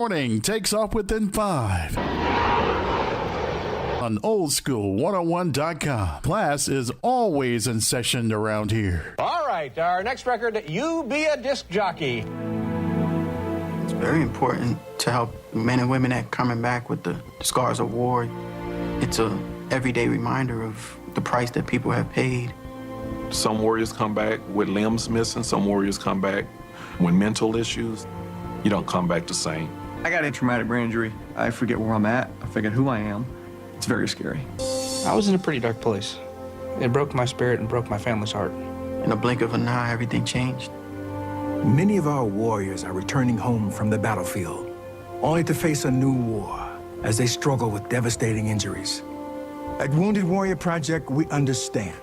Morning takes off within 5. On oldschool101.com. Class is always in session around here. All right, our next record, You Be a Disc Jockey. It's very important to help men and women that are coming back with the scars of war. It's a everyday reminder of the price that people have paid. Some warriors come back with limbs missing. Some warriors come back with mental issues. You don't come back the same. I got a traumatic brain injury. I forget where I'm at. I forget who I am. It's very scary. I was in a pretty dark place. It broke my spirit and broke my family's heart. In a blink of an eye, everything changed. Many of our warriors are returning home from the battlefield, only to face a new war as they struggle with devastating injuries. At Wounded Warrior Project, we understand.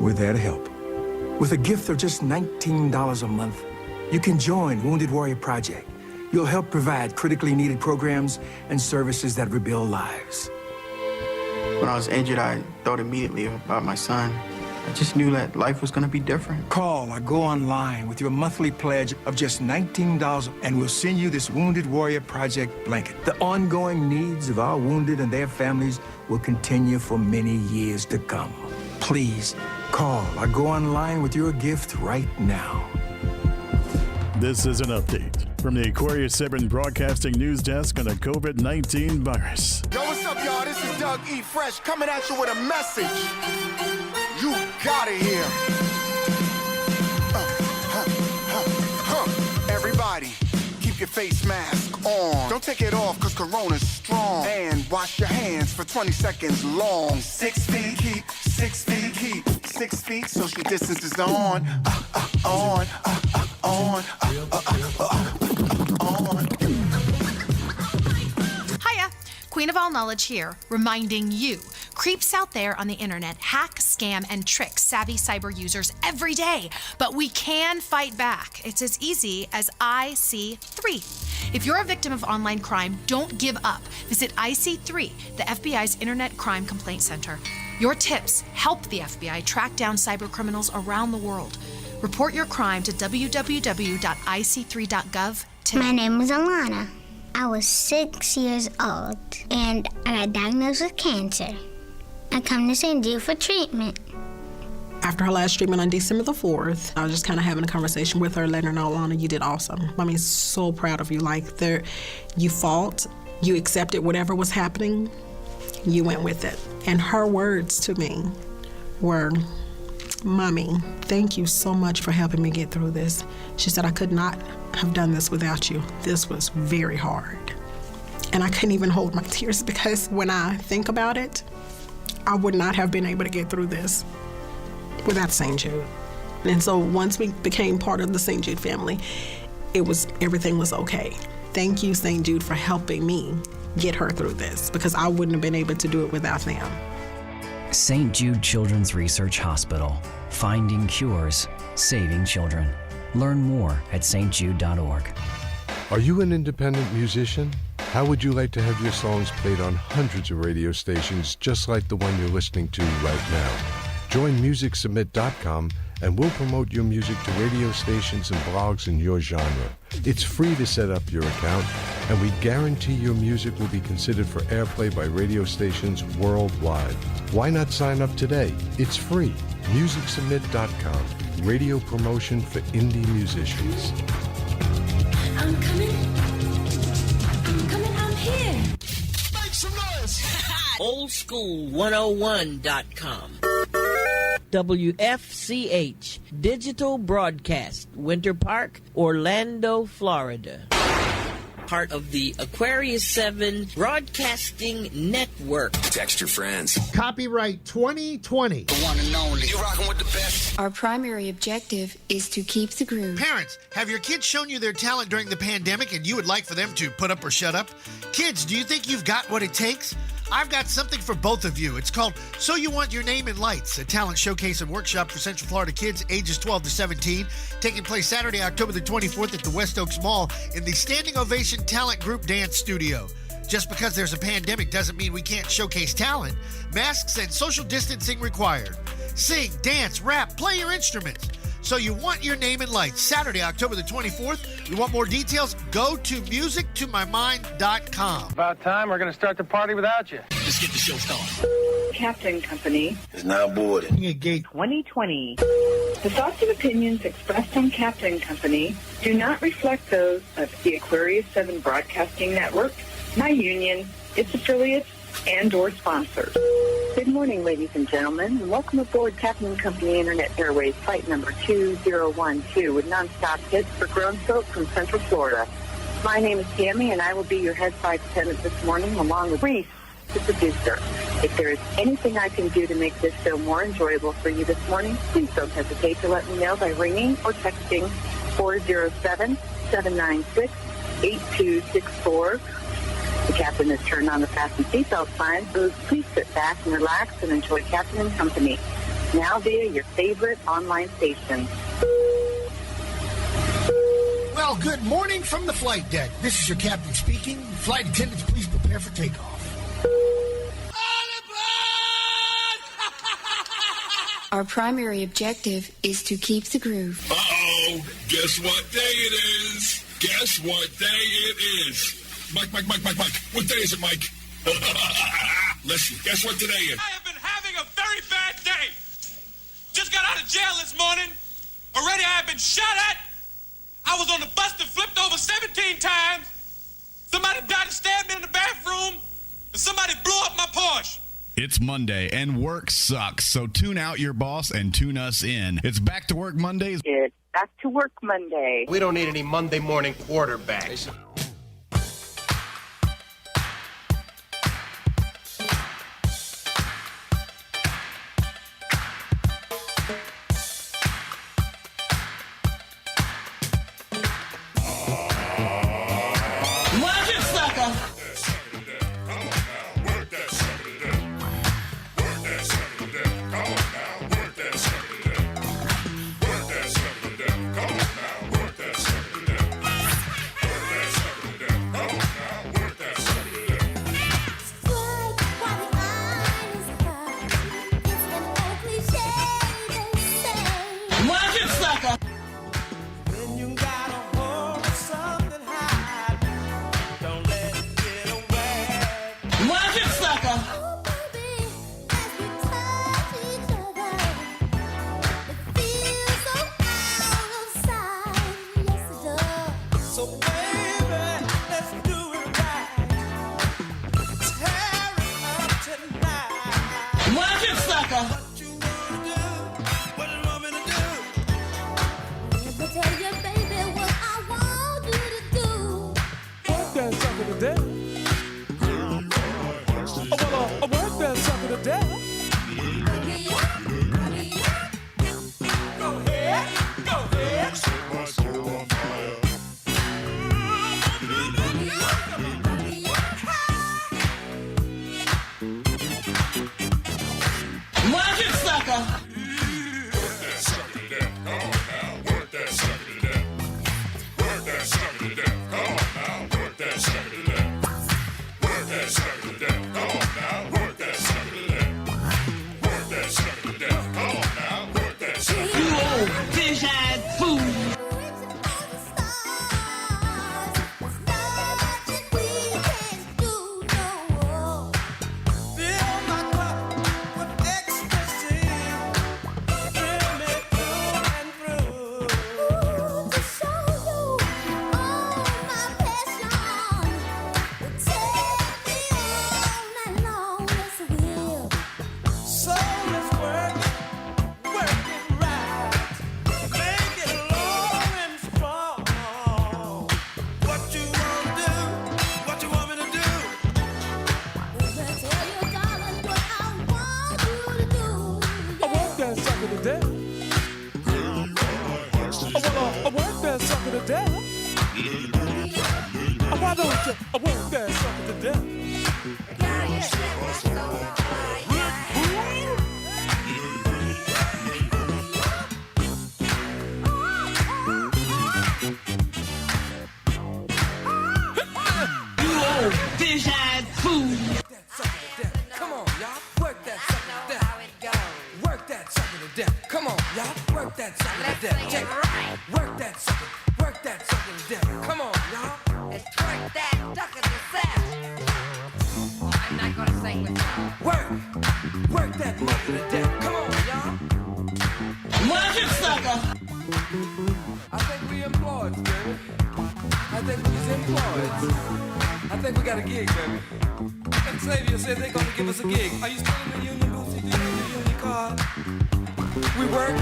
We're there to help. With a gift of just $19 a month, you can join Wounded Warrior Project. You'll help provide critically needed programs and services that rebuild lives. When I was injured, I thought immediately about my son. I just knew that life was going to be different. Call or go online with your monthly pledge of just $19 and we'll send you this Wounded Warrior Project blanket. The ongoing needs of our wounded and their families will continue for many years to come. Please, call or go online with your gift right now. This is an update from the Aquarius 7 Broadcasting News Desk on the COVID-19 virus. Yo, what's up, y'all? This is Doug E. Fresh coming at you with a message. You gotta hear. Everybody, keep your face mask on. Don't take it off, cause Corona's strong. And wash your hands for 20 seconds long. 6 feet, keep 6 feet, keep 6 feet. Social distance is on. On. Hiya, Queen of All Knowledge here, reminding you, creeps out there on the internet hack, scam, and trick savvy cyber users every day. But we can fight back. It's as easy as IC3. If you're a victim of online crime, don't give up. Visit IC3, the FBI's Internet Crime Complaint Center. Your tips help the FBI track down cyber criminals around the world. Report your crime to www.ic3.gov today. My name is Alana. I was 6 years old, and I got diagnosed with cancer. I come to St. Jude for treatment. After her last treatment on December the 4th, I was just kind of having a conversation with her, letting her know, Alana, you did awesome. I mean, so proud of you. Like, you fought, you accepted whatever was happening, you went with it. And her words to me were, Mommy, thank you so much for helping me get through this. She said, I could not have done this without you. This was very hard. And I couldn't even hold my tears because when I think about it, I would not have been able to get through this without St. Jude. And so once we became part of the St. Jude family, everything was okay. Thank you, St. Jude, for helping me get her through this because I wouldn't have been able to do it without them. St. Jude Children's Research Hospital. Finding cures, saving children. Learn more at stjude.org. Are you an independent musician? How would you like to have your songs played on hundreds of radio stations just like the one you're listening to right now? Join MusicSubmit.com and we'll promote your music to radio stations and blogs in your genre. It's free to set up your account, and we guarantee your music will be considered for airplay by radio stations worldwide. Why not sign up today? It's free. MusicSubmit.com. Radio promotion for indie musicians. I'm coming, I'm here. Make some noise. Oldschool101.com. WFCH Digital Broadcast, Winter Park, Orlando, Florida. Part of the Aquarius 7 Broadcasting Network. Text your friends. Copyright 2020. The one and only. You rocking with the best. Our primary objective is to keep the groove. Parents, have your kids shown you their talent during the pandemic and you would like for them to put up or shut up? Kids, do you think you've got what it takes? I've got something for both of you. It's called So You Want Your Name in Lights, a talent showcase and workshop for Central Florida kids ages 12 to 17, taking place Saturday, October the 24th at the West Oaks Mall in the Standing Ovation Talent Group Dance Studio. Just because there's a pandemic doesn't mean we can't showcase talent. Masks and social distancing required. Sing, dance, rap, play your instruments. So You Want Your Name in Lights, Saturday, October the 24th. You want more details? Go to musictomymmind.com. About time. We're going to start the party without you. Let's get the show started. Captain Company is now boarding. Gate 2020. The thoughts and opinions expressed on Captain Company do not reflect those of the Aquarius 7 Broadcasting Network, my union, its affiliates, and or sponsors. Good morning, ladies and gentlemen, and welcome aboard Captain Company Internet Airways flight number 2012 with nonstop hits for grown folk from Central Florida. My name is Tammy, and I will be your head flight attendant this morning, along with Reese, the producer. If there is anything I can do to make this show more enjoyable for you this morning, please don't hesitate to let me know by ringing or texting 407-796-8264. The captain has turned on the fasten seatbelt sign, so please sit back and relax and enjoy Captain and Company, now via your favorite online station. Well, good morning from the flight deck. This is your captain speaking. Flight attendants, please prepare for takeoff. Our primary objective is to keep the groove. Uh-oh. Guess what day it is? Guess what day it is? Mike. What day is it, Mike? Listen, guess what today is? I have been having a very bad day. Just got out of jail this morning. Already I have been shot at. I was on the bus that flipped over 17 times. Somebody tried to stab me in the bathroom. And somebody blew up my Porsche. It's Monday, and work sucks, so tune out your boss and tune us in. It's Back to Work Mondays. It's Back to Work Monday. We don't need any Monday morning quarterbacks. Come on, y'all, work that sucker to death. deck. Check it. Work that sucker to death. Come on, y'all. Let's twerk that duck of the set. I'm not gonna sing with y'all. Work that mother to death. Come on, y'all. Work it, sucker. I think we employed, baby. I think we's employed. I think we got a gig, baby. And Xavier said they're gonna give us a gig. Are you still in the union, Boosie? Do you have the union card? We work.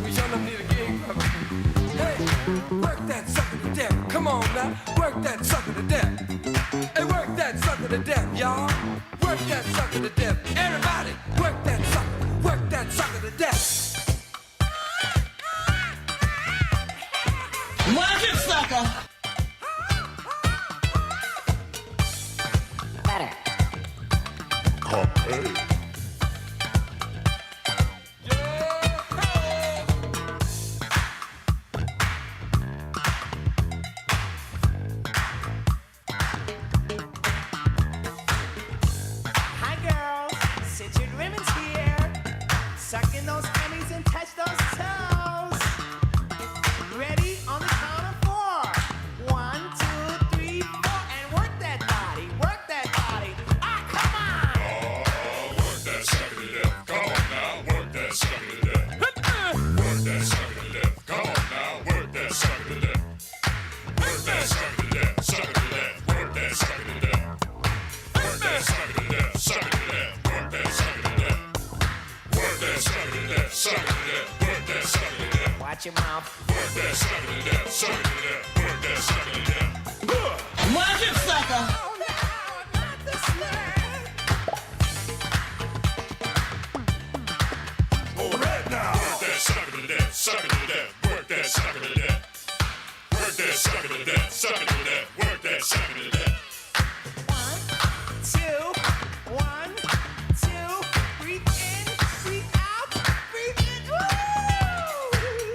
We sure enough need a gig, brother. Hey, work that sucker to death. Come on now, work that sucker to death. Hey, work that sucker to death, y'all. Work that sucker to death. Everybody, work that sucker to death. Work it, sucker. Better. Hi, girls. Sit your ribbons here. Suck in those tummies and touch those toes. Ready on the count of 4. 1, 2, 3, 4. And work that body. Work that body. Ah, come on. Work that sucker to death. Come on now, work that sucker to death. Work that sucker to death. Come on now, work that sucker to death. Work that sucker to death. Sucker to death. Work that sucker to death. Work that sucker to death. Sucker to death. Work that sucker to death. Work that sucker to death. Sucker to death. Work that sucker to death. Watch your mouth. Work that sucker to death. Sucker to death. Work that sucker to death. Work it, sucker. All right now. Work that sucker to death. Sucker to death. Work that sucker to death. Work that sucker to death. Sucker to death. Work that sucker to death. 1, 2. Breathe in, breathe out, breathe in. Woo!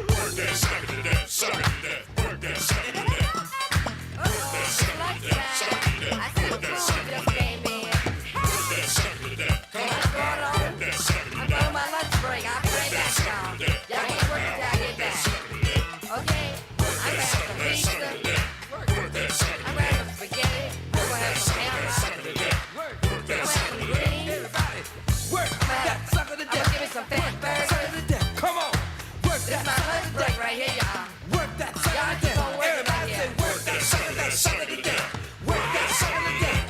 Work that sucker to death. Sucker to death. Work that sucker to death. Work that sucker to death. Sucker to death. Work that sucker to death. Work that sucker to death. Come on. Work that sucker to I'm death. on my lunch break. I'll be right back, y'all. Y'all ain't working till I get back. Okay? I'm gonna have some pizza. I'm gonna have some spaghetti. I'm gonna have some hamburgers. I'm gonna have some greens. Work that sucker to I'm death. gonna give me some fat burgers. Sucker to death. Come on. Work This is that my sucker lunch to break death. right here, y'all. Work that sucker Y'all to keep death. on working Everybody out say here. work that sucker to death. Work that sucker to death.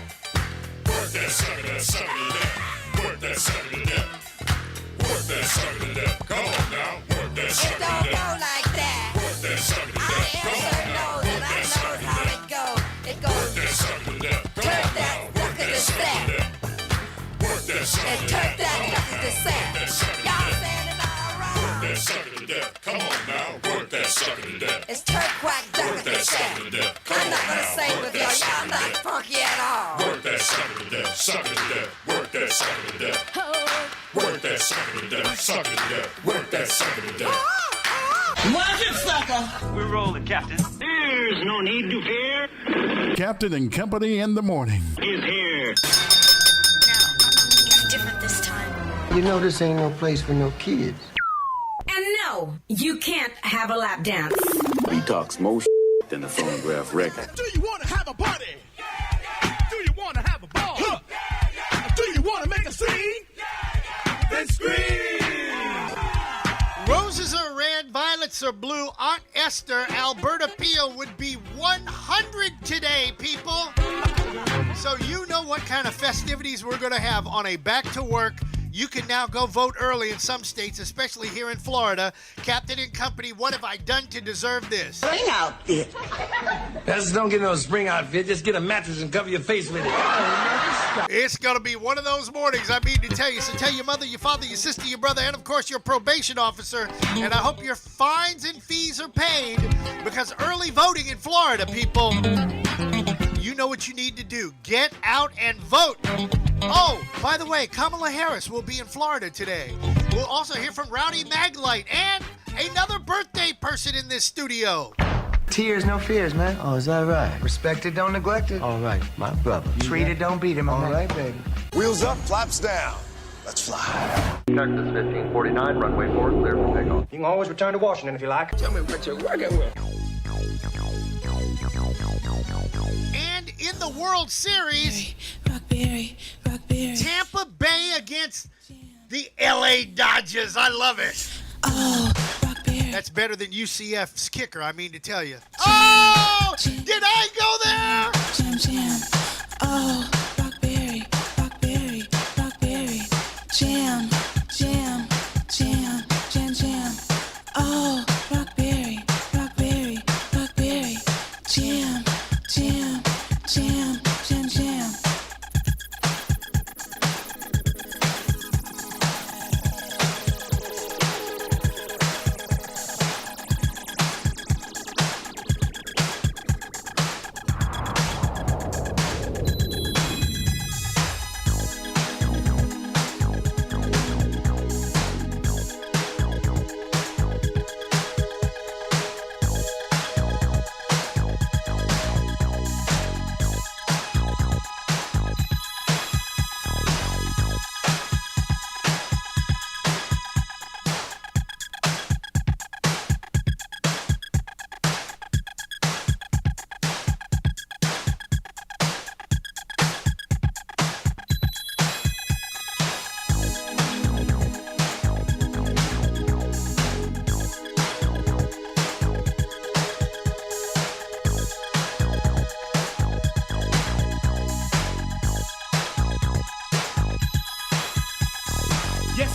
Work that sucker to death. Sucker to death. Work that sucker to death. Work that sucker to death. Come on now. Work that It sucker to don't death. go like that. Work that sucker to I death. am Come sure on now. knows and Work I that knows sucker to how death. it goes. It Work goes that sucker to death. Come turn on that now. duck Work to that the sucker to set. death. Work that sucker And to turn death. that duck to the set. That sucker to Y'all death. saying it all Work wrong. that sucker to death. Come on now. Work that sucker to death. It's turn quack duck Work to the that set. sucker to death. Come I'm not on gonna now. sing Work with that y'all. sucker Y'all to not death. funky at all. Work that sucker to death. Sucker to death. Work that sucker to death. Work that sucker to death. Sucker to death. Work that sucker to death. Work it, sucker. We're rolling, Captain. There's no need to fear. Captain and Company in the morning. Is here. It's different this time. You know this ain't no place for no kids. And no, you can't have a lap dance. He talks more than the phonograph record. Do you want to have a party? Do you want to have a ball? Do you want to make a scene? Then scream! Roses are red, violets are blue. Aunt Esther, Alberta Pio, would be 100 today, people. So you know what kind of festivities we're going to have on a back to work. You can now go vote early in some states, especially here in Florida. Captain and Company, what have I done to deserve this? Spring outfit. Just don't get no spring outfit. Just get a mattress and cover your face with it. It's going to be one of those mornings, I mean to tell you. So tell your mother, your father, your sister, your brother, and of course your probation officer. And I hope your fines and fees are paid because early voting in Florida, people, you know what you need to do. Get out and vote. Oh, by the way, Kamala Harris will be in Florida today. We'll also hear from Rowdy Maglite and another birthday person in this studio. Tears, no fears, man. Oh, is that right? Respect it, don't neglect it. All right, my brother. Treat it, don't beat him. All right, baby. Wheels up, flaps down. Let's fly. Texas 1549, runway 4, clear for takeoff. You can always return to Washington if you like. Tell me what you're working with. And in the World Series, Tampa Bay against the LA Dodgers. I love it. Oh, that's better than UCF's kicker, I mean to tell you. Oh, did I go there? Jam, jam. Oh, Rockberry, Rockberry, Rockberry. Jam, jam, jam, jam, jam. Oh, Rockberry, Rockberry, Rockberry. Jam, jam, jam, jam, jam.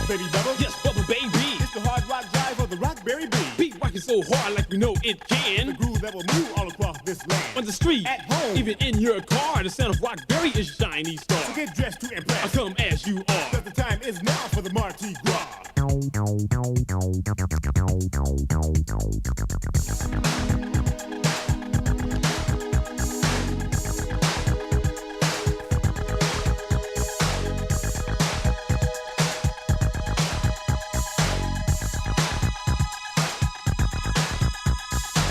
Baby Bubba. Yes, Bubba, baby. It's the hard rock drive of the Rockberry Beat. Beat rocking so hard like we know it can. The groove that will move all across this land. On the street, at home, even in your car, the sound of Rockberry is shiny star. So get dressed to impress. I come as you are. Cause the time is now for the Mardi Gras.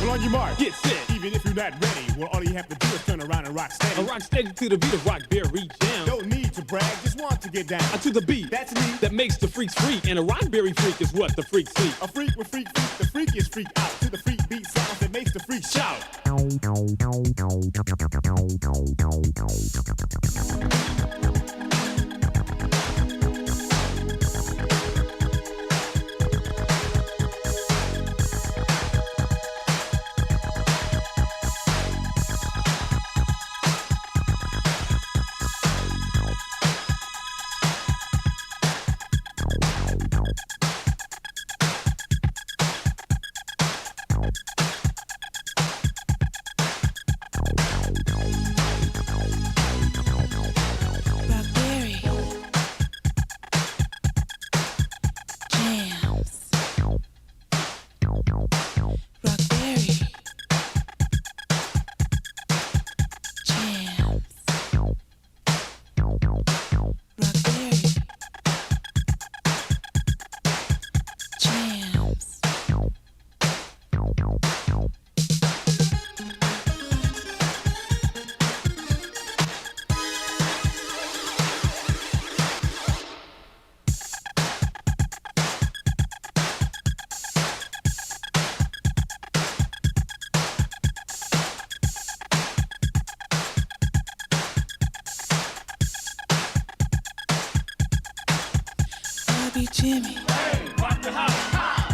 On your mark, get set. Even if you're not ready, well, all you have to do is turn around and rock steady. I rock steady to the beat of Rockberry Jam. Don't need to brag, just want to get down. To the beat, that's me. That makes the freaks freak, and a Rockberry freak is what the freaks seek. A freak with freak feet, the freak is freak out. To the freak beat sounds that makes the freak shout. Jimmy. Hey, rock the house.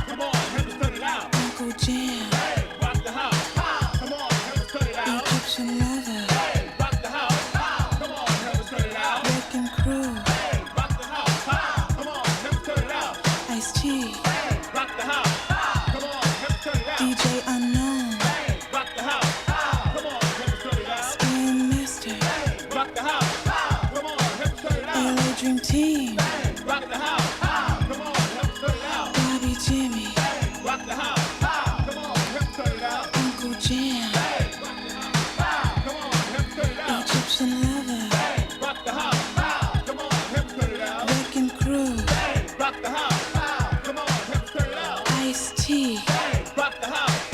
Come on, help us turn it out. Uncle Jam. Hey, rock the house. Come on, help us turn it out. Egyptian lover. Hey, rock the house. Come on, help us turn it out. Wrecking crew. Hey, rock the house. Come on, help us turn it out. Ice-T. Hey, rock the house. Come on, help us turn it out. DJ Unknown. Hey, rock the house. Come on, help us turn it out. Spin Master. Hey, rock the house. Come on, help us turn it out. LA Dream Team. Hey, rock the house. Bobby Jimmy. Hey, rock the house. Come on, help us turn it out. Uncle Jam. Hey, rock the house. Come on, help us turn it out. Egyptian lover. Hey, rock the house. Come on, help us turn it out. Wrecking crew. Hey, rock the house. Come on, help us turn it out. Ice-T. Hey, rock the house.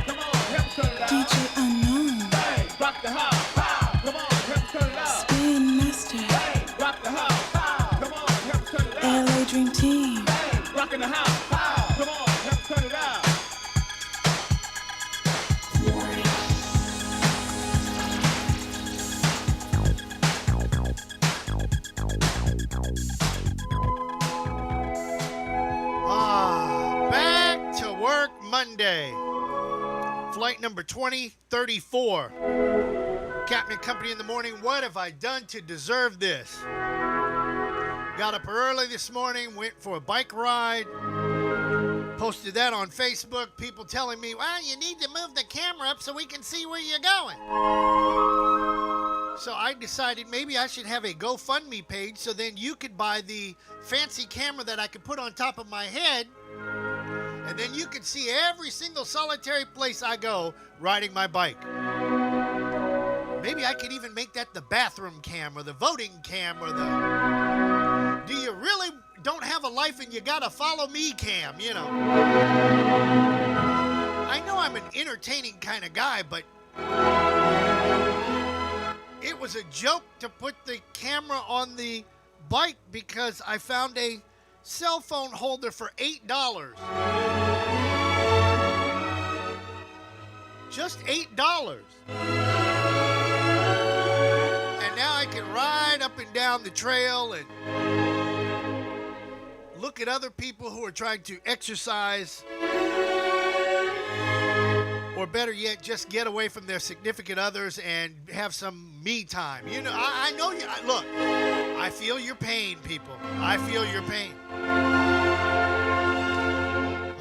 Come on, help us turn it out. DJ Unknown. Hey, rock the house. Come on, help us turn it out. Spin Master. Hey, rock the house. Come on, help us turn it out. flight number 2034. Captain and Company in the morning. What have I done to deserve this? Got up early this morning, went for a bike ride, posted that on Facebook. People telling me, well, you need to move the camera up so we can see where you're going. So I decided maybe I should have a GoFundMe page so then you could buy the fancy camera that I could put on top of my head, and then you could see every single solitary place I go riding my bike. Maybe I could even make that the bathroom cam or the voting cam or the do you really don't have a life and you gotta follow me cam, you know. I know I'm an entertaining kind of guy, but it was a joke to put the camera on the bike because I found a cell phone holder for $8. Just $8. And now I can ride up and down the trail and look at other people who are trying to exercise, or better yet, just get away from their significant others and have some me time. You know, I know you. Look, I feel your pain, people. I feel your pain.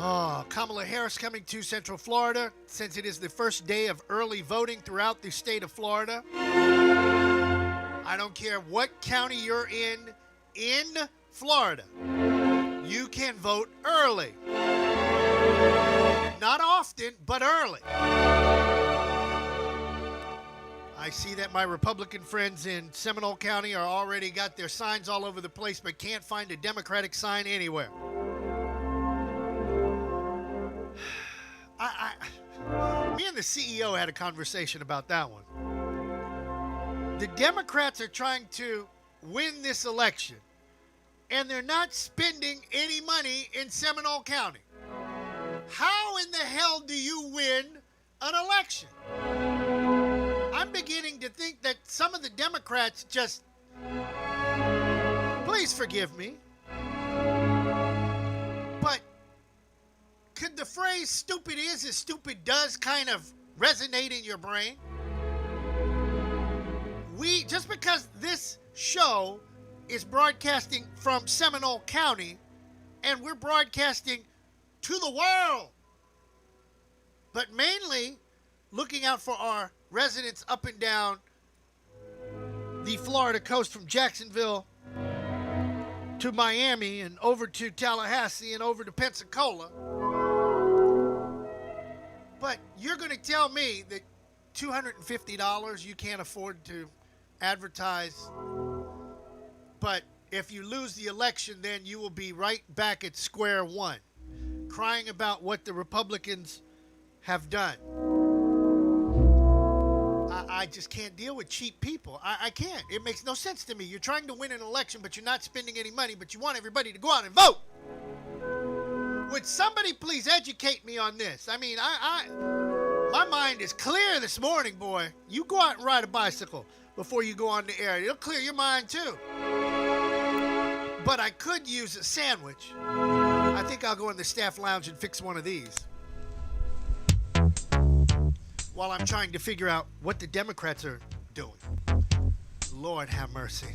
Oh, Kamala Harris coming to Central Florida since it is the first day of early voting throughout the state of Florida. I don't care what county you're in Florida. You can vote early. Not often, but early. I see that my Republican friends in Seminole County are already got their signs all over the place, but can't find a Democratic sign anywhere. Me and the CEO had a conversation about that one. The Democrats are trying to win this election, and they're not spending any money in Seminole County. How in the hell do you win an election? I'm beginning to think that some of the Democrats just, please forgive me, but could the phrase stupid is as stupid does kind of resonate in your brain? Just because this show is broadcasting from Seminole County and we're broadcasting to the world, but mainly looking out for our residents up and down the Florida coast from Jacksonville to Miami and over to Tallahassee and over to Pensacola. But you're going to tell me that $250 you can't afford to advertise, but if you lose the election, then you will be right back at square one, crying about what the Republicans have done. I just can't deal with cheap people. I can't. It makes no sense to me. You're trying to win an election, but you're not spending any money, but you want everybody to go out and vote. Would somebody please educate me on this? I mean, my mind is clear this morning, boy. You go out and ride a bicycle before you go on the air. It'll clear your mind, too. But I could use a sandwich. I think I'll go in the staff lounge and fix one of these while I'm trying to figure out what the Democrats are doing. Lord have mercy.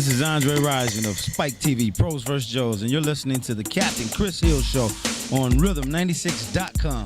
This is Andre Rising of Spike TV, Pros vs. Joes, and you're listening to the Captain Chris Hill Show on Rhythm96.com.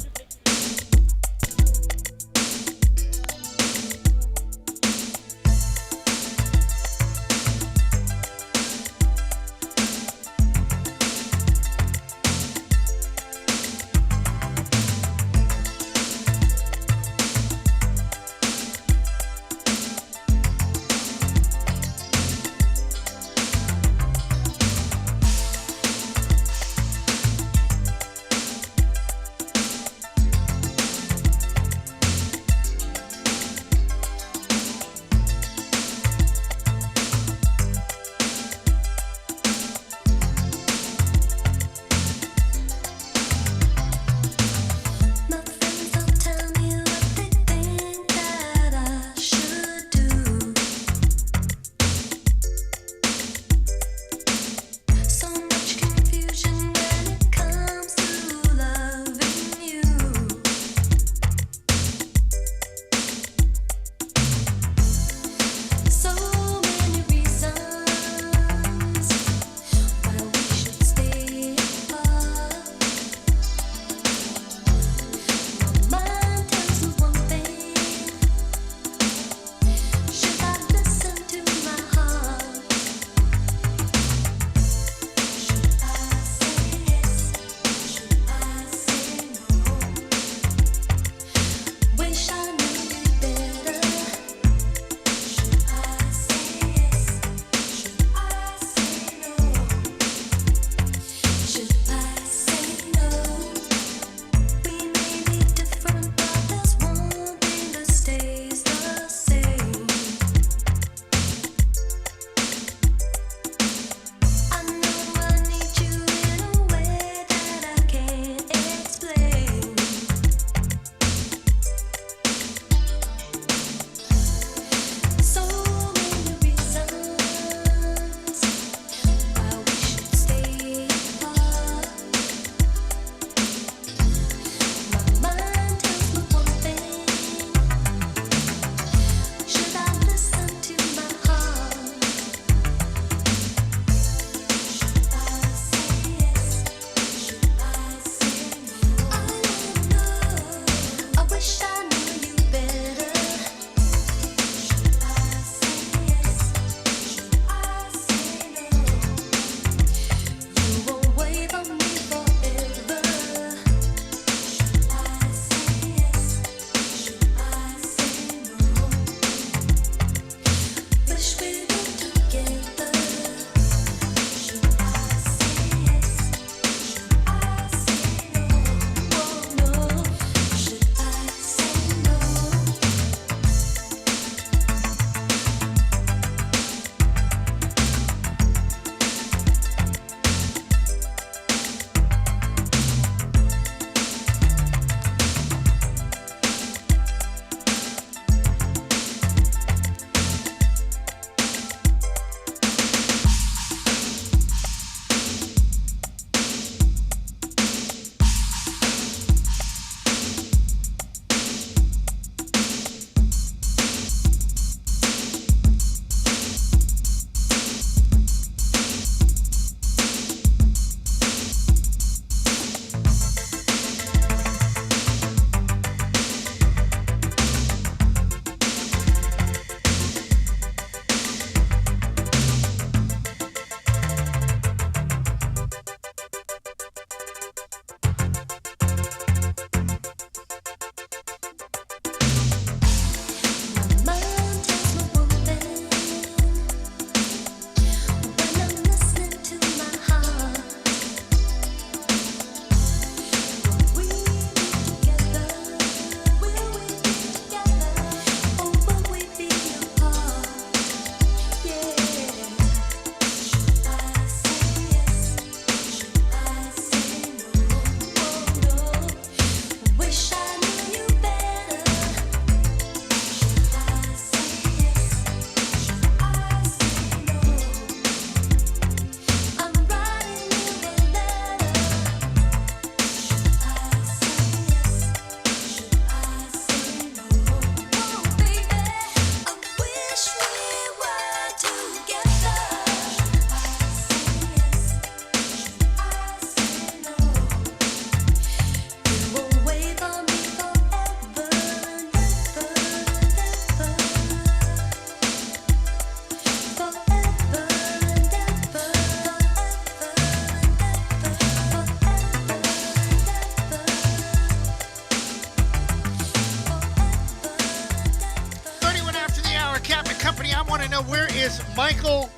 company, I want to know, where is Michael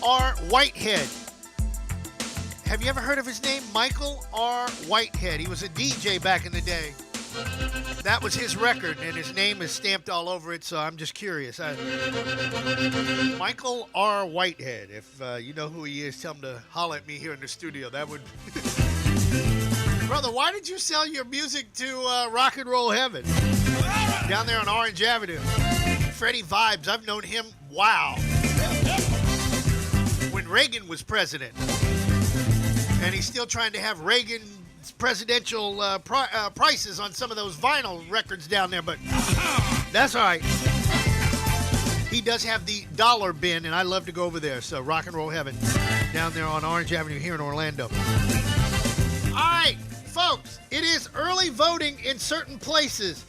R. Whitehead? Have you ever heard of his name? Michael R. Whitehead. He was a DJ back in the day. That was his record, and his name is stamped all over it, so I'm just curious. Michael R. Whitehead. If you know who he is, tell him to holler at me here in the studio. That would... Brother, why did you sell your music to Rock and Roll Heaven? Down there on Orange Avenue. Freddie Vibes, I've known him, wow. When Reagan was president. And he's still trying to have Reagan's presidential prices on some of those vinyl records down there, but that's all right. He does have the dollar bin, and I love to go over there. So Rock and Roll Heaven down there on Orange Avenue here in Orlando. All right, folks, it is early voting in certain places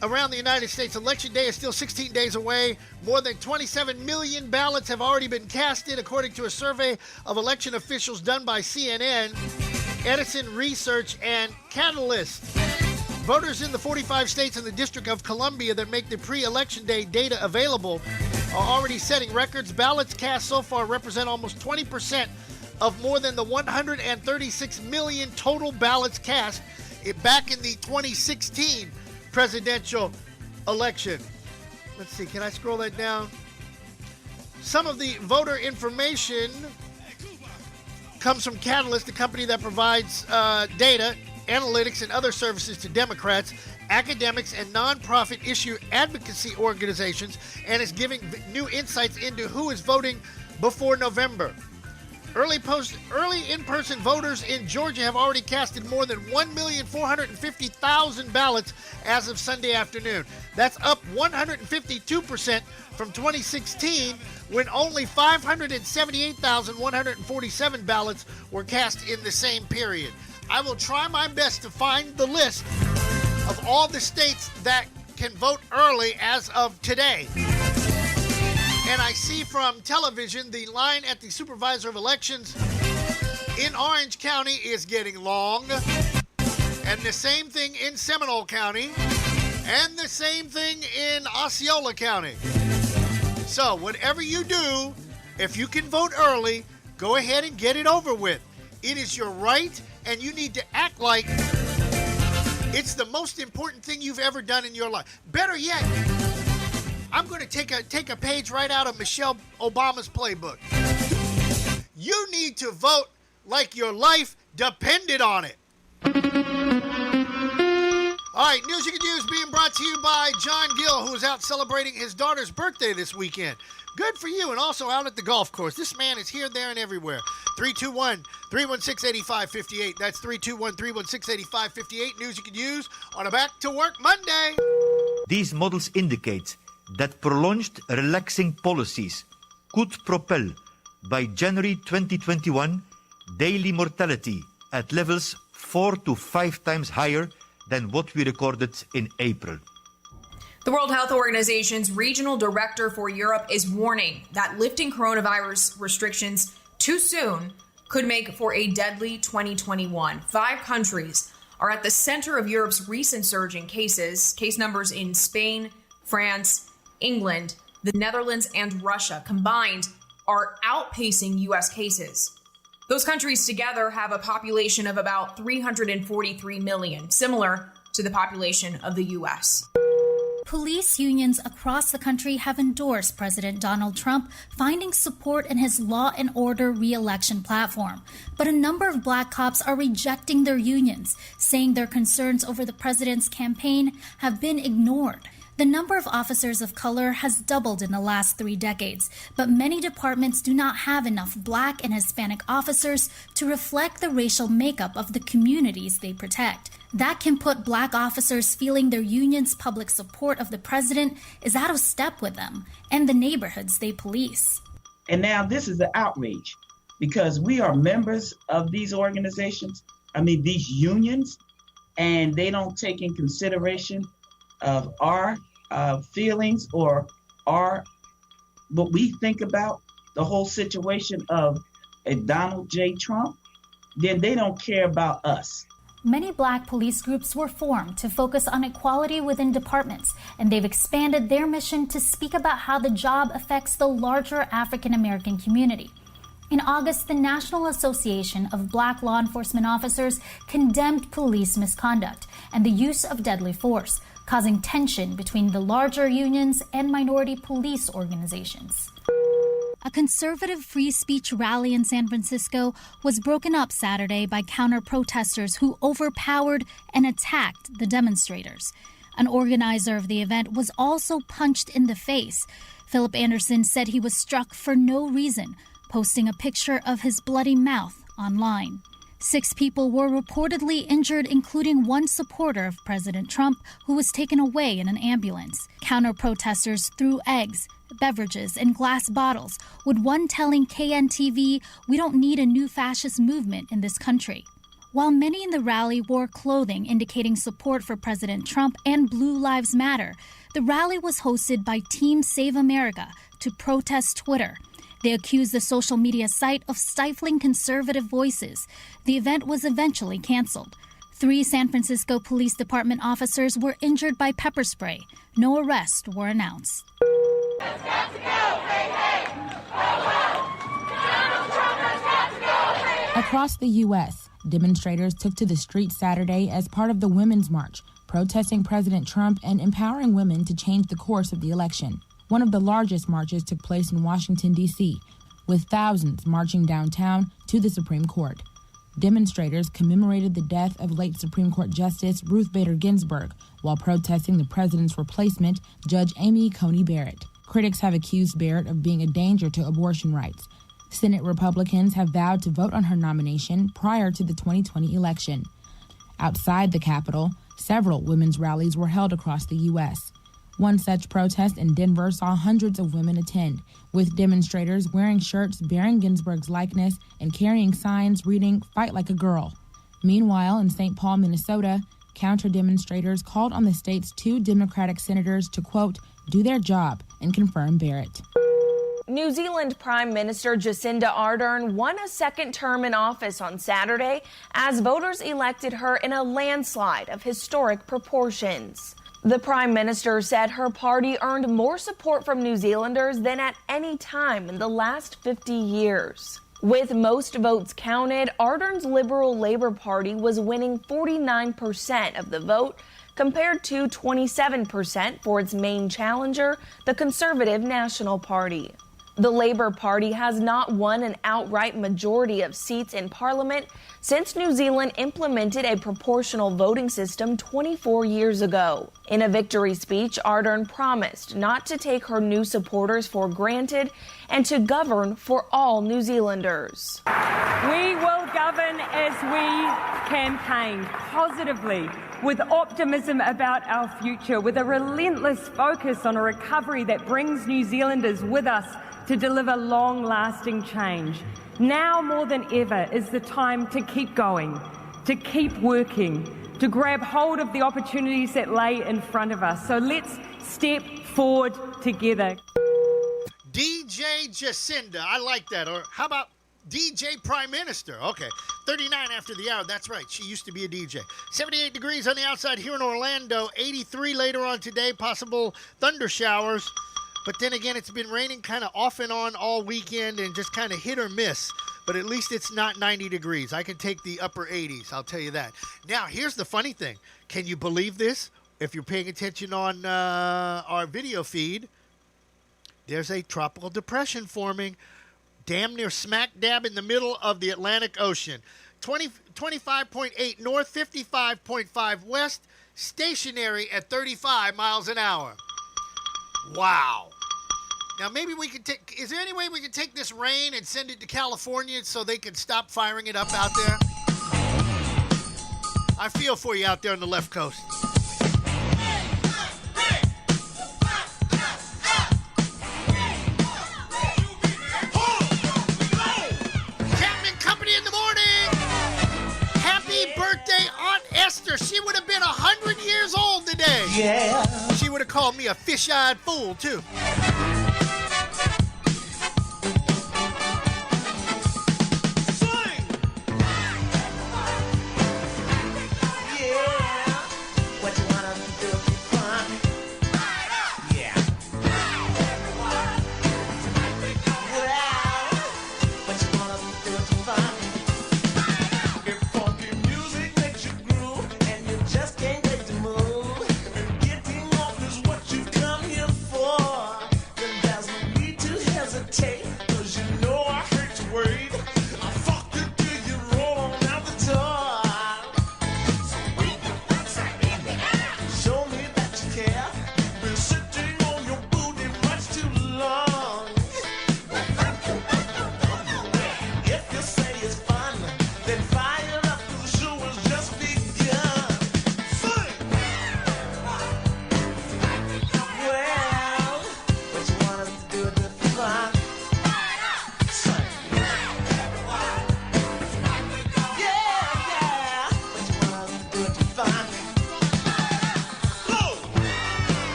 around the United States. Election Day is still 16 days away. More than 27 million ballots have already been casted, according to a survey of election officials done by CNN, Edison Research, and Catalyst. Voters in the 45 states and the District of Columbia that make the pre-election day data available are already setting records. Ballots cast so far represent almost 20% of more than the 136 million total ballots cast back in the 2016 presidential election. Let's see, can I scroll that down? Some of the voter information comes from Catalyst, the company that provides data, analytics, and other services to Democrats, academics, and nonprofit issue advocacy organizations, and is giving new insights into who is voting before November. Early in-person voters in Georgia have already casted more than 1,450,000 ballots as of Sunday afternoon. That's up 152% from 2016, when only 578,147 ballots were cast in the same period. I will try my best to find the list of all the states that can vote early as of today. And I see from television the line at the Supervisor of Elections in Orange County is getting long. And the same thing in Seminole County. And the same thing in Osceola County. So whatever you do, if you can vote early, go ahead and get it over with. It is your right, and you need to act like it's the most important thing you've ever done in your life. Better yet, I'm going to take a page right out of Michelle Obama's playbook. You need to vote like your life depended on it. All right, News You Can Use being brought to you by John Gill, who is out celebrating his daughter's birthday this weekend. Good for you, and also out at the golf course. This man is here, there, and everywhere. 321-316-8558. That's 321-316-8558. News You Can Use on a Back to Work Monday. These models indicate that prolonged relaxing policies could propel, by January 2021, daily mortality at levels 4 to 5 times higher than what we recorded in April. The World Health Organization's regional director for Europe is warning that lifting coronavirus restrictions too soon could make for a deadly 2021. 5 countries are at the center of Europe's recent surge in cases. Case numbers in Spain, France, England, the Netherlands, and Russia combined are outpacing U.S. cases. Those countries together have a population of about 343 million, similar to the population of the U.S. Police unions across the country have endorsed President Donald Trump, finding support in his law and order re-election platform. But a number of black cops are rejecting their unions, saying their concerns over the president's campaign have been ignored. The number of officers of color has doubled in the last 3 decades, but many departments do not have enough black and Hispanic officers to reflect the racial makeup of the communities they protect. That can put black officers feeling their union's public support of the president is out of step with them and the neighborhoods they police. And now this is an outrage because we are members of these organizations, these unions, and they don't take in consideration of our feelings or what we think about the whole situation of a Donald J. Trump. Then they don't care about us. many black police groups were formed to focus on equality within departments, and they've expanded their mission to speak about how the job affects the larger African American community. In August, the National Association of Black Law Enforcement Officers condemned police misconduct and the use of deadly force, causing tension between the larger unions and minority police organizations. A conservative free speech rally in San Francisco was broken up Saturday by counter-protesters who overpowered and attacked the demonstrators. An organizer of the event was also punched in the face. Philip Anderson said he was struck for no reason, posting a picture of his bloody mouth online. 6 people were reportedly injured, including one supporter of President Trump who was taken away in an ambulance. Counter-protesters threw eggs, beverages, and glass bottles, with one telling KNTV, "We don't need a new fascist movement in this country." While many in the rally wore clothing indicating support for President Trump and Blue Lives Matter, the rally was hosted by Team Save America to protest Twitter. They accused the social media site of stifling conservative voices. The event was eventually canceled. 3 San Francisco Police Department officers were injured by pepper spray. No arrests were announced. Across the U.S., demonstrators took to the streets Saturday as part of the Women's March, protesting President Trump and empowering women to change the course of the election. One of the largest marches took place in Washington, D.C., with thousands marching downtown to the Supreme Court. Demonstrators commemorated the death of late Supreme Court Justice Ruth Bader Ginsburg while protesting the president's replacement, Judge Amy Coney Barrett. Critics have accused Barrett of being a danger to abortion rights. Senate Republicans have vowed to vote on her nomination prior to the 2020 election. Outside the Capitol, several women's rallies were held across the U.S. One such protest in Denver saw hundreds of women attend, with demonstrators wearing shirts bearing Ginsburg's likeness and carrying signs reading, "Fight Like a Girl." Meanwhile, in St. Paul, Minnesota, counter-demonstrators called on the state's 2 Democratic senators to, quote, do their job and confirm Barrett. New Zealand Prime Minister Jacinda Ardern won a second term in office on Saturday as voters elected her in a landslide of historic proportions. The Prime Minister said her party earned more support from New Zealanders than at any time in the last 50 years. With most votes counted, Ardern's Liberal Labour Party was winning 49% of the vote, compared to 27% for its main challenger, the Conservative National Party. The Labour Party has not won an outright majority of seats in Parliament since New Zealand implemented a proportional voting system 24 years ago. In a victory speech, Ardern promised not to take her new supporters for granted and to govern for all New Zealanders. We will govern as we campaign positively, with optimism about our future, with a relentless focus on a recovery that brings New Zealanders with us to deliver long-lasting change. Now more than ever is the time to keep going, to keep working, to grab hold of the opportunities that lay in front of us. So let's step forward together. DJ Jacinda, I like that. Or how about DJ Prime Minister? Okay, 39 after the hour. That's right. She used to be a DJ. 78 degrees on the outside here in Orlando. 83 later on today. Possible thunder showers. But then again, it's been raining kind of off and on all weekend and just kind of hit or miss. But at least it's not 90 degrees. I can take the upper 80s, I'll tell you that. Now, here's the funny thing. Can you believe this? If you're paying attention on our video feed, there's a tropical depression forming damn near smack dab in the middle of the Atlantic Ocean. 25.8 north, 55.5 west, stationary at 35 miles an hour. Wow. Now, maybe we could take... Is there any way we can take this rain and send it to California so they can stop firing it up out there? I feel for you out there on the left coast. Captain Company in the morning! Happy birthday, Aunt Esther. She would have been 100 years old today. Yeah. She would have called me a fish-eyed fool, too.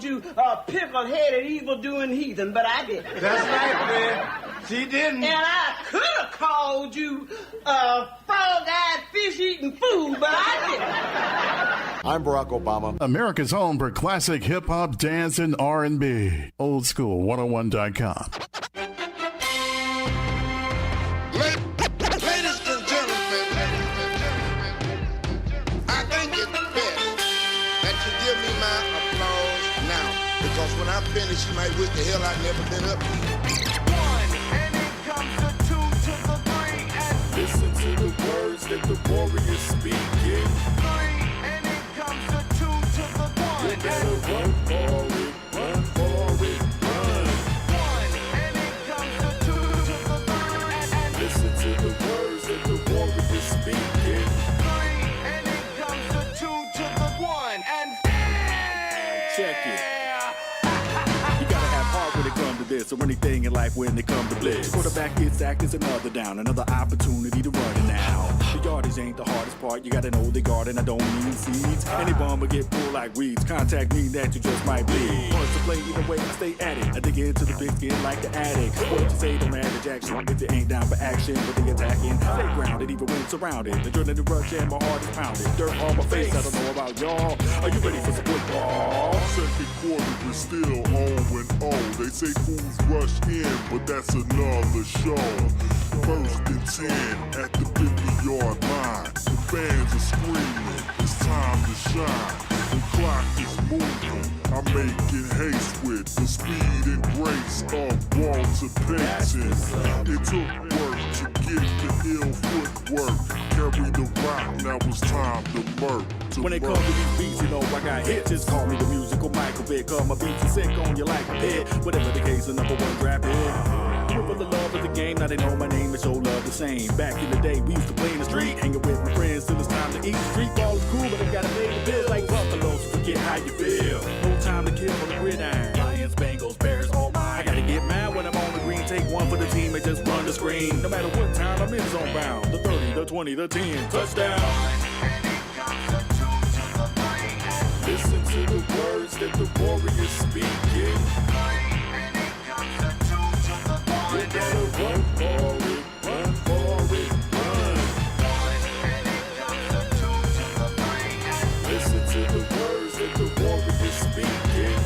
called you a pickle-headed, evil-doing heathen, but I didn't. That's right, man. She didn't. And I could have called you a frog-eyed, fish-eating fool, but I didn't. I'm Barack Obama. America's home for classic hip-hop, dance, and R&B. Oldschool101.com. Ladies and gentlemen, I think it's best that you give me my applause now, because when I finish, you might wish the hell I'd never been up here. One, and it comes to two to the three, and listen to the words that the warriors speaking. Three, and it comes to two to the one. You better run for it, run for it, run. One, and it comes to two to the three, and listen to the words that the warriors speaking. Three, and it comes to two to the one, and check it. You gotta have heart when it comes to this, or anything in life when it comes to bliss. Quarterback gets sacked is another down, another opportunity to run it now. The yardage ain't the hardest part, you gotta know the garden, I don't mean seeds. Any bum will get pulled like weeds, contact me that you just might bleed. Once to play either way, I stay at it. I dig into the big skin like the addict. What you say don't average action, if you ain't down for action, but they attacking. Stay grounded even when surrounded. The adrenaline rush and my heart is pounded. Dirt on my face, I don't know about y'all. Are you ready for some football? Second quarter is still 0-0. They say fools rush in, but that's another show. First and 10 at the 50-yard line. The fans are screaming, it's time to shine. The clock is moving, I'm making haste with the speed and grace of Walter Payton. It took work to get the ill footwork. Carry the rock, now it's time to murk. When it comes to these beats, you know I got hits. Just call me the musical Michael Vick. Cause my beats are sick on you like a pit. Whatever the case, the number one draft hit. For the love of the game, now they know my name is so love the same. Back in the day, we used to play in the street, hanging with my friends till it's time to eat. Street ball is cool, but I gotta pay the bills like Buffalo, so forget how you feel. No time to kill on the gridiron. Lions, Bengals, Bears, oh my. I gotta get mad when I'm on the green. Take one for the team and just run the screen. No matter what time I'm in zone bound. The 30, the 20, the 10, touchdown. Listen to the words that the warriors speaking. You better run for it, run for it, run. Listen to the words that the warriors speaking.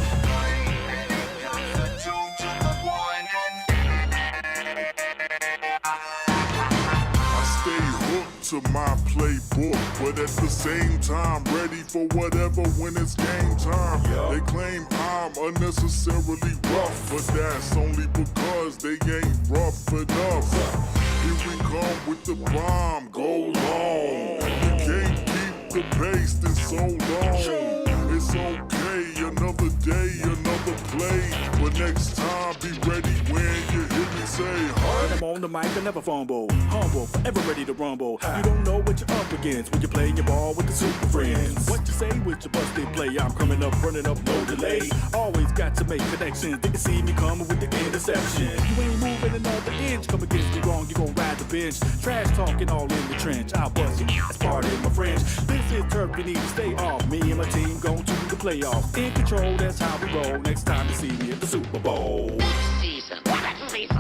I stay hooked to my playbook, but at the same time ready for whatever when it's game time. They claim I'm unnecessarily rough, but that's only because they ain't rough enough. Here we come with the bomb, go long. You can't keep the pace this so long. It's okay, another day, another play, but next time be ready when you hear me say, when I'm on the mic, I never fumble. Humble, forever ready to rumble. You don't know what you're up against when you're playing your ball with the super friends. What you say with your busted play? I'm coming up, running up, no delay. Always got to make connections. They can see me coming with the interception. You ain't moving another inch. Come against me wrong, you gon' ride the bench. Trash talking all in the trench. I'll bust you, that's part of my French. This is turf, you need to stay off. Me and my team gon' to the playoffs. In control, that's how we roll. Next time you see me at the Super Bowl.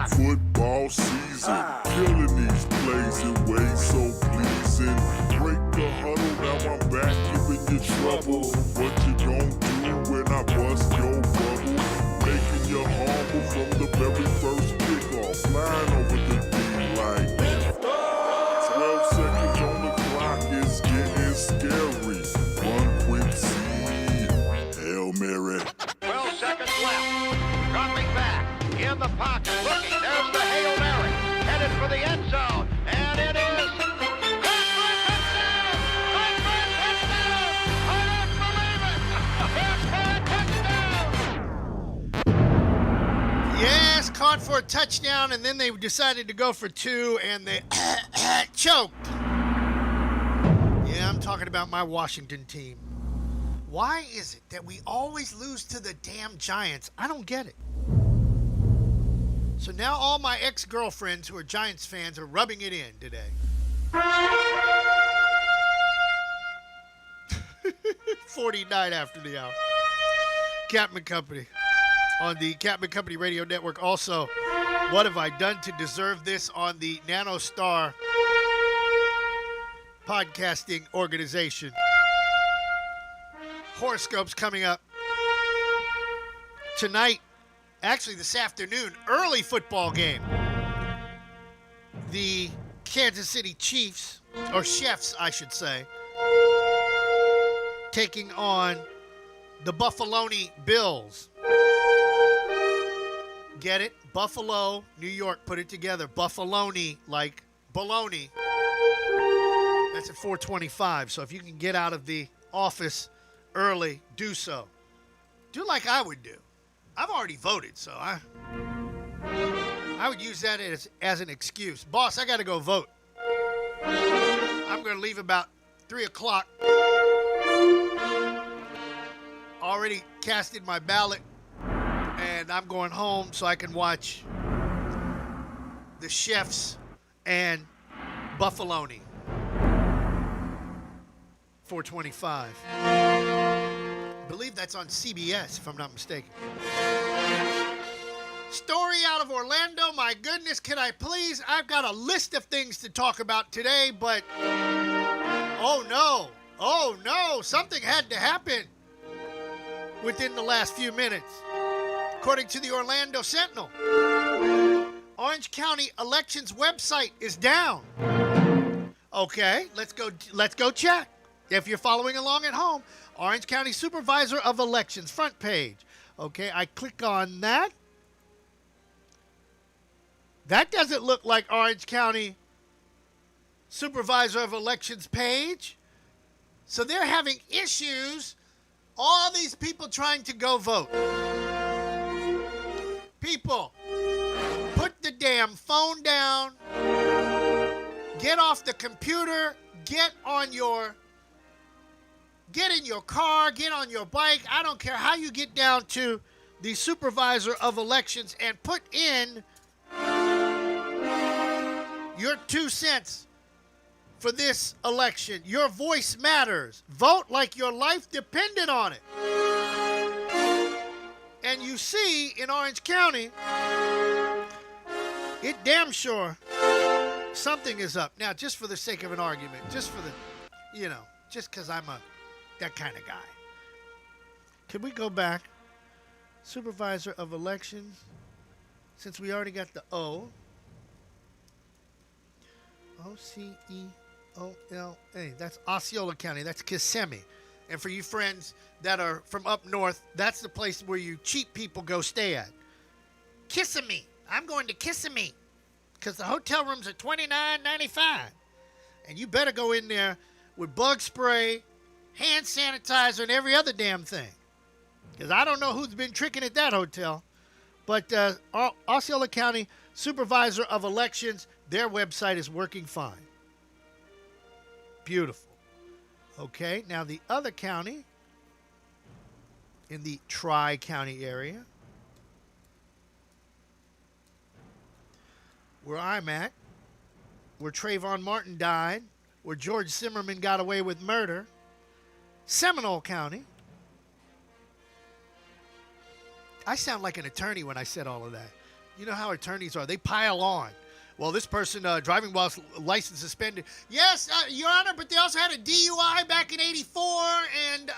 Football season, killing these plays in ways so pleasing. Break the huddle, now I'm back giving you trouble. What you gon' do when I bust your bubble? Making you humble from the very first kickoff. Flying over the D like 12 seconds on the clock is getting scary. One quick seed, Hail Mary. 12 seconds left. Dropping back. In the pocket, looking, there's the Hail Mary, headed for the end zone, and it is caught for a touchdown! Caught for a touchdown! I don't believe it! There's for a touchdown! Yes, caught for a touchdown, and then they decided to go for two, and they choked. Yeah, I'm talking about my Washington team. Why is it that we always lose to the damn Giants? I don't get it. So now all my ex-girlfriends who are Giants fans are rubbing it in today. 49 after the hour. Capman Company on the Capman Company Radio Network. Also, what have I done to deserve this on the Nanostar podcasting organization. Horoscopes coming up tonight, actually this afternoon, early football game. The Kansas City Chiefs, or Chefs, I should say, taking on the Buffaloni Bills. Get it? Buffalo, New York, put it together. Buffaloni, like baloney. That's at 4:25. So if you can get out of the office early, do so. Do like I would do. I've already voted, so I would use that as an excuse. Boss, I got to go vote. I'm going to leave about 3 o'clock. Already casted my ballot, and I'm going home so I can watch the Chefs and Buffaloni. 4:25. I believe that's on CBS, if I'm not mistaken. Story out of Orlando. My goodness, can I please? I've got a list of things to talk about today, but oh no, something had to happen within the last few minutes. According to the Orlando Sentinel, Orange County elections website is down. Okay, let's go check. If you're following along at home, Orange County Supervisor of Elections, front page. Okay, I click on that. That doesn't look like Orange County Supervisor of Elections page. So they're having issues. All these people trying to go vote. People, put the damn phone down. Get off the computer. Get in your car, get on your bike. I don't care how you get down to the Supervisor of Elections and put in your 2 cents for this election. Your voice matters. Vote like your life depended on it. And you see in Orange County, it damn sure something is up. Now, just for the sake of an argument, just because I'm that kind of guy. Can we go back? Supervisor of Elections, since we already got the O. O-C-E-O-L-A. That's Osceola County. That's Kissimmee. And for you friends that are from up north, that's the place where you cheap people go stay at. Kissimmee. I'm going to Kissimmee because the hotel rooms are $29.95. And you better go in there with bug spray, hand sanitizer, and every other damn thing. Because I don't know who's been tricking at that hotel. But Osceola County Supervisor of Elections, their website is working fine. Beautiful. Okay, now the other county in the Tri-County area, where I'm at, where Trayvon Martin died, where George Zimmerman got away with murder, Seminole County. I sound like an attorney when I said all of that. You know how attorneys are. They pile on. Well, this person driving while license suspended. Yes, Your Honor, but they also had a DUI back in 84 and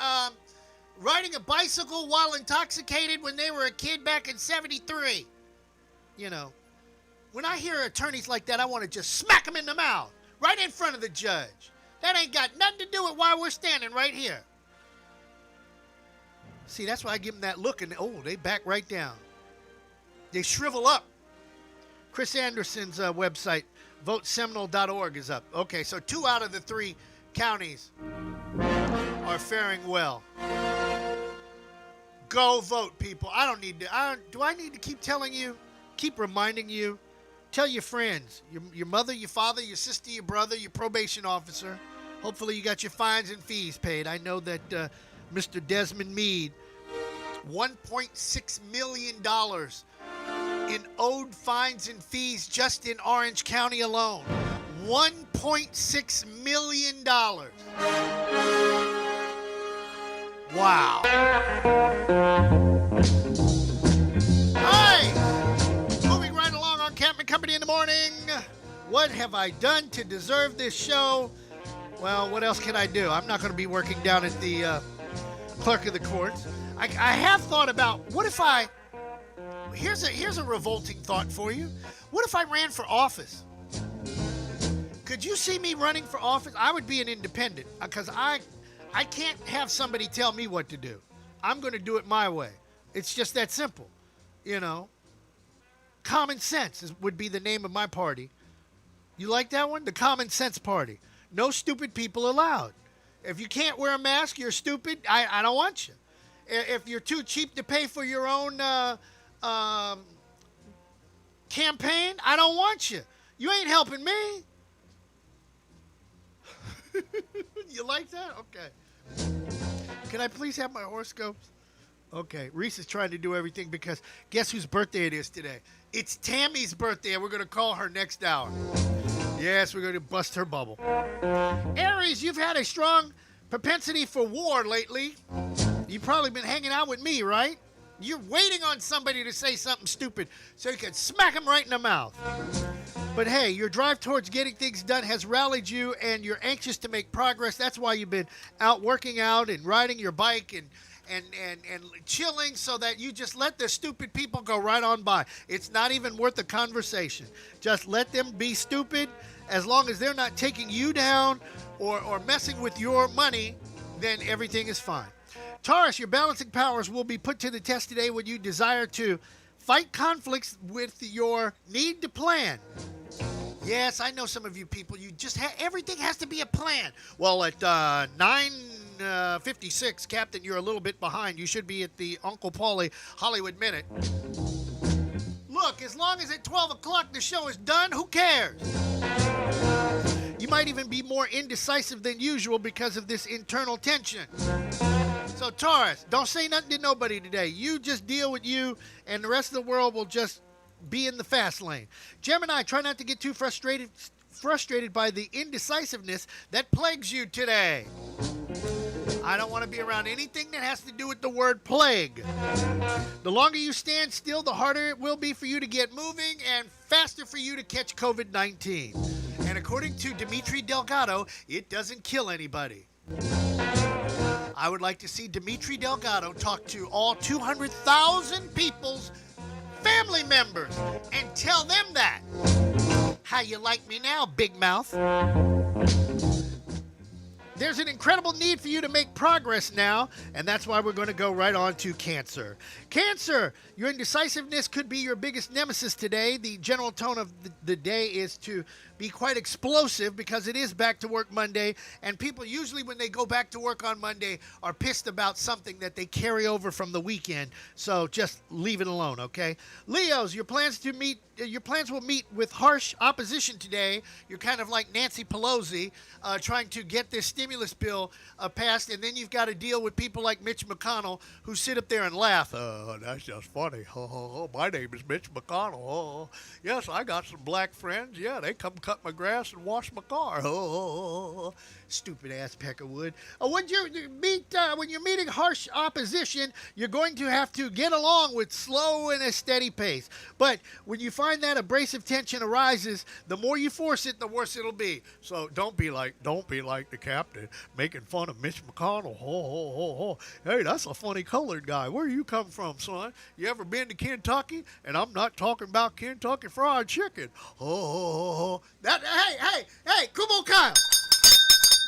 riding a bicycle while intoxicated when they were a kid back in 73. You know, when I hear attorneys like that, I want to just smack them in the mouth right in front of the judge. That ain't got nothing to do with why we're standing right here. See, that's why I give them that look, and they back right down. They shrivel up. Chris Anderson's website, voteseminole.org, is up. Okay, so 2 out of the 3 counties are faring well. Go vote, people. Do I need to keep telling you, keep reminding you? Tell your friends, your mother, your father, your sister, your brother, your probation officer. Hopefully you got your fines and fees paid. I know that Mr. Desmond Meade, $1.6 million in owed fines and fees just in Orange County alone. $1.6 million. Wow. morning. What have I done to deserve this show? Well, what else can I do? I'm not going to be working down at the clerk of the courts. I have thought about, what if I... Here's a revolting thought for you. What if I ran for office? Could you see me running for office? I would be an independent because I can't have somebody tell me what to do. I'm going to do it my way. It's just that simple, you know. Common Sense would be the name of my party. You like that one? The Common Sense Party. No stupid people allowed. If you can't wear a mask, you're stupid. I don't want you. If you're too cheap to pay for your own campaign, I don't want you. You ain't helping me. You like that? Okay. Can I please have my horoscopes? Okay. Reese is trying to do everything because guess whose birthday it is today? It's Tammy's birthday, and we're going to call her next hour. Yes, we're going to bust her bubble. Aries, you've had a strong propensity for war lately. You've probably been hanging out with me, right? You're waiting on somebody to say something stupid so you can smack them right in the mouth. But hey, your drive towards getting things done has rallied you, and you're anxious to make progress. That's why you've been out working out and riding your bike and chilling so that you just let the stupid people go right on by. It's not even worth the conversation. Just let them be stupid. As long as they're not taking you down or messing with your money, then everything is fine. Taurus, your balancing powers will be put to the test today when you desire to fight conflicts with your need to plan. Yes, I know some of you people, you just everything has to be a plan. Well, at 9:56, Captain, you're a little bit behind. You should be at the Uncle Paulie Hollywood Minute. Look, as long as at 12 o'clock the show is done, who cares? You might even be more indecisive than usual because of this internal tension. So, Taurus, don't say nothing to nobody today. You just deal with you, and the rest of the world will just be in the fast lane. Gemini, try not to get too frustrated by the indecisiveness that plagues you today. I don't want to be around anything that has to do with the word plague. The longer you stand still, the harder it will be for you to get moving and faster for you to catch COVID-19. And according to Dimitri Delgado, it doesn't kill anybody. I would like to see Dimitri Delgado talk to all 200,000 people's family members and tell them that. How you like me now, big mouth? There's an incredible need for you to make progress now, and that's why we're going to go right on to Cancer. Cancer, your indecisiveness could be your biggest nemesis today. The general tone of the day is to be quite explosive because it is back to work Monday, and people usually when they go back to work on Monday are pissed about something that they carry over from the weekend. So just leave it alone, okay? Leos, your plans will meet with harsh opposition today. You're kind of like Nancy Pelosi trying to get this stimulus bill passed, and then you've got to deal with people like Mitch McConnell who sit up there and laugh. That's just funny. My name is Mitch McConnell. Yes, I got some black friends. Yeah, they come cut my grass and wash my car. Stupid ass Peckerwood. When you're meeting harsh opposition, you're going to have to get along with slow and a steady pace. But when you find that abrasive tension arises, the more you force it, the worse it'll be. So don't be like the captain making fun of Mitch McConnell. Hey, that's a funny colored guy. Where you come from, son? You ever been to Kentucky? And I'm not talking about Kentucky Fried Chicken. Hey, come on, Kyle.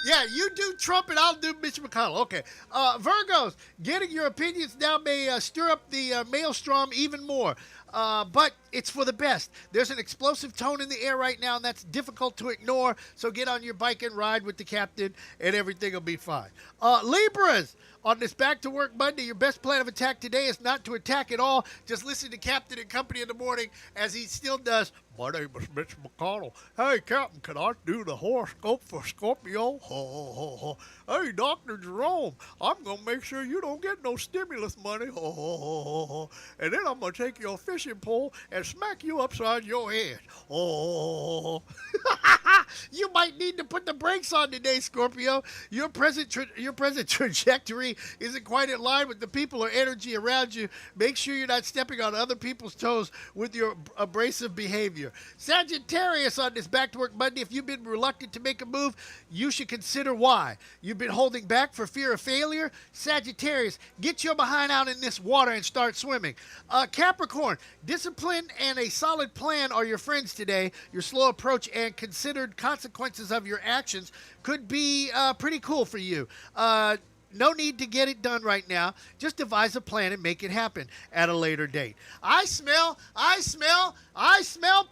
Yeah, you do Trump and I'll do Mitch McConnell. Okay. Virgos, getting your opinions down may stir up the maelstrom even more. But it's for the best. There's an explosive tone in the air right now, and that's difficult to ignore. So get on your bike and ride with the captain, and everything will be fine. Libras, on this Back to Work Monday, your best plan of attack today is not to attack at all. Just listen to Captain and Company in the morning, as he still does. My name is Mitch McConnell. Hey, Captain, can I do the horoscope for Scorpio? Hey, Dr. Jerome, I'm going to make sure you don't get no stimulus money. And then I'm going to take your fishing pole and smack you upside your head. You might need to put the brakes on today, Scorpio. Your present trajectory isn't quite in line with the people or energy around you. Make sure you're not stepping on other people's toes with your abrasive behavior. Sagittarius, on this Back to Work Monday, if you've been reluctant to make a move, you should consider why. You've been holding back for fear of failure? Sagittarius, get your behind out in this water and start swimming. Capricorn, discipline and a solid plan are your friends today. Your slow approach and considered consequences of your actions could be pretty cool for you. No need to get it done right now. Just devise a plan and make it happen at a later date. I smell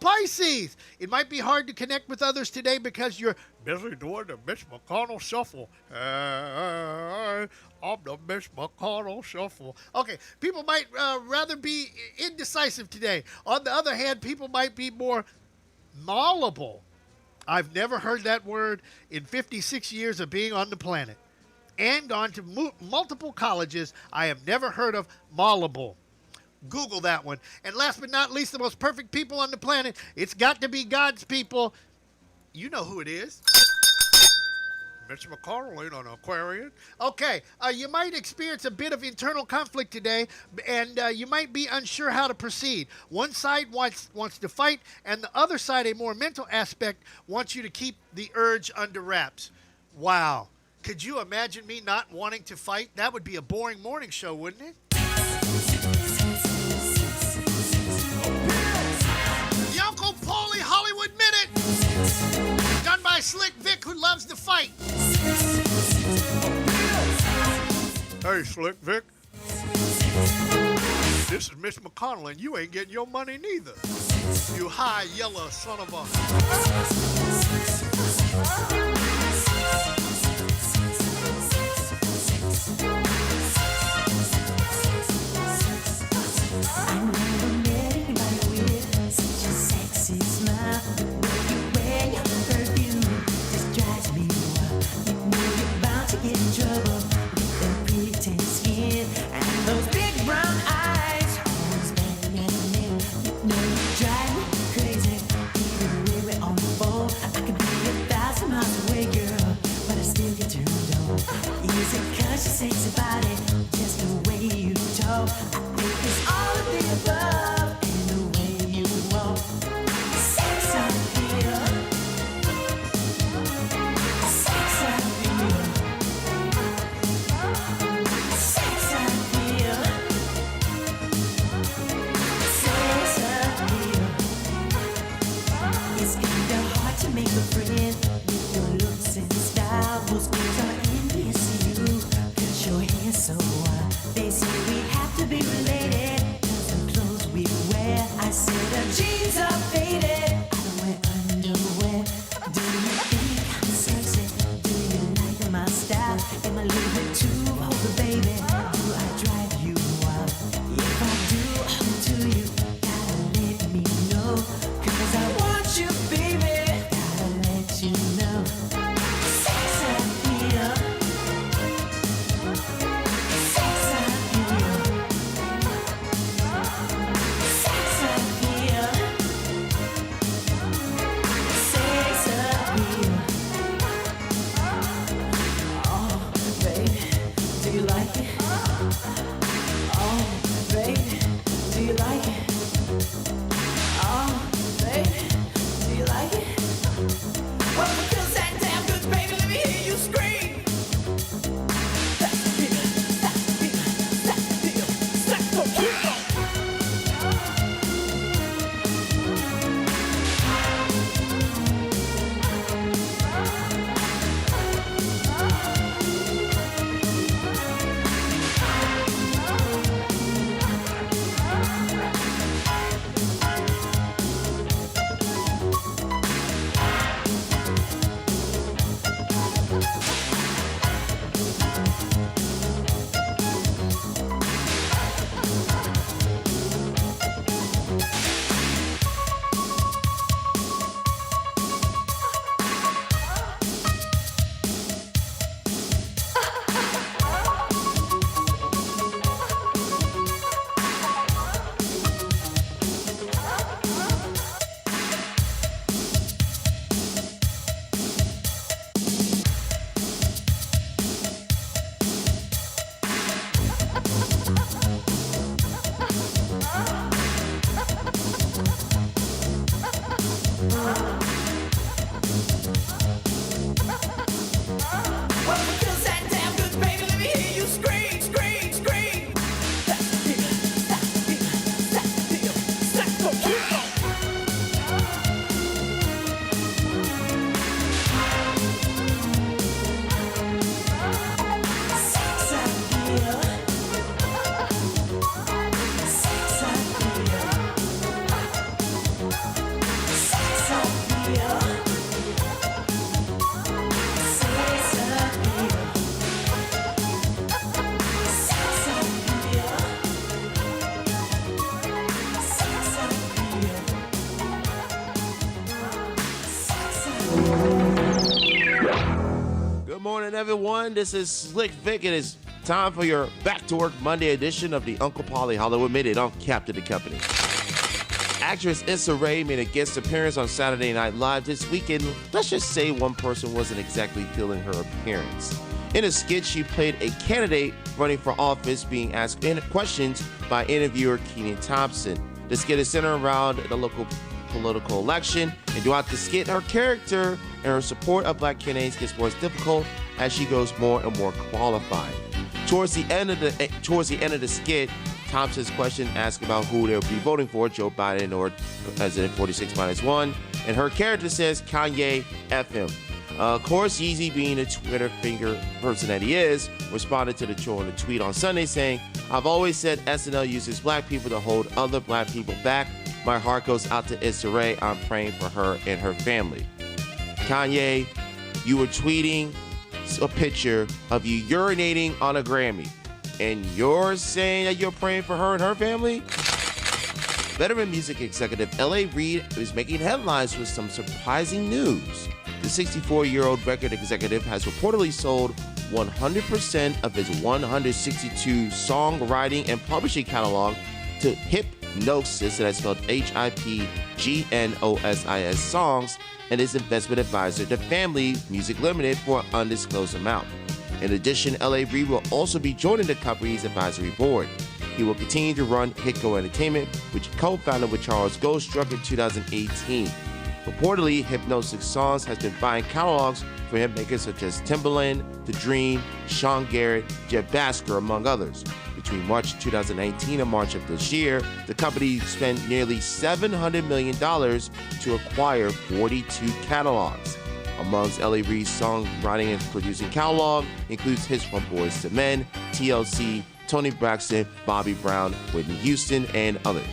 Pisces. It might be hard to connect with others today because you're busy doing the Mitch McConnell shuffle. I'm the Mitch McConnell shuffle. Okay, people might rather be indecisive today. On the other hand, people might be more malleable. I've never heard that word in 56 years of being on the planet. And gone to multiple colleges, I have never heard of malleable. Google that one. And last but not least, the most perfect people on the planet. It's got to be God's people. You know who it is. Mitch McConnell ain't an Aquarian. Okay, you might experience a bit of internal conflict today, and you might be unsure how to proceed. One side wants to fight, and the other side, a more mental aspect, wants you to keep the urge under wraps. Wow. Could you imagine me not wanting to fight? That would be a boring morning show, wouldn't it? The Uncle Paulie Hollywood Minute! Done by Slick Vic, who loves to fight. Hey, Slick Vic. This is Mitch McConnell, and you ain't getting your money neither. You high yellow son of a... Sexy body, just the way you talk. I think it's all of the above, and the way you walk. Sex appeal. Sex appeal. Sex appeal. Sex appeal. It's kinda hard to make a friend with your looks and style. Most girls are envious of you. Your hair so they say we have to be related. The clothes we wear, I said our jeans are faded. I don't wear underwear. Do you think I'm sexy? Do you like my style? Am I a little bit too over, baby? Do I drive you wild? If I do, to you, gotta let me know. 'Cause I want you, baby. Gotta let you know. Sex appeal. morning, everyone. This is Slick Vic. It is time for your Back to Work Monday edition of the Uncle Polly Hollywood Minute on Captain the Company. Actress Issa Rae made a guest appearance on Saturday Night Live this weekend. Let's just say one person wasn't exactly feeling her appearance. In a skit, she played a candidate running for office being asked questions by interviewer Kenan Thompson. The skit is centered around the local political election, and throughout the skit, her character and her support of black candidates gets more difficult as she grows more and more qualified. Towards the end of the skit, Thompson's question asked about who they'll be voting for, Joe Biden or President 46-1, and her character says Kanye F him. Of course, Yeezy, being a Twitter finger person that he is, responded to the troll in a tweet on Sunday saying, "I've always said SNL uses black people to hold other black people back. My heart goes out to Issa Rae. I'm praying for her and her family." Kanye, you were tweeting a picture of you urinating on a Grammy, and you're saying that you're praying for her and her family? Veteran music executive L.A. Reid is making headlines with some surprising news. The 64-year-old record executive has reportedly sold 100% of his 162 songwriting and publishing catalog to Hipgnosis, that's spelled Hipgnosis songs, and his investment advisor, The Family Music Limited, for an undisclosed amount. In addition, L.A. Reid will also be joining the company's advisory board. He will continue to run Hitgo Entertainment, which he co-founded with Charles Goldstruck in 2018. Reportedly, Hipgnosis Songs has been buying catalogs for hit makers such as Timbaland, The Dream, Sean Garrett, Jeff Basker, among others. Between March 2019 and March of this year, the company spent nearly $700 million to acquire 42 catalogs. Amongst L.A. Reid's songwriting and producing catalog includes hits from Boyz II Men, TLC, Toni Braxton, Bobby Brown, Whitney Houston, and others.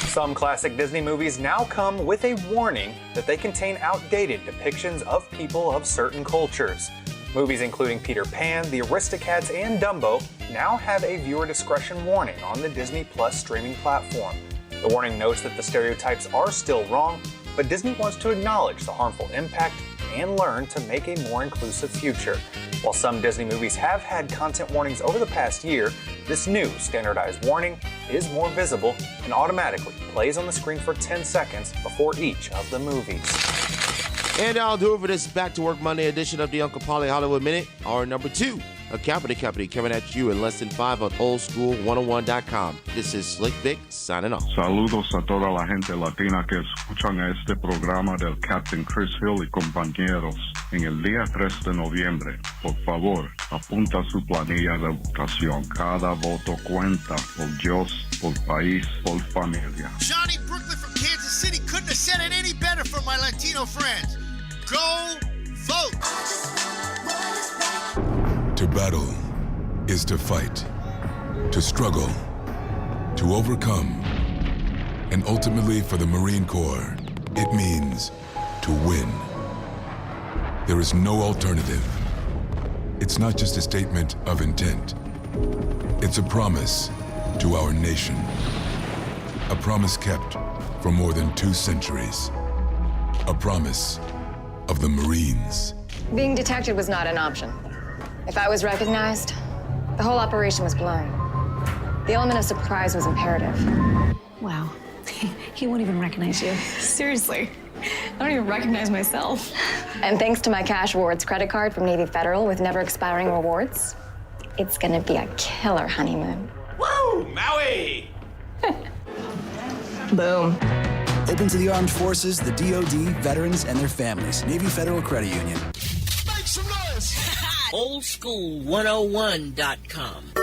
Some classic Disney movies now come with a warning that they contain outdated depictions of people of certain cultures. Movies including Peter Pan, The Aristocats, and Dumbo now have a viewer discretion warning on the Disney Plus streaming platform. The warning notes that the stereotypes are still wrong, but Disney wants to acknowledge the harmful impact and learn to make a more inclusive future. While some Disney movies have had content warnings over the past year, this new standardized warning is more visible and automatically plays on the screen for 10 seconds before each of the movies. And I'll do it for this Back to Work Monday edition of the Uncle Polly Hollywood Minute, hour number 2 of Captain Company, coming at you in less than 5 on oldschool101.com. This is Slick Vic signing off. Saludos a toda la gente latina que escuchan este programa del Captain Chris Hill y compañeros. En el día 3 de noviembre, por favor, apunta su planilla de votación. Cada voto cuenta por Dios, por país, por familia. Johnny Brooklyn from Kansas City couldn't have said it any better for my Latino friends. Go vote! To battle is to fight, to struggle, to overcome, and ultimately for the Marine Corps, it means to win. There is no alternative. It's not just a statement of intent. It's a promise to our nation. A promise kept for more than 2 centuries. A promise of the Marines. Being detected was not an option. If I was recognized, the whole operation was blown. The element of surprise was imperative. Wow. He won't even recognize you. Seriously. I don't even recognize myself. And thanks to my cash rewards credit card from Navy Federal with never expiring rewards, it's gonna be a killer honeymoon. Woo! Maui! Boom. Open to the armed forces, the DoD, veterans, and their families. Navy Federal Credit Union. Make some noise! Oldschool101.com.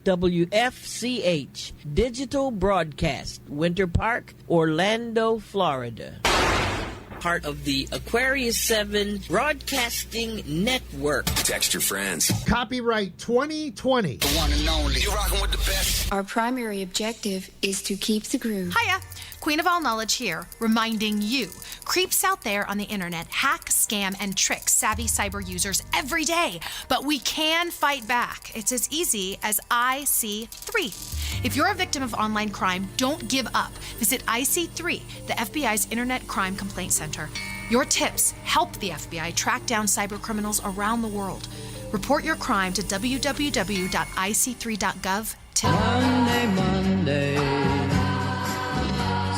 WFCH Digital Broadcast, Winter Park, Orlando, Florida. Part of the Aquarius 7 Broadcasting Network. Text your friends. Copyright 2020. The one and only. You're rocking with the best. Our primary objective is to keep the groove. Hiya, Queen of All Knowledge here, reminding you, creeps out there on the internet hack, scam, and trick savvy cyber users every day, but we can fight back. It's as easy as IC3. If you're a victim of online crime, don't give up. Visit IC3, the FBI's Internet Crime Complaint Center. Your tips help the FBI track down cybercriminals around the world. Report your crime to www.ic3.gov today. Monday,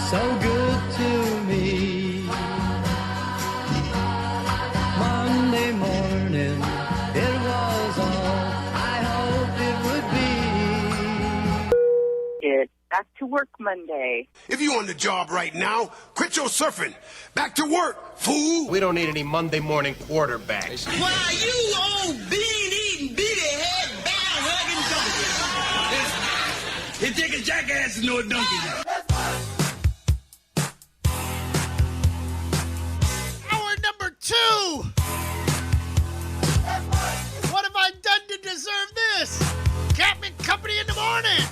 so good to me. Monday morning, it was all I hoped it would be. It's Back to Work Monday. If you on the job right now, quit your surfing. Back to work, fool. We don't need any Monday morning quarterbacks. Why, you old bean-eating, beady-head, bell-hugging donkey. It take a jackass to know a donkey. Hour number 2. What have I done to deserve this? Captain Company in the morning.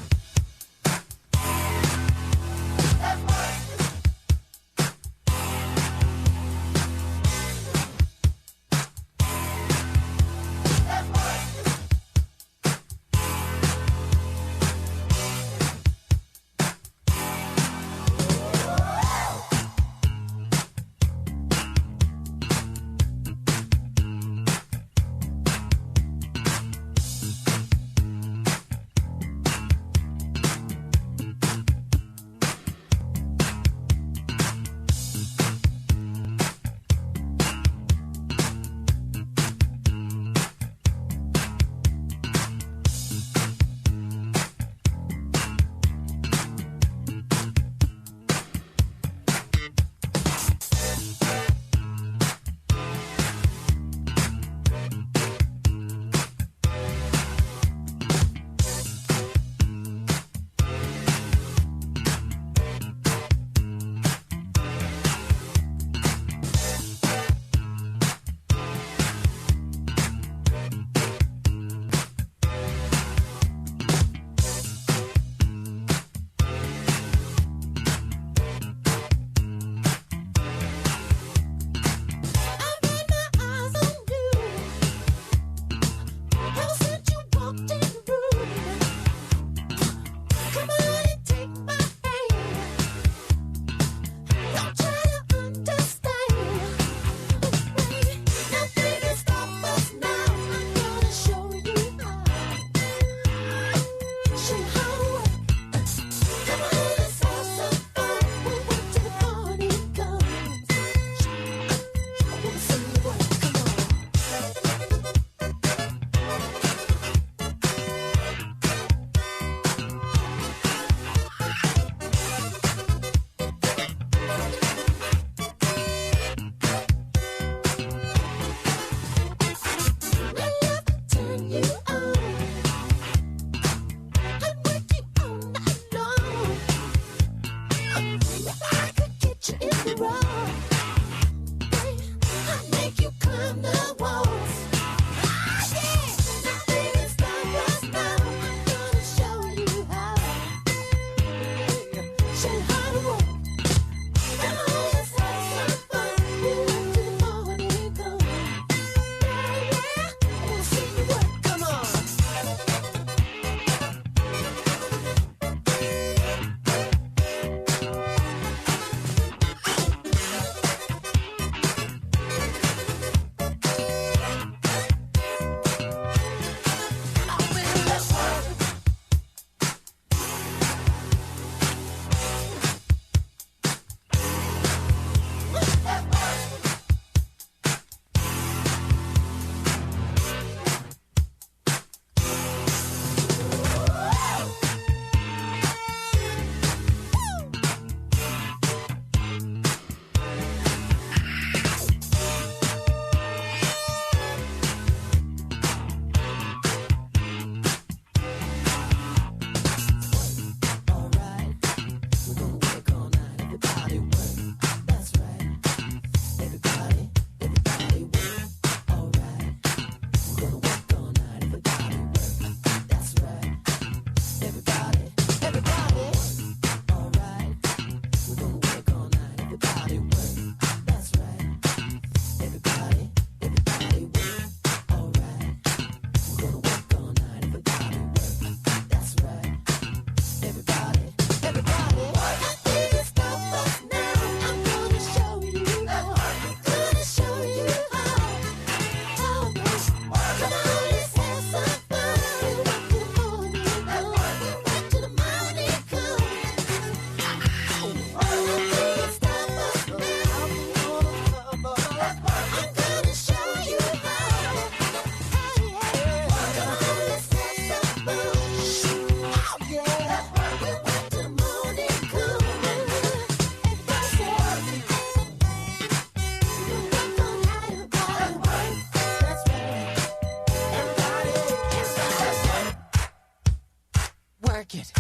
Work it.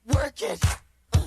Work it. Work it.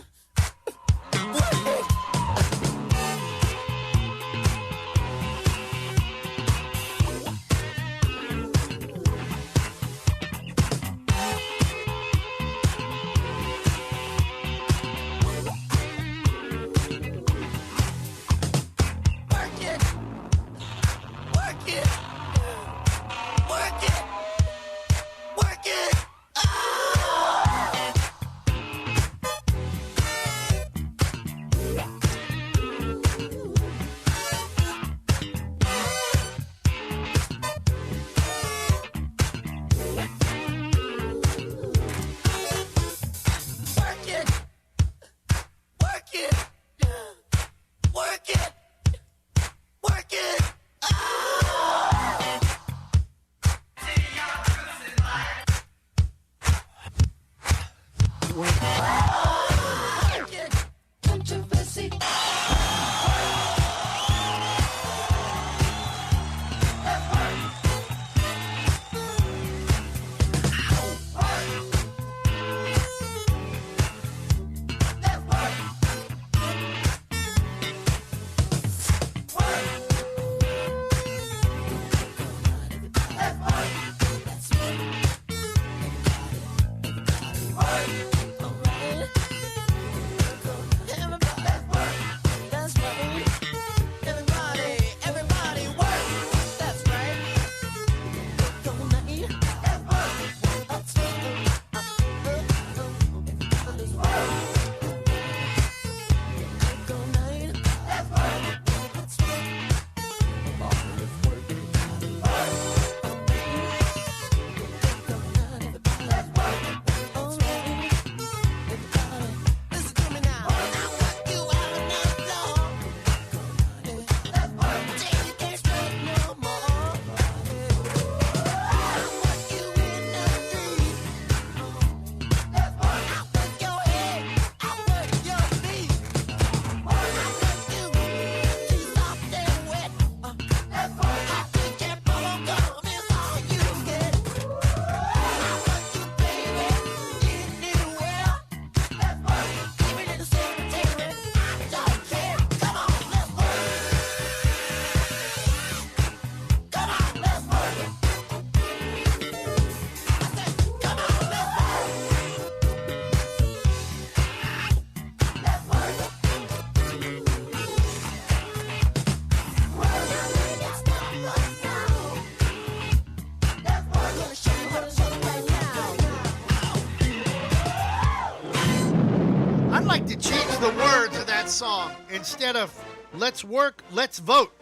Song instead of let's work, let's vote.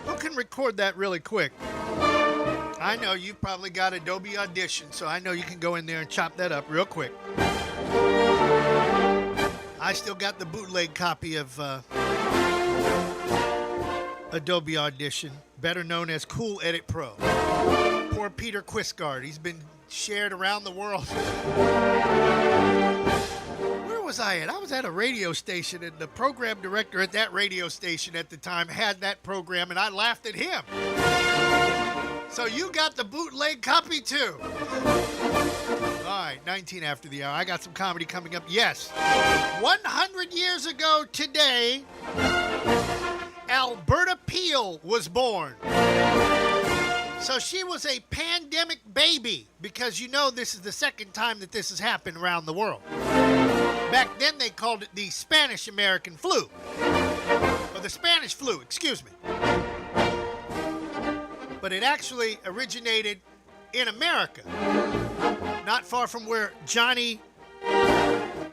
Who can record that really quick? I know you've probably got Adobe Audition, so I know you can go in there and chop that up real quick. I still got the bootleg copy of Adobe Audition, better known as Cool Edit Pro. Poor Peter Quisgard, he's been shared around the world. Where was I at? I was at a radio station, and the program director at that radio station at the time had that program, and I laughed at him. So you got the bootleg copy too. All right, 19 after the hour. I got some comedy coming up. Yes. 100 years ago today, Alberta Peel was born. So she was a pandemic baby, because you know this is the second time that this has happened around the world. Back then they called it the Spanish-American flu. Or the Spanish flu, excuse me. But it actually originated in America. Not far from where Johnny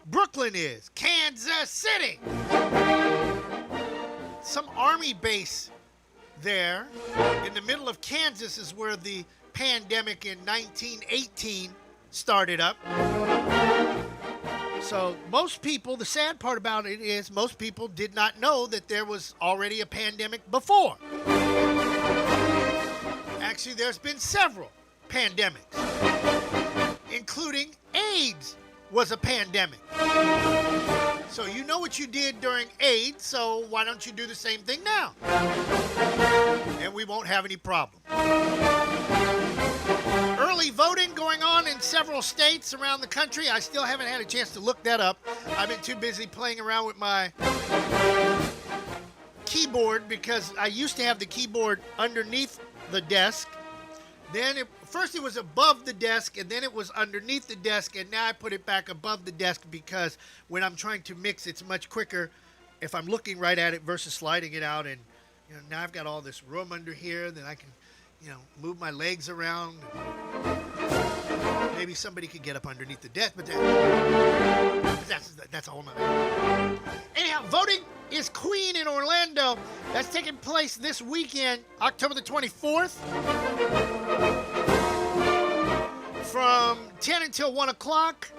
Brooklyn is. Kansas City. Some army base there in the middle of Kansas is where the pandemic in 1918 started up. So most people, the sad part about it is most people did not know that there was already a pandemic before. Actually, there's been several pandemics, including AIDS was a pandemic. So you know what you did during AIDS, so why don't you do the same thing now? And we won't have any problem. early voting going on in several states around the country. I still haven't had a chance to look that up. I've been too busy playing around with my keyboard because I used to have the keyboard underneath the desk. Then first it was above the desk, and then it was underneath the desk, and now I put it back above the desk because when I'm trying to mix, it's much quicker if I'm looking right at it versus sliding it out. And now I've got all this room under here that I can, move my legs around. Maybe somebody could get up underneath the desk, but that's a whole nother. Anyhow, voting is Queen in Orlando. That's taking place this weekend, October the 24th. From 10 until 1 o'clock.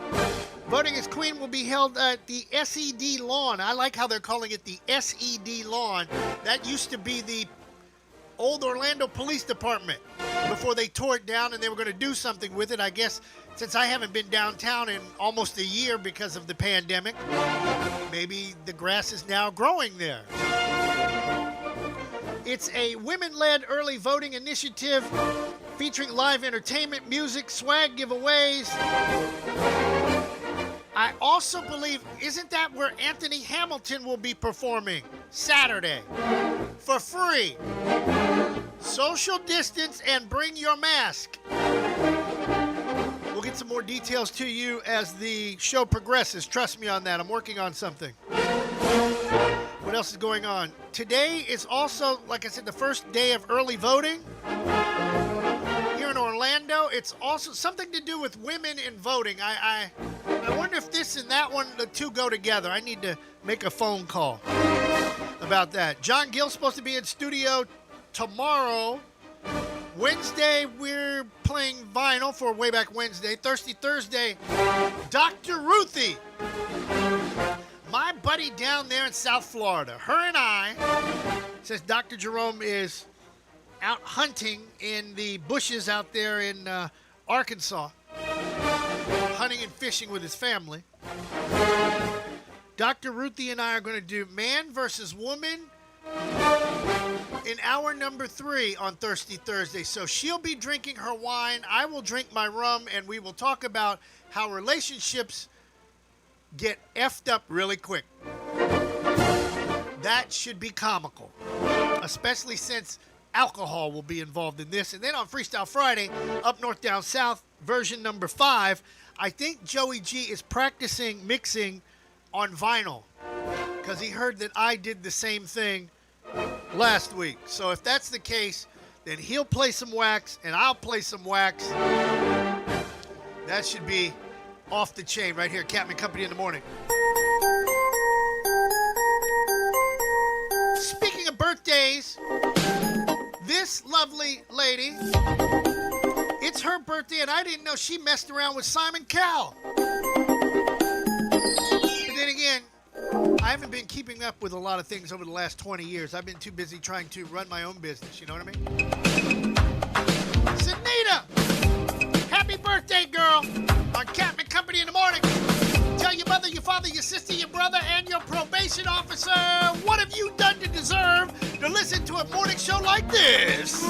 Voting is Queen will be held at the SED Lawn. I like how they're calling it the SED Lawn. That used to be the old Orlando Police Department before they tore it down and they were going to do something with it. I guess since I haven't been downtown in almost a year because of the pandemic, maybe the grass is now growing there. It's a women-led early voting initiative featuring live entertainment, music, swag giveaways. I also believe, isn't that where Anthony Hamilton will be performing Saturday for free? Social distance and bring your mask. We'll get some more details to you as the show progresses. Trust me on that. I'm working on something. What else is going on? Today is also, like I said, the first day of early voting here in Orlando. It's also something to do with women in voting. I wonder if this and that one, the two go together. I need to make a phone call about that. John Gill's supposed to be in studio tomorrow. Wednesday, we're playing vinyl for Way Back Wednesday. Thirsty Thursday, Dr. Ruthie, my buddy down there in South Florida. Her and I, since Dr. Jerome is out hunting in the bushes out there in Arkansas, hunting and fishing with his family. Dr. Ruthie and I are going to do man versus woman in hour number 3 on Thirsty Thursday. So she'll be drinking her wine, I will drink my rum, and we will talk about how relationships get effed up really quick. That should be comical, especially since alcohol will be involved in this. And then on Freestyle Friday, Up North, Down South, version number 5, I think Joey G is practicing mixing on vinyl because he heard that I did the same thing last week. So if that's the case, then he'll play some wax and I'll play some wax. That should be off the chain right here. Captain Company in the morning. Speaking of birthdays, this lovely lady, it's her birthday, and I didn't know she messed around with Simon Cowell. But then again, I haven't been keeping up with a lot of things over the last 20 years. I've been too busy trying to run my own business, you know what I mean? Sunita, happy birthday, girl, on Captain Company in the morning. Tell your mother, your father, your sister, your brother, and your probation officer, what have you done to deserve to listen to a morning show like this?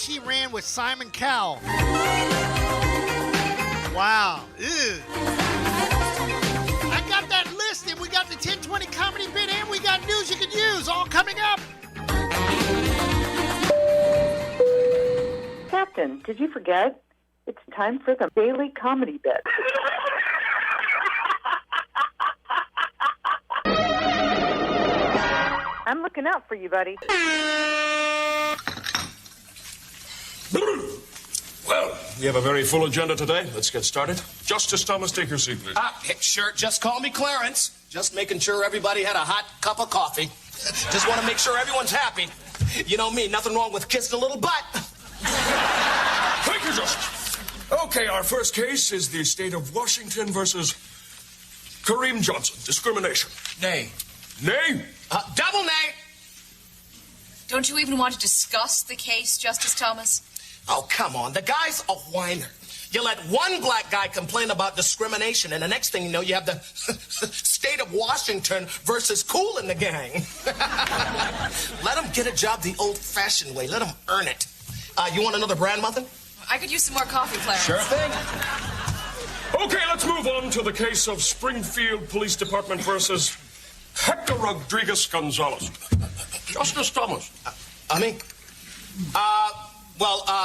she ran with Simon Cowell. Wow. Ew. I got that list, and we got the 1020 comedy bit, and we got news you can use, all coming up. Captain, did you forget? It's time for the daily comedy bit. I'm looking out for you, buddy. Well, we have a very full agenda today. Let's get started. Justice Thomas, take your seat, please. Sure, just call me Clarence. Just making sure everybody had a hot cup of coffee. Just want to make sure everyone's happy. You know me, nothing wrong with kissing a little butt. Thank you, Justice. Okay, our first case is the state of Washington versus Kareem Johnson. Discrimination. Nay. Nay? Double nay. Don't you even want to discuss the case, Justice Thomas? Oh, come on. The guy's a whiner. You let one black guy complain about discrimination, and the next thing you know, you have the state of Washington versus Kool in the Gang. Let him get a job the old-fashioned way. Let him earn it. You want another bran muffin? I could use some more coffee, Clarence. Sure thing. Okay, let's move on to the case of Springfield Police Department versus Hector Rodriguez Gonzalez. Justice Thomas.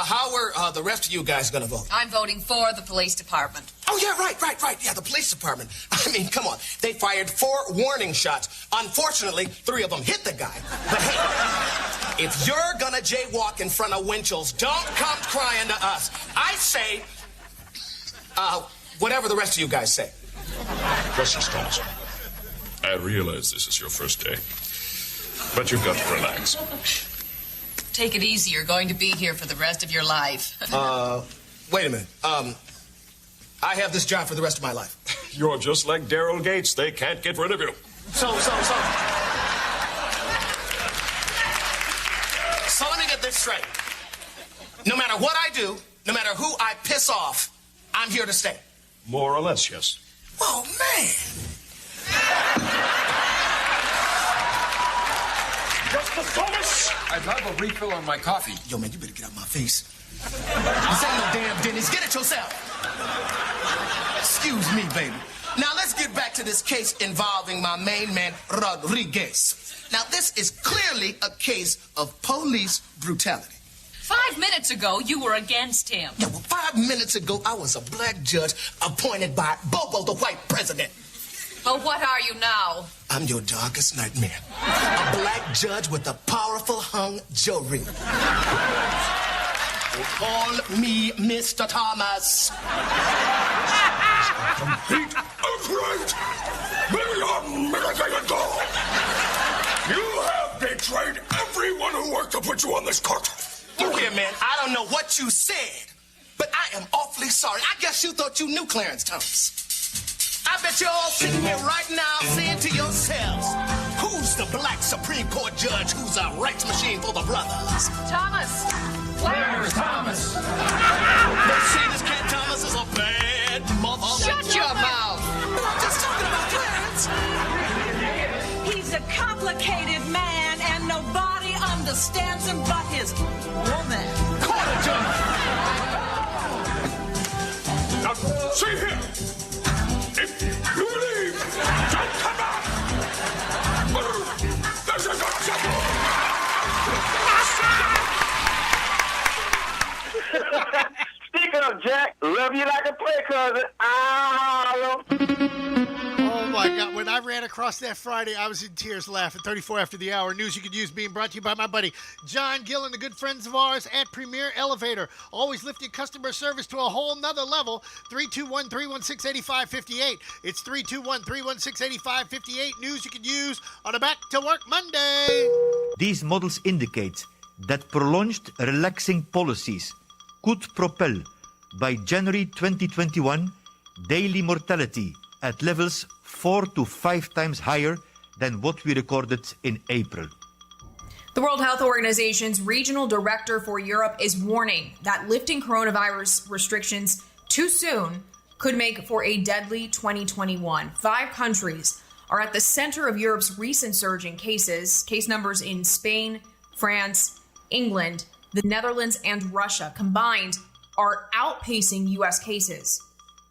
How are the rest of you guys going to vote? I'm voting for the police department. Oh, yeah, right. Yeah, the police department. I mean, come on. They fired 4 warning shots. Unfortunately, 3 of them hit the guy. But hey, if you're going to jaywalk in front of Winchell's, don't come crying to us. I say, whatever the rest of you guys say. Justice Thomas, I realize this is your first day, but you've got to relax. Take it easy. You're going to be here for the rest of your life. Wait a minute. I have this job for the rest of my life. You're just like Daryl Gates. They can't get rid of you. So let me get this straight. No matter what I do, no matter who I piss off, I'm here to stay. More or less, yes. Oh, man. Justice Thomas! I'd love a refill on my coffee. Yo, man, you better get out my face. This ain't no damn Denny's. Get it yourself. Excuse me, baby. Now, let's get back to this case involving my main man, Rodriguez. Now, this is clearly a case of police brutality. 5 minutes ago, you were against him. Yeah, well, 5 minutes ago, I was a black judge appointed by Bobo, the white president. Well, what are you now? I'm your darkest nightmare. A black judge with a powerful hung jury. Call me Mr. Thomas. Complete outright beyond mitigated goal. You have betrayed everyone who worked to put you on this court. Look here, man. I don't know what you said, but I am awfully sorry. I guess you thought you knew Clarence Thomas. I bet you're all sitting here right now saying to yourselves, who's the black Supreme Court judge who's a rights machine for the brothers? Thomas! Clarence Thomas! They say this cat Thomas is a bad mother. Shut your mouth! But I'm just talking about Clarence. He's a complicated man, and nobody understands him but his woman. Court adjourned. Now, see here. If you leave, don't come back. There's a Speaking of Jack, love you like a play cousin. Oh my God! When I ran across that Friday, I was in tears laughing. 34 after the hour. News you could use being brought to you by my buddy John Gillen, the good friends of ours at Premier Elevator. Always lifting customer service to a whole nother level. 321-316-8558. It's 321-316-8558. News you can use on a Back to Work Monday. These models indicate that prolonged relaxing policies could propel, by January 2021, daily mortality at levels 4 to 5 times higher than what we recorded in April. The World Health Organization's regional director for Europe is warning that lifting coronavirus restrictions too soon could make for a deadly 2021. 5 countries are at the center of Europe's recent surge in cases. Case numbers in Spain, France, England, The Netherlands and Russia combined are outpacing U.S. cases.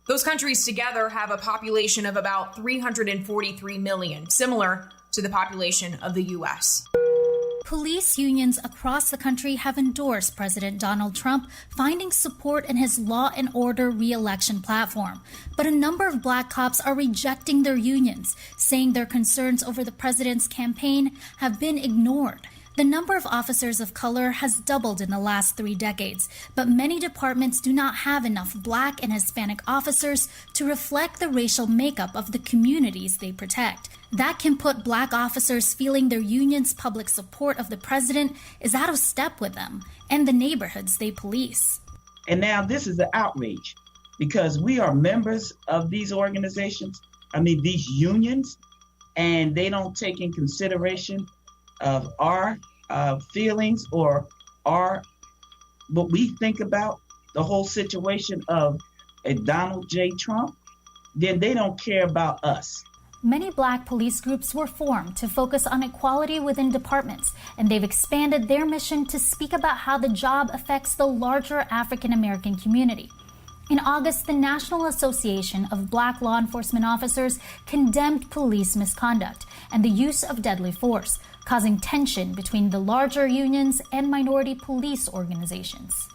Those countries together have a population of about 343 million, similar to the population of the U.S. Police unions across the country have endorsed President Donald Trump, finding support in his law and order re-election platform. But a number of black cops are rejecting their unions, saying their concerns over the president's campaign have been ignored. The number of officers of color has doubled in the last 3 decades, but many departments do not have enough black and Hispanic officers to reflect the racial makeup of the communities they protect. That can put black officers feeling their union's public support of the president is out of step with them and the neighborhoods they police. And now this is an outrage because we are members of these organizations, these unions, and they don't take in consideration of our feelings or what we think about the whole situation of a Donald J. Trump, then they don't care about us. Many black police groups were formed to focus on equality within departments, and they've expanded their mission to speak about how the job affects the larger African American community. In August, the National Association of Black Law Enforcement Officers condemned police misconduct and the use of deadly force, causing tension between the larger unions and minority police organizations.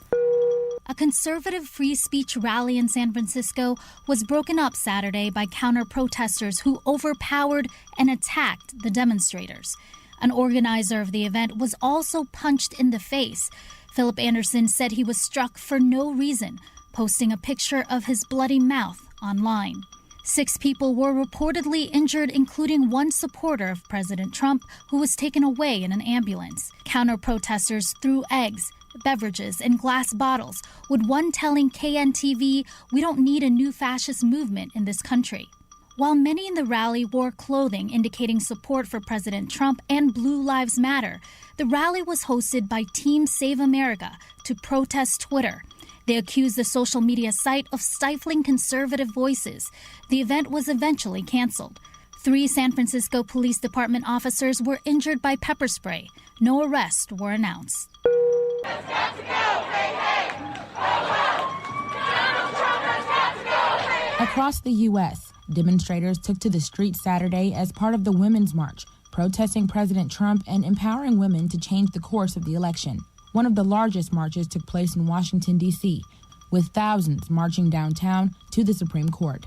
A conservative free speech rally in San Francisco was broken up Saturday by counter-protesters who overpowered and attacked the demonstrators. An organizer of the event was also punched in the face. Philip Anderson said he was struck for no reason, posting a picture of his bloody mouth online. 6 people were reportedly injured, including one supporter of President Trump who was taken away in an ambulance. Counter-protesters threw eggs, beverages, and glass bottles, with one telling KNTV, "We don't need a new fascist movement in this country." While many in the rally wore clothing indicating support for President Trump and Blue Lives Matter, the rally was hosted by Team Save America to protest Twitter. They accused the social media site of stifling conservative voices. The event was eventually canceled. 3 San Francisco Police Department officers were injured by pepper spray. No arrests were announced. Across the U.S., demonstrators took to the streets Saturday as part of the Women's March, protesting President Trump and empowering women to change the course of the election. One of the largest marches took place in Washington, D.C., with thousands marching downtown to the Supreme Court.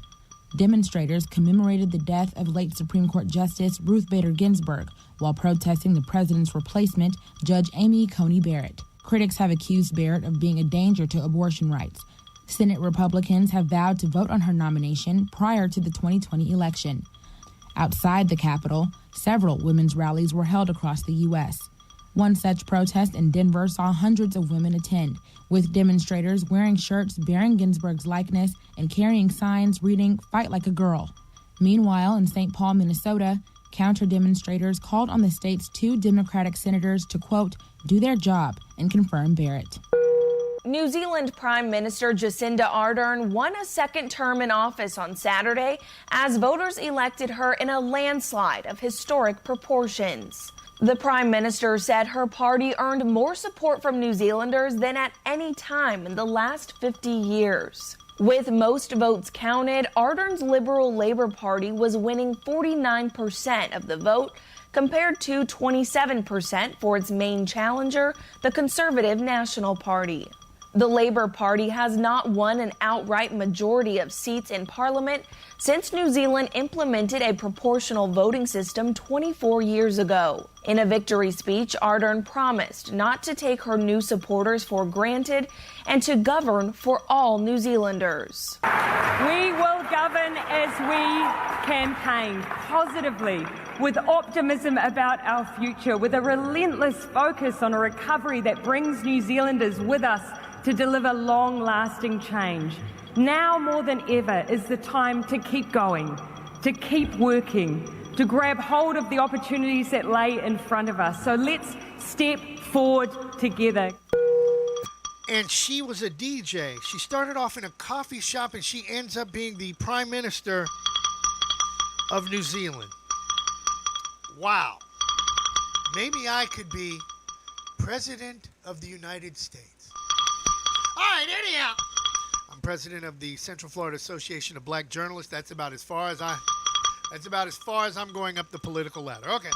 Demonstrators commemorated the death of late Supreme Court Justice Ruth Bader Ginsburg while protesting the president's replacement, Judge Amy Coney Barrett. Critics have accused Barrett of being a danger to abortion rights. Senate Republicans have vowed to vote on her nomination prior to the 2020 election. Outside the Capitol, several women's rallies were held across the U.S. One such protest in Denver saw hundreds of women attend, with demonstrators wearing shirts bearing Ginsburg's likeness and carrying signs reading, "Fight Like a Girl." Meanwhile, in St. Paul, Minnesota, counter-demonstrators called on the state's 2 Democratic senators to, quote, "do their job" and confirm Barrett. New Zealand Prime Minister Jacinda Ardern won a second term in office on Saturday as voters elected her in a landslide of historic proportions. The Prime Minister said her party earned more support from New Zealanders than at any time in the last 50 years. With most votes counted, Ardern's Liberal Labour Party was winning 49% of the vote, compared to 27% for its main challenger, the Conservative National Party. The Labour Party has not won an outright majority of seats in Parliament since New Zealand implemented a proportional voting system 24 years ago. In a victory speech, Ardern promised not to take her new supporters for granted and to govern for all New Zealanders. We will govern as we campaign positively, with optimism about our future, with a relentless focus on a recovery that brings New Zealanders with us to deliver long-lasting change. Now more than ever is the time to keep going, to keep working, to grab hold of the opportunities that lay in front of us. So let's step forward together. And she was a DJ. She started off in a coffee shop and she ends up being the Prime Minister of New Zealand. Wow. Maybe I could be President of the United States. All right, anyhow. I'm president of the Central Florida Association of Black Journalists. That's about as far as I'm going up the political ladder. Okay.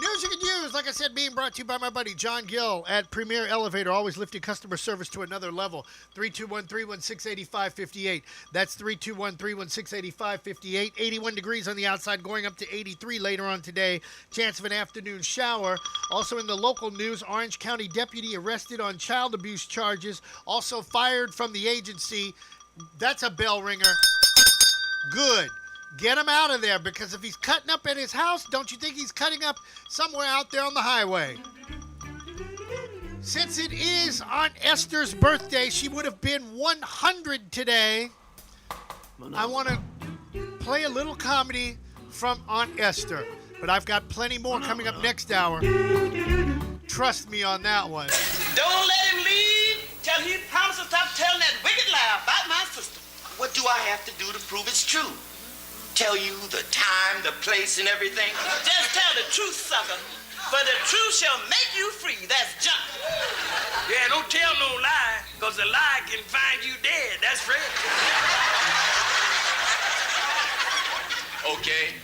News you can use, like I said, being brought to you by my buddy John Gill at Premier Elevator, always lifting customer service to another level. 321-316-8558. That's 321-316-8558. 81 degrees on the outside, going up to 83 later on today. Chance of an afternoon shower. Also in the local news, Orange County deputy arrested on child abuse charges. Also fired from the agency. That's a bell ringer. Good. Get him out of there, because if he's cutting up at his house, don't you think he's cutting up somewhere out there on the highway? Since it is Aunt Esther's birthday, she would have been 100 today. I want to play a little comedy from Aunt Esther, but I've got plenty more coming up next hour. Trust me on that one. Don't let him leave till he promises to stop telling that wicked lie about my sister. What do I have to do to prove it's true? Tell you the time, the place, and everything? Just tell the truth, sucker. For the truth shall make you free. That's John. Yeah, don't tell no lie, because the lie can find you dead. That's Fred. Okay.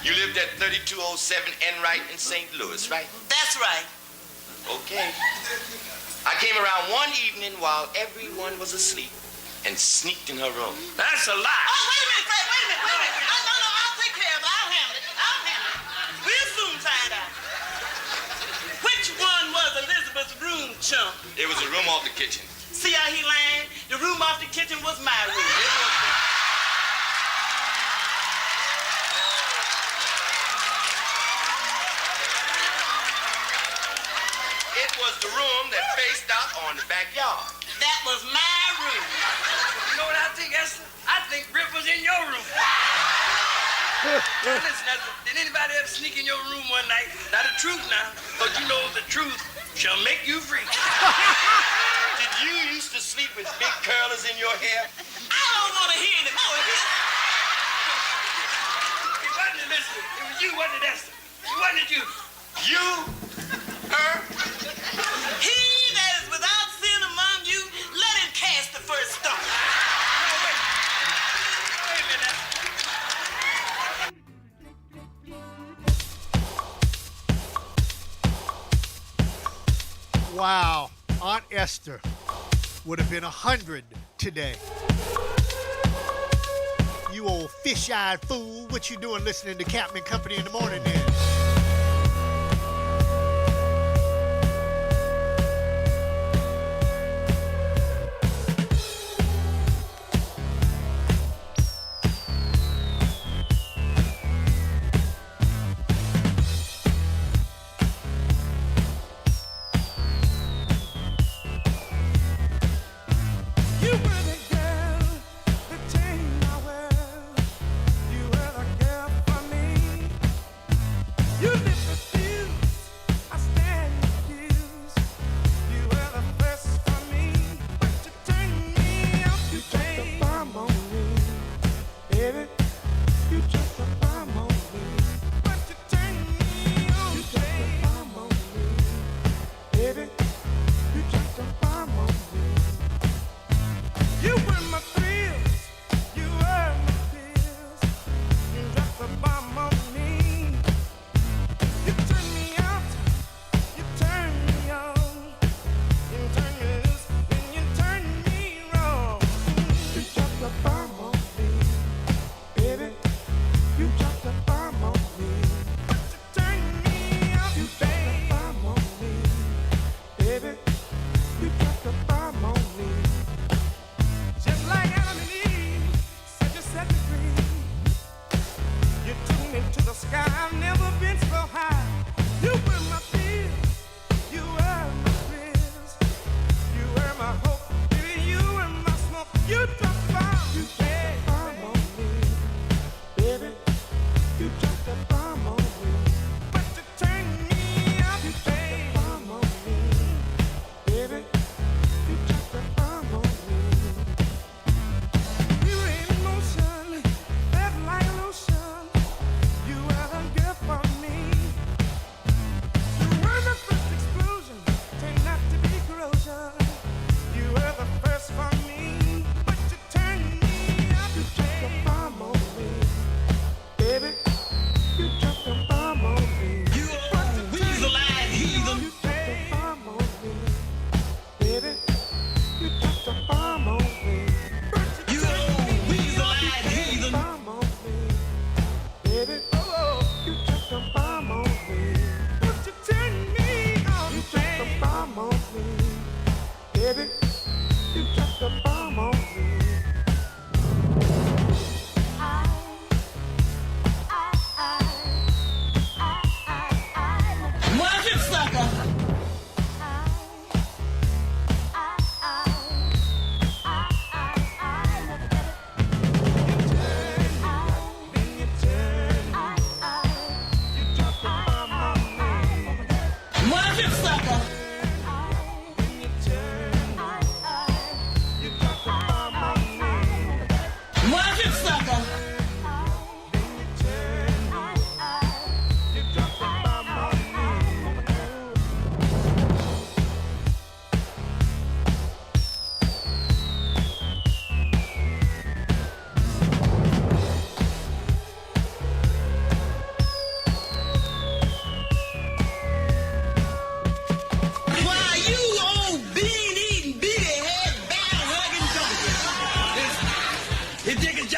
You lived at 3207 Enright in St. Louis, right? That's right. Okay. I came around one evening while everyone was asleep and sneaked in her room. That's a lie. Oh, wait a minute, Fred. Wait a minute. No, I'll take care of it. I'll handle it. We'll soon find out. Which one was Elizabeth's room, chump? It was a room off the kitchen. See how he lying? The room off the kitchen was my room. It was the room that faced out on the backyard. That was my room. You know what I think, Esther? I think Rip was in your room. Now listen, Esther, did anybody ever sneak in your room one night? Now the truth now, but you know the truth shall make you free. Did you used to sleep with big curlers in your hair? I don't want to hear it more of this. It wasn't, listen, it was you, wasn't it, Esther? It wasn't it you? You? Her? He that is without sin among you, let him cast the first stone. No, wait a minute. Wow. Aunt Esther would have been 100 today. You old fish-eyed fool. What you doing listening to Captain Company in the morning then?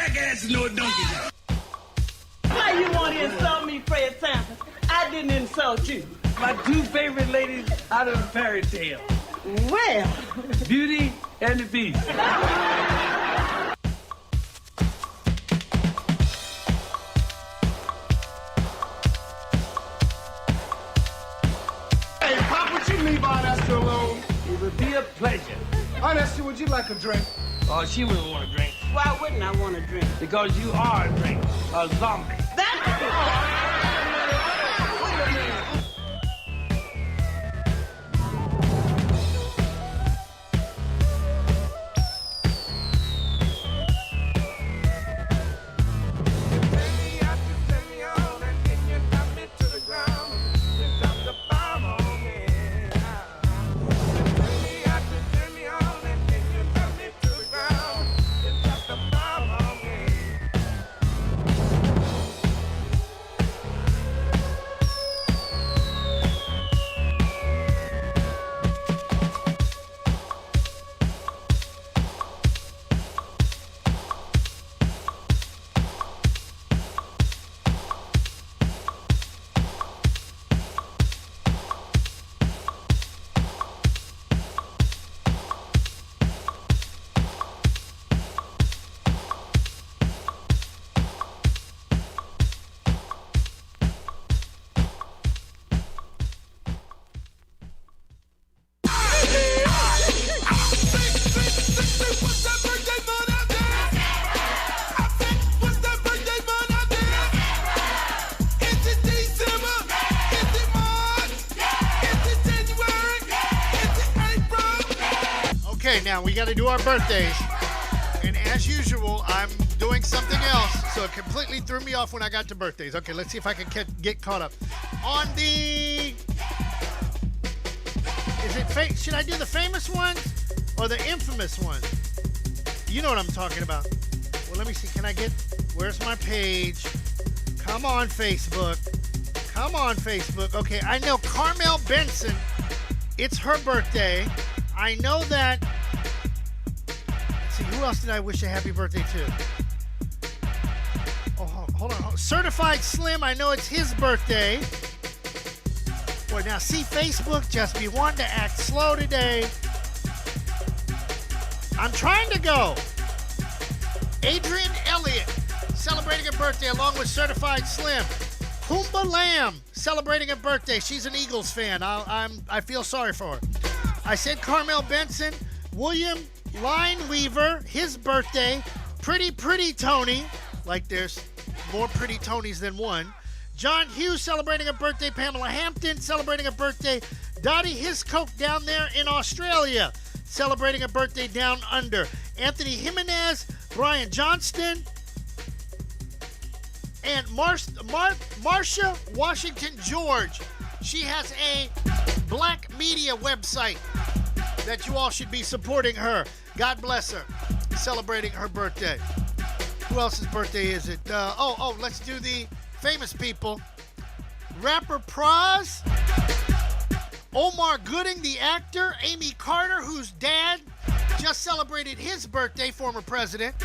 jackass and no donkeys. How you want to insult me, Fred Sanford? I didn't insult you. My two favorite ladies out of a fairy tale. Well, Beauty and the Beast. Hey, Pop, would you leave Aunt Esther alone? It would be a pleasure. Aunt Esther, would you like a drink? Oh, she wouldn't want to drink. why wouldn't I want to drink? Because you are a drink. A zombie. Now we got to do our birthdays, and as usual, I'm doing something else, so it completely threw me off when I got to birthdays. Okay, let's see if I can get caught up. On the, should I do the famous ones or the infamous ones? You know what I'm talking about. Well, let me see. Can I get? Where's my page? Come on, Facebook. Come on, Facebook. Okay, I know Carmel Benson. It's her birthday. I know that. Who else did I wish a happy birthday to? Oh, hold on. Certified Slim, I know it's his birthday. Boy, now see, Facebook just be wanting to act slow today. I'm trying to go. Adrian Elliott, celebrating a birthday along with Certified Slim. Pumbaa Lamb, celebrating a birthday. She's an Eagles fan. I feel sorry for her. I said Carmel Benson. William Lineweaver, his birthday. Pretty Tony, like there's more pretty Tonys than one. John Hughes celebrating a birthday. Pamela Hampton celebrating a birthday. Dottie Hiscock down there in Australia celebrating a birthday down under. Anthony Jimenez, Brian Johnston, and Marcia Washington George. She has a black media website that you all should be supporting her. God bless her. Celebrating her birthday. Who else's birthday is it? Let's do the famous people. Rapper Praz. Omar Gooding, the actor. Amy Carter, whose dad just celebrated his birthday, former president.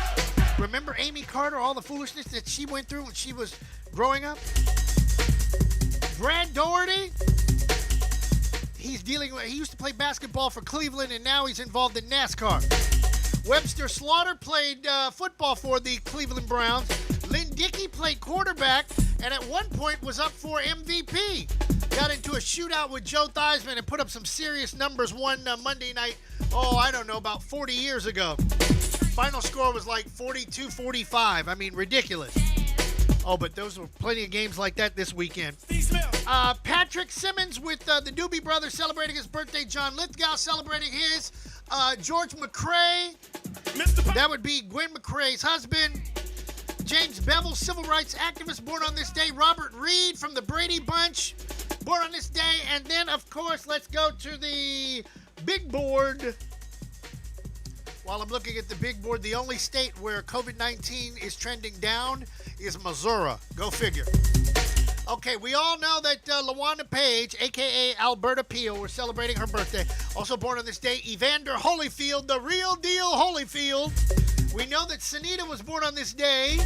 Remember Amy Carter, all the foolishness that she went through when she was growing up? Brad Doherty. He used to play basketball for Cleveland, and now he's involved in NASCAR. Webster Slaughter played football for the Cleveland Browns. Lynn Dickey played quarterback, and at one point was up for MVP. Got into a shootout with Joe Theismann and put up some serious numbers one Monday night, about 40 years ago. Final score was like 42-45. I mean, ridiculous. Oh, but those were plenty of games like that this weekend. Patrick Simmons with the Doobie Brothers celebrating his birthday. John Lithgow celebrating his. George McCrae. That would be Gwen McCrae's husband. James Bevel, civil rights activist, born on this day. Robert Reed from the Brady Bunch, born on this day. And then, of course, let's go to the big board. While I'm looking at the big board, the only state where COVID-19 is trending down is Missouri. Go figure. Okay, we all know that LaWanda Page, a.k.a. Alberta Peel, we're celebrating her birthday. Also born on this day, Evander Holyfield, the real deal Holyfield. We know that Sunita was born on this day.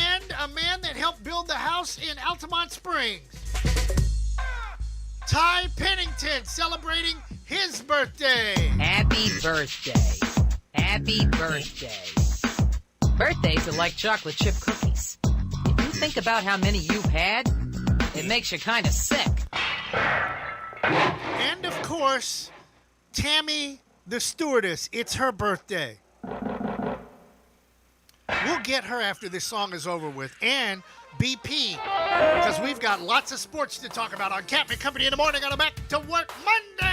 And a man that helped build the house in Altamont Springs. Ty Pennington celebrating his birthday. Happy birthday. Happy birthday. Birthdays are like chocolate chip cookies. If you think about how many you've had, it makes you kind of sick. And of course, Tammy the stewardess. It's her birthday. We'll get her after this song is over with. And BP, because we've got lots of sports to talk about on Captain Company in the morning on a Back to Work Monday.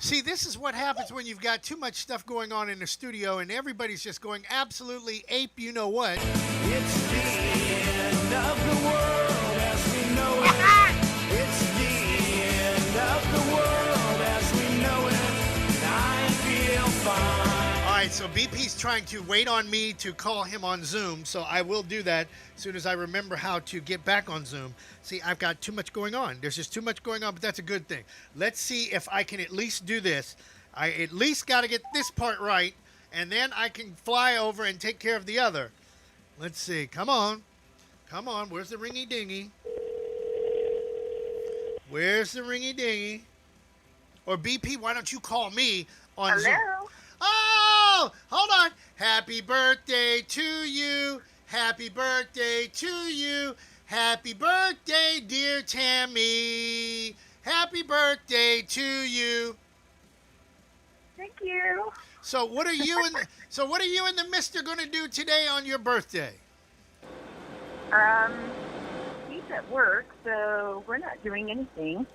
See, this is what happens when you've got too much stuff going on in the studio and everybody's just going absolutely ape you know what. It's the end of the world as we know it. It's the end of the world as we know it. And I feel fine. All right, so BP's trying to wait on me to call him on Zoom, so I will do that as soon as I remember how to get back on Zoom. See, I've got too much going on. There's just too much going on, but that's a good thing. Let's see if I can at least do this. I at least got to get this part right, and then I can fly over and take care of the other. Let's see. Come on. Come on. Where's the ringy-dingy? Where's the ringy-dingy? Or BP, why don't you call me on Zoom? Oh, hold on. Happy birthday to you. Happy birthday to you. Happy birthday, dear Tammy. Happy birthday to you. Thank you. So what are you and the mister going to do today on your birthday? He's at work, so we're not doing anything.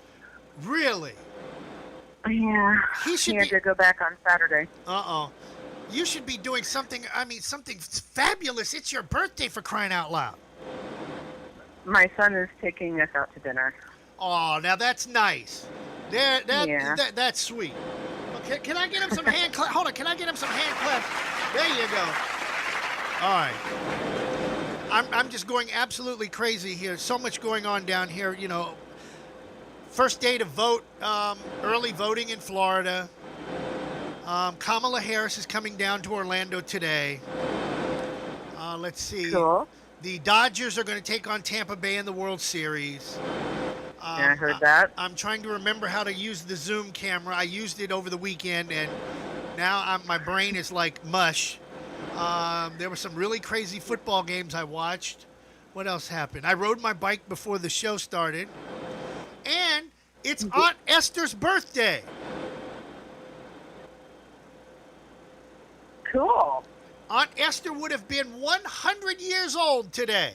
Really? Yeah. He should to go back on Saturday. You should be doing something, something fabulous. It's your birthday, for crying out loud. My son is taking us out to dinner. Oh, now that's nice. That's sweet. Okay, can I get him some hand claps? Hold on, can I get him some hand claps? There you go. All right. I'm just going absolutely crazy here. So much going on down here, you know. First day to vote, early voting in Florida. Kamala Harris is coming down to Orlando today. Let's see. Cool. The Dodgers are going to take on Tampa Bay in the World Series. I heard that. I'm trying to remember how to use the Zoom camera. I used it over the weekend, and now my brain is like mush. There were some really crazy football games I watched. What else happened? I rode my bike before the show started. And it's Aunt Esther's birthday. Cool. Aunt Esther would have been 100 years old today.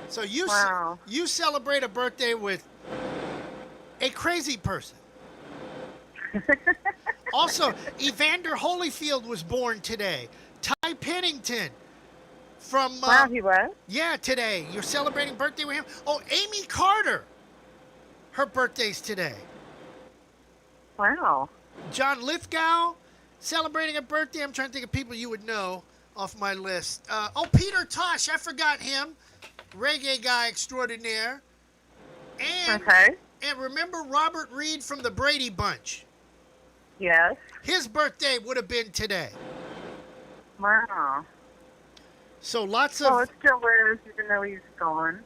So you celebrate a birthday with a crazy person. Also, Evander Holyfield was born today. Ty Pennington from... wow, he was? Yeah, today. You're celebrating birthday with him. Oh, Amy Carter. Her birthday's today. Wow. John Lithgow celebrating a birthday. I'm trying to think of people you would know off my list. Peter Tosh. I forgot him. Reggae guy extraordinaire. And remember Robert Reed from the Brady Bunch? Yes. His birthday would have been today. Wow. So lots of... Oh, it still is, even though he's gone.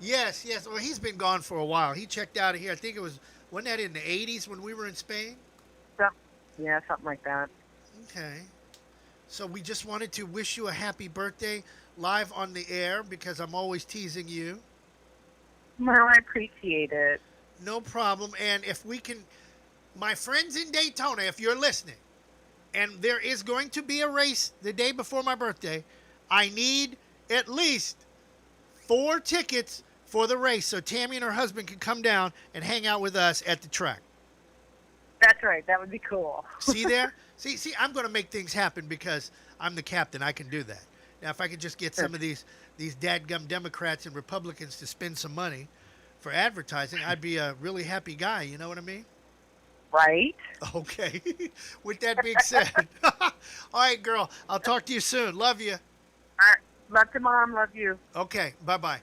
Yes. Well, he's been gone for a while. He checked out of here. I think wasn't that in the 80s when we were in Spain? Yeah, something like that. Okay. So we just wanted to wish you a happy birthday live on the air because I'm always teasing you. Well, I appreciate it. No problem. And if we can, my friends in Daytona, if you're listening, and there is going to be a race the day before my birthday, I need at least 4 tickets for the race so Tammy and her husband can come down and hang out with us at the track. That's right. That would be cool. See there? See, I'm going to make things happen because I'm the captain. I can do that. Now, if I could just get some of these dadgum Democrats and Republicans to spend some money for advertising, I'd be a really happy guy. You know what I mean? Right. Okay. With that being said, all right, girl. I'll talk to you soon. Love you. All right. Love you, Mom. Love you. Okay. Bye-bye.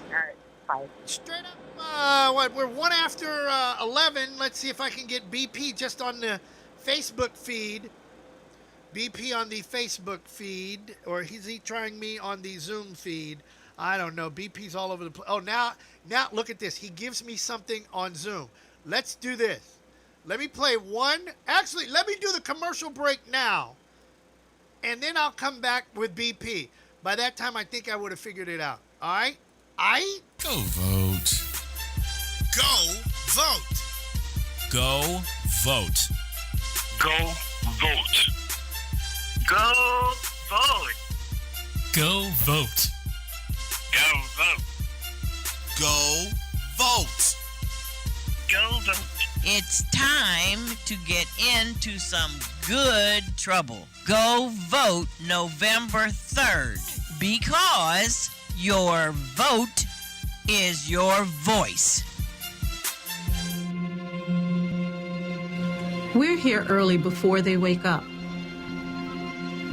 All right. Bye. Straight up, we're 1 after 11. Let's see if I can get BP just on the Facebook feed. BP on the Facebook feed, or is he trying me on the Zoom feed? I don't know. BP's all over the place. Oh, now look at this. He gives me something on Zoom. Let's do this. Let me play one. Actually, let me do the commercial break now, and then I'll come back with BP. By that time, I think I would have figured it out. All right? Go vote. Go vote. Go vote. Go vote. Go vote. Go vote. Go vote. Go vote. Go vote. It's time to get into some good trouble. Go vote November 3rd because your vote is your voice. We're here early before they wake up.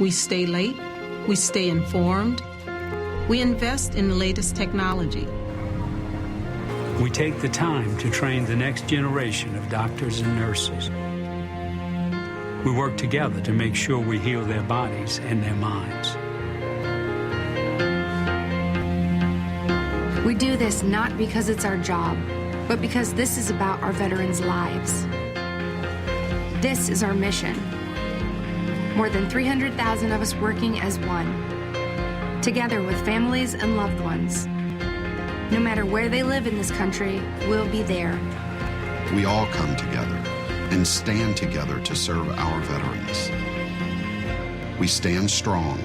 We stay late. We stay informed. We invest in the latest technology. We take the time to train the next generation of doctors and nurses. We work together to make sure we heal their bodies and their minds. We do this not because it's our job, but because this is about our veterans' lives. This is our mission. More than 300,000 of us working as one, together with families and loved ones. No matter where they live in this country, we'll be there. We all come together and stand together to serve our veterans. We stand strong,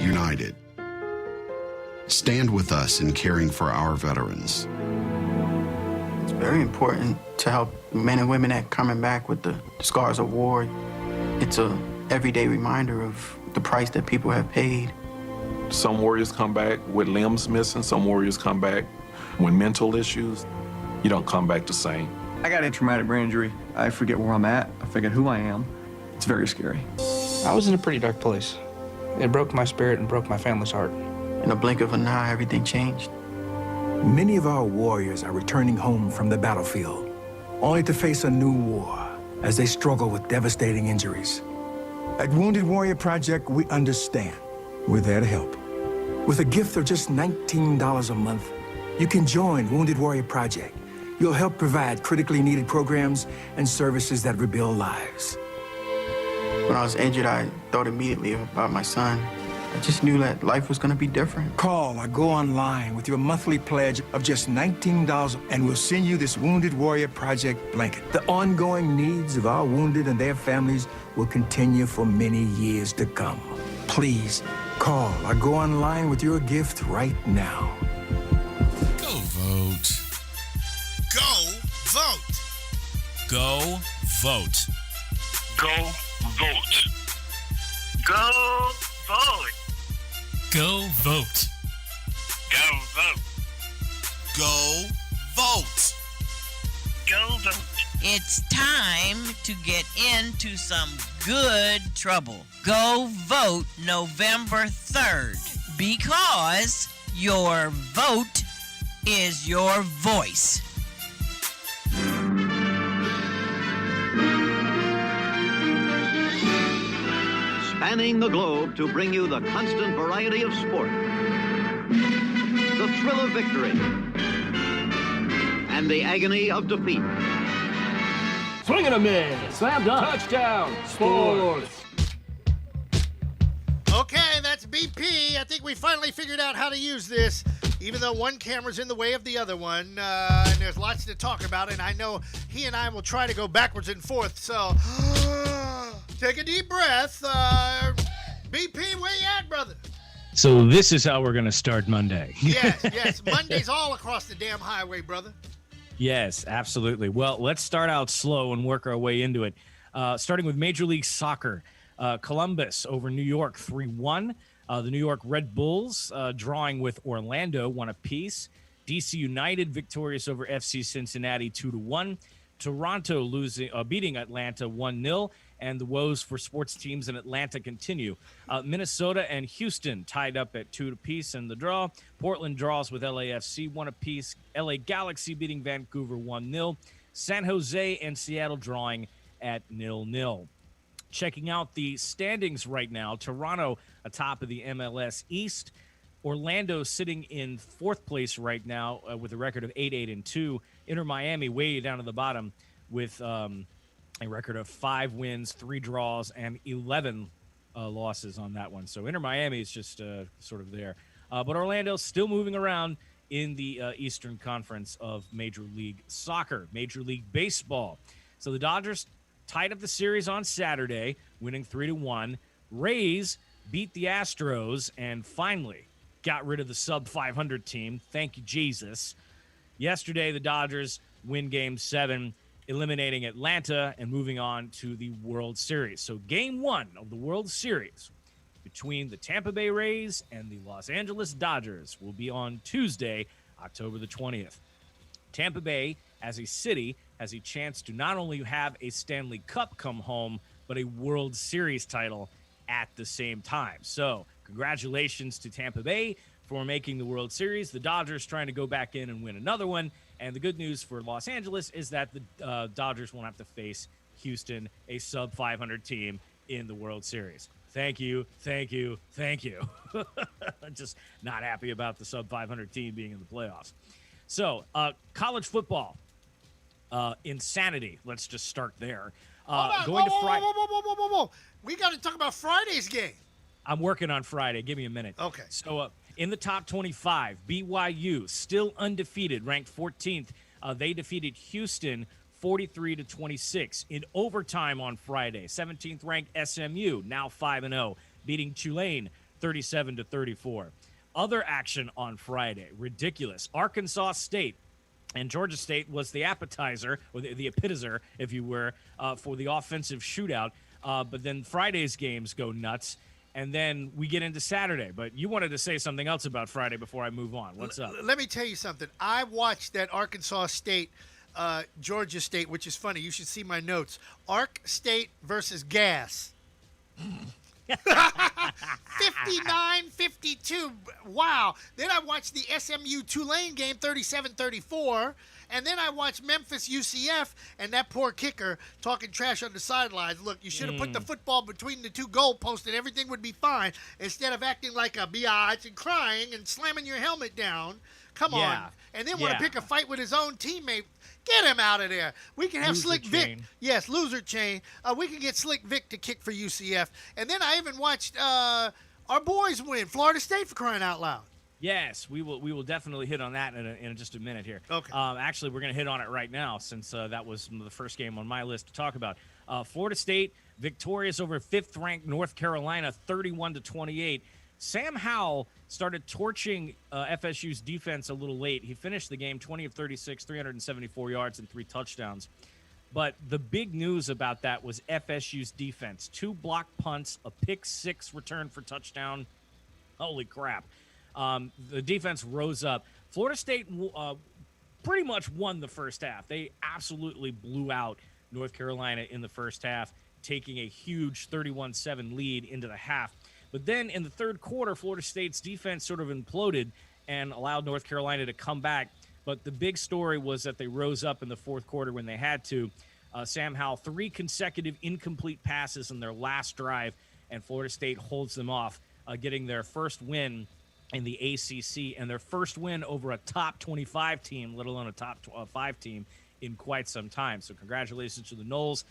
united. Stand with us in caring for our veterans. It's very important to help men and women that are coming back with the scars of war. It's a everyday reminder of the price that people have paid. Some warriors come back with limbs missing. Some warriors come back with mental issues. You don't come back the same. I got a traumatic brain injury. I forget where I'm at. I forget who I am. It's very scary. I was in a pretty dark place. It broke my spirit and broke my family's heart. In a blink of an eye, everything changed. Many of our warriors are returning home from the battlefield, only to face a new war as they struggle with devastating injuries. At Wounded Warrior Project, we understand. We're there to help. With a gift of just $19 a month, you can join Wounded Warrior Project. You'll help provide critically needed programs and services that rebuild lives. When I was injured, I thought immediately about my son. I just knew that life was going to be different. Call or go online with your monthly pledge of just $19 and we'll send you this Wounded Warrior Project blanket. The ongoing needs of our wounded and their families will continue for many years to come. Please call or go online with your gift right now. Go vote. Go vote. Go vote. Go vote. Go vote. Go vote. Go vote. Go vote. Go vote. It's time to get into some good trouble. Go vote November 3rd because your vote is your voice. Spanning the globe to bring you the constant variety of sport, the thrill of victory, and the agony of defeat. Swing and a miss. Slam dunk. Touchdown. Sports. Okay, that's BP. I think we finally figured out how to use this, even though one camera's in the way of the other one, and there's lots to talk about, and I know he and I will try to go backwards and forth, so take a deep breath. BP, where you at, brother? So this is how we're going to start Monday. Yes. Monday's all across the damn highway, brother. Yes, absolutely. Well, let's start out slow and work our way into it. Starting with Major League Soccer. Columbus over New York 3-1. The New York Red Bulls drawing with Orlando 1 apiece. DC United victorious over FC Cincinnati 2-1. Toronto beating Atlanta 1-0. And the woes for sports teams in Atlanta continue. Minnesota and Houston tied up at 2 apiece in the draw. Portland draws with LAFC 1 apiece. LA Galaxy beating Vancouver 1-0. San Jose and Seattle drawing at 0-0. Checking out the standings right now, Toronto atop of the MLS East. Orlando sitting in 4th place right now with a record of 8-2. Inter Miami way down at the bottom with a record of 5 wins, 3 draws, and 11 losses on that one. So Inter Miami is just sort of there. But Orlando's still moving around in the Eastern Conference of Major League Soccer. Major League Baseball. So the Dodgers tied up the series on Saturday, winning 3-1. Rays beat the Astros and finally got rid of the sub-500 team. Thank you, Jesus. Yesterday, the Dodgers win Game 7, eliminating Atlanta and moving on to the World Series. So Game 1 of the World Series between the Tampa Bay Rays and the Los Angeles Dodgers will be on Tuesday, October the 20th. Tampa Bay, as a city, has a chance to not only have a Stanley Cup come home, but a World Series title at the same time. So congratulations to Tampa Bay for making the World Series. The Dodgers trying to go back in and win another one. And the good news for Los Angeles is that the Dodgers won't have to face Houston, a sub-500 team, in the World Series. Thank you, thank you, thank you. Just not happy about the sub-500 team being in the playoffs. So, college football, insanity. Let's just start there. Going to Friday. Whoa. We got to talk about Friday's game. I'm working on Friday. Give me a minute. Okay. So, in the top 25, BYU, still undefeated, ranked 14th. They defeated Houston 43-26 in overtime on Friday. 17th ranked SMU, now 5-0, beating Tulane 37-34. Other action on Friday, ridiculous. Arkansas State and Georgia State was the appetizer, or the appetizer, if you were, for the offensive shootout. But then Friday's games go nuts. And then we get into Saturday. But you wanted to say something else about Friday before I move on. What's up? Let me tell you something. I watched that Arkansas State, Georgia State, which is funny. You should see my notes. Ark State versus Gas. 59-52. Wow. Then I watched the SMU Tulane game, 37-34. And then I watched Memphis UCF, and that poor kicker talking trash on the sidelines. Look, you should have put the football between the two goalposts and everything would be fine, instead of acting like a biatch and crying and slamming your helmet down. Come on. And then want to pick a fight with his own teammate. Get him out of there. We can have Loser Slick Vic. chain. Yes, loser chain. We can get Slick Vic to kick for UCF. And then I even watched our boys win, Florida State, for crying out loud. Yes, we will definitely hit on that in just a minute here. Okay. Actually, we're going to hit on it right now since that was the first game on my list to talk about. Florida State victorious over 5th-ranked North Carolina, 31-28. Sam Howell started torching FSU's defense a little late. He finished the game 20 of 36, 374 yards and 3 touchdowns. But the big news about that was FSU's defense. 2 blocked punts, a pick-6 return for touchdown. Holy crap. The defense rose up. Florida State pretty much won the first half. They absolutely blew out North Carolina in the first half, taking a huge 31-7 lead into the half. But then in the third quarter, Florida State's defense sort of imploded and allowed North Carolina to come back. But the big story was that they rose up in the fourth quarter when they had to. Sam Howell, 3 consecutive incomplete passes in their last drive, and Florida State holds them off, getting their first win in the ACC and their first win over a top 25 team, let alone a top 5 team, in quite some time. So congratulations to the Noles.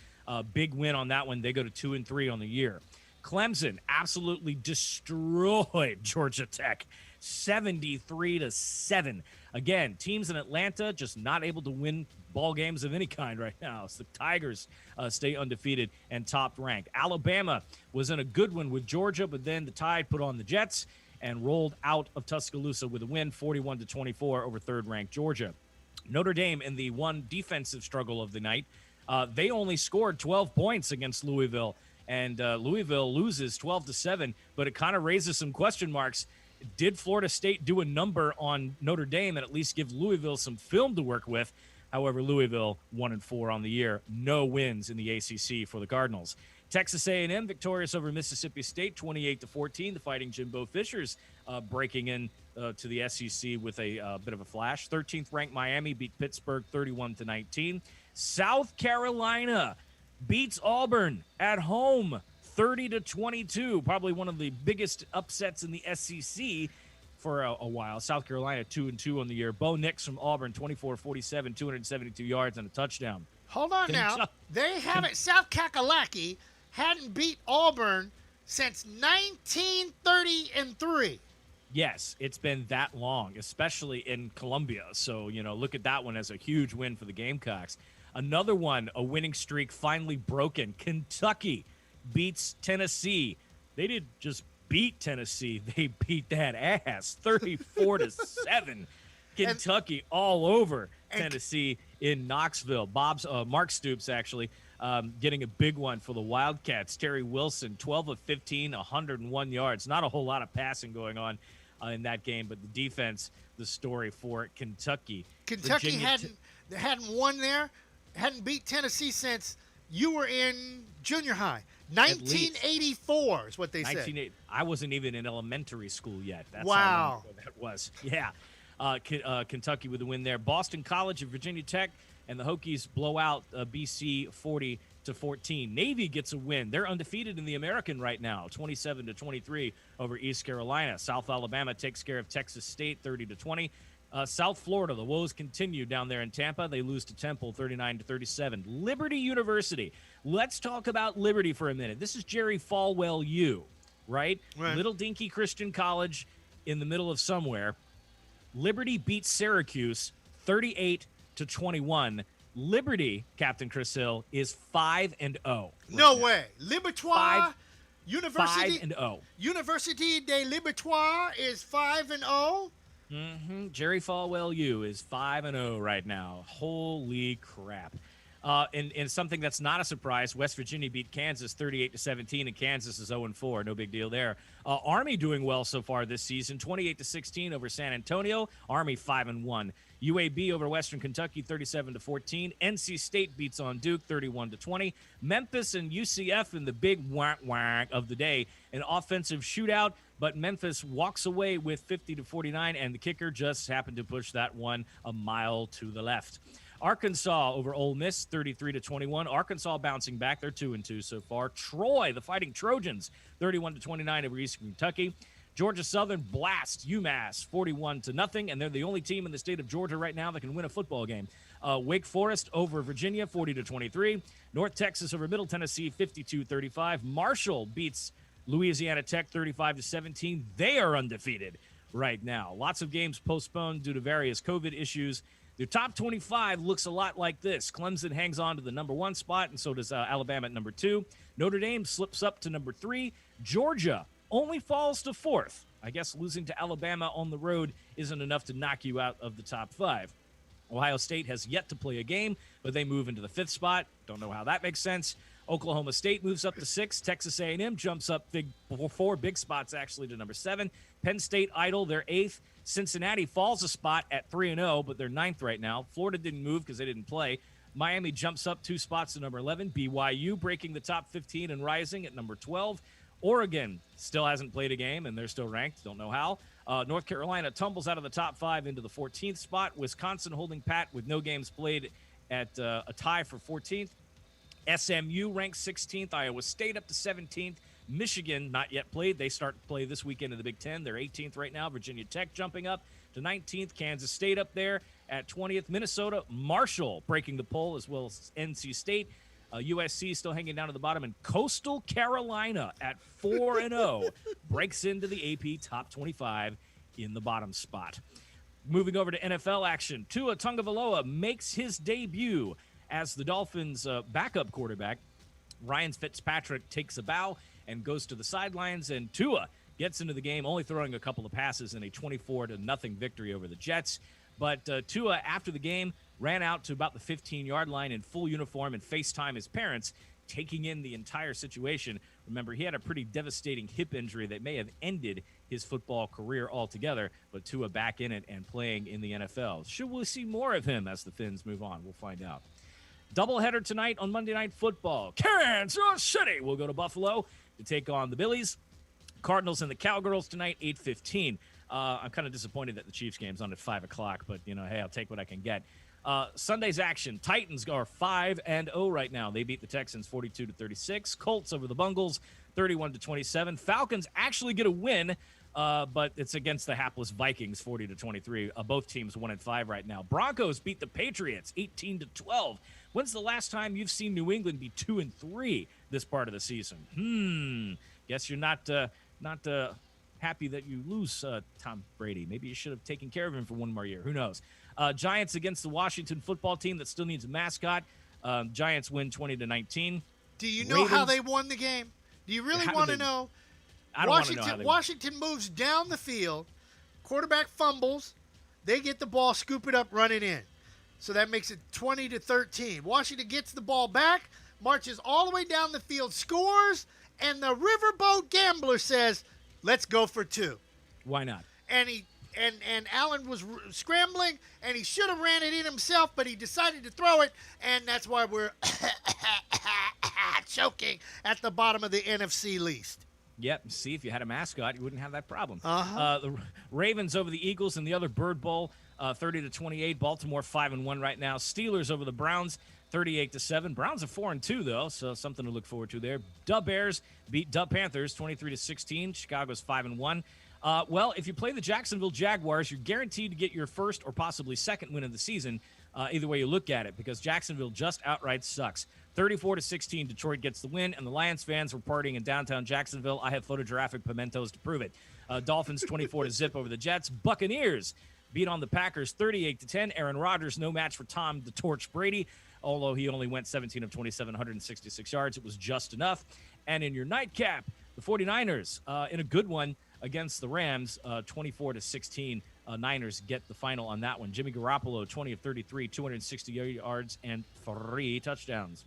Big win on that one. They go to 2-3 on the year. Clemson absolutely destroyed Georgia Tech, 73-7. Again, teams in Atlanta just not able to win ball games of any kind right now. So the Tigers stay undefeated and top ranked. Alabama was in a good one with Georgia, but then the Tide put on the Jets and rolled out of Tuscaloosa with a win, 41-24 over third-ranked Georgia. Notre Dame, in the one defensive struggle of the night, they only scored 12 points against Louisville, and Louisville loses 12-7, but it kind of raises some question marks. Did Florida State do a number on Notre Dame and at least give Louisville some film to work with? However, Louisville 1-4 on the year. No wins in the ACC for the Cardinals. Texas A&M victorious over Mississippi State, 28-14. The Fighting Jimbo Fishers breaking in to the SEC with a bit of a flash. 13th ranked Miami beat Pittsburgh 31-19. South Carolina beats Auburn at home 30-22. Probably one of the biggest upsets in the SEC for a while. South Carolina 2-2 on the year. Bo Nix from Auburn, 24-47, 272 yards and a touchdown. Hold on now. They haven't. South Kakalaki hadn't beat Auburn since 1933. Yes, it's been that long, especially in Columbia. So, look at that one as a huge win for the Gamecocks. Another one, a winning streak finally broken. Kentucky beats Tennessee. They didn't just beat Tennessee. They beat that ass, 34-7. Kentucky all over Tennessee in Knoxville. Mark Stoops actually getting a big one for the Wildcats. Terry Wilson, 12 of 15, 101 yards. Not a whole lot of passing going on in that game, but the defense, the story for Kentucky. Kentucky Virginia hadn't won there, hadn't beat Tennessee since you were in junior high. 1984 is what they said. I wasn't even in elementary school yet. That's wow. how long ago that was. Yeah. Kentucky with the win there. Boston College and Virginia Tech, and the Hokies blow out BC 40-14. Navy gets a win. They're undefeated in the American right now, 27-23 over East Carolina. South Alabama takes care of Texas State, 30-20. South Florida, the woes continue down there in Tampa. They lose to Temple, 39-37. Liberty University. Let's talk about Liberty for a minute. This is Jerry Falwell U, right? Little dinky Christian college in the middle of somewhere. Liberty beats Syracuse 38-21. Liberty, Captain Chris Hill, is 5-0. No way. Libertoire University 5-0. University de Libertoire is 5-0. Jerry Falwell U is 5-0 right now. Holy crap. And something that's not a surprise, West Virginia beat Kansas 38-17, and Kansas is 0-4. No big deal there. Army doing well so far this season, 28-16 over San Antonio. Army 5-1. UAB over Western Kentucky 37-14. NC State beats on Duke 31-20. Memphis and UCF in the big whack of the day, an offensive shootout, but Memphis walks away with 50-49, and the kicker just happened to push that one a mile to the left. Arkansas over Ole Miss, 33-21. Arkansas bouncing back. They're 2-2 so far. Troy, the Fighting Trojans, 31-29 over Eastern Kentucky. Georgia Southern blasts UMass 41-0, and they're the only team in the state of Georgia right now that can win a football game. Wake Forest over Virginia, 40-23. North Texas over Middle Tennessee, 52-35. Marshall beats Louisiana Tech, 35-17. They are undefeated right now. Lots of games postponed due to various COVID issues. The top 25 looks a lot like this. Clemson hangs on to the number 1 spot, and so does Alabama at number 2. Notre Dame slips up to number 3. Georgia only falls to 4th. I guess losing to Alabama on the road isn't enough to knock you out of the top 5. Ohio State has yet to play a game, but they move into the 5th spot. Don't know how that makes sense. Oklahoma State moves up to 6. Texas A&M jumps up 4 big spots, actually, to number 7. Penn State idle, they're 8th. Cincinnati falls a spot at 3-0, but they're 9th right now. Florida didn't move because they didn't play. Miami jumps up 2 spots to number 11. BYU breaking the top 15 and rising at number 12. Oregon still hasn't played a game, and they're still ranked. Don't know how. North Carolina tumbles out of the top 5 into the 14th spot. Wisconsin holding pat with no games played at a tie for 14th. SMU ranks 16th. Iowa State up to 17th. Michigan not yet played. They start to play this weekend in the Big Ten. They're 18th right now. Virginia Tech jumping up to 19th. Kansas State up there at 20th. Minnesota, Marshall breaking the poll, as well as NC State. USC still hanging down to the bottom. And Coastal Carolina at 4-0 breaks into the AP top 25 in the bottom spot. Moving over to NFL action, Tua Tagovailoa makes his debut as the Dolphins' backup quarterback. Ryan Fitzpatrick takes a bow and goes to the sidelines, and Tua gets into the game, only throwing a couple of passes in a 24-0 victory over the Jets. But Tua, after the game, ran out to about the 15-yard line in full uniform and FaceTime his parents, taking in the entire situation. Remember, he had a pretty devastating hip injury that may have ended his football career altogether, but Tua back in it and playing in the NFL. Should we see more of him as the Fins move on? We'll find out. Doubleheader tonight on Monday Night Football. Kansas City will go to Buffalo to take on the Billies. Cardinals and the Cowgirls tonight, 8:15. I'm kind of disappointed that the Chiefs game's on at 5 o'clock, but, hey, I'll take what I can get. Sunday's action, Titans are 5-0 right now. They beat the Texans 42-36. Colts over the Bungles, 31-27. Falcons actually get a win, but it's against the hapless Vikings, 40-23. Both teams 1-5 right now. Broncos beat the Patriots, 18-12. When's the last time you've seen New England be 2-3 this part of the season? Guess you're not happy that you lose Tom Brady. Maybe you should have taken care of him for one more year. Who knows? Giants against the Washington football team that still needs a mascot. Giants win 20-19. Do you know how they won the game? Do you really want to know? I don't want to know how they Washington moves down the field. Quarterback fumbles. They get the ball, scoop it up, run it in. So that makes it 20-13. Washington gets the ball back, marches all the way down the field, scores, and the Riverboat Gambler says, let's go for 2. Why not? And Allen was scrambling, and he should have ran it in himself, but he decided to throw it, and that's why we're choking at the bottom of the NFC least. Yep. See, if you had a mascot, you wouldn't have that problem. Uh-huh. The Ravens over the Eagles in the other Bird Bowl, 30-28. Baltimore 5-1 right now. Steelers over the Browns, 38-7. Browns are 4-2 though, so something to look forward to there. Dub Bears beat Dub Panthers 23-16. Chicago's 5-1. Well, if you play the Jacksonville Jaguars, you're guaranteed to get your first or possibly second win of the season, either way you look at it, because Jacksonville just outright sucks. 34-16, Detroit gets the win, and the Lions fans were partying in downtown Jacksonville. I have photographic mementos to prove it. Dolphins 24-0 over the Jets. Buccaneers beat on the Packers 38-10. Aaron Rodgers, no match for Tom the Torch Brady, although he only went 17 of 27, 166 yards. It was just enough. And in your nightcap, the 49ers, in a good one against the Rams, 24-16. Niners get the final on that one. Jimmy Garoppolo, 20 of 33, 260 yards and 3 touchdowns.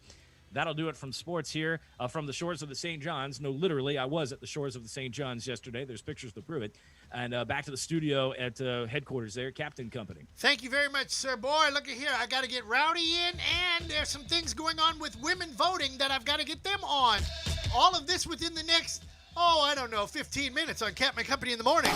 That'll do it from sports here from the shores of the St. John's. No, literally, I was at the shores of the St. John's yesterday. There's pictures to prove it. And back to the studio at headquarters there, Captain Company. Thank you very much, sir. Boy, look at here. I got to get Rowdy in, and there's some things going on with women voting that I've got to get them on. All of this within the next, 15 minutes on Captain Company in the morning.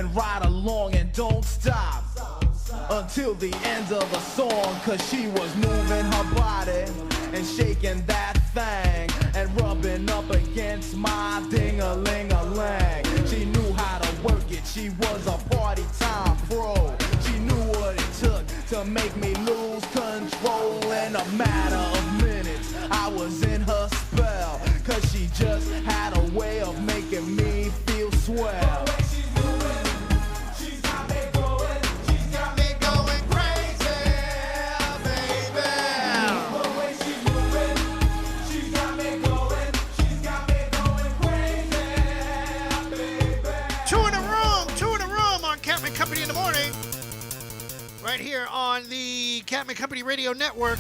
moving right along and don't stop until the end of the song, 'cause she was moving her body and shaking that thing and rubbing up against my ding-a-ling-a-lang. She knew how to work it, she was a party time pro. She knew what it took to make me lose control. In a matter of minutes, I was in her spell, 'cause she just had a way of making me feel swell. Company in the morning, right here on the Catman Company Radio Network.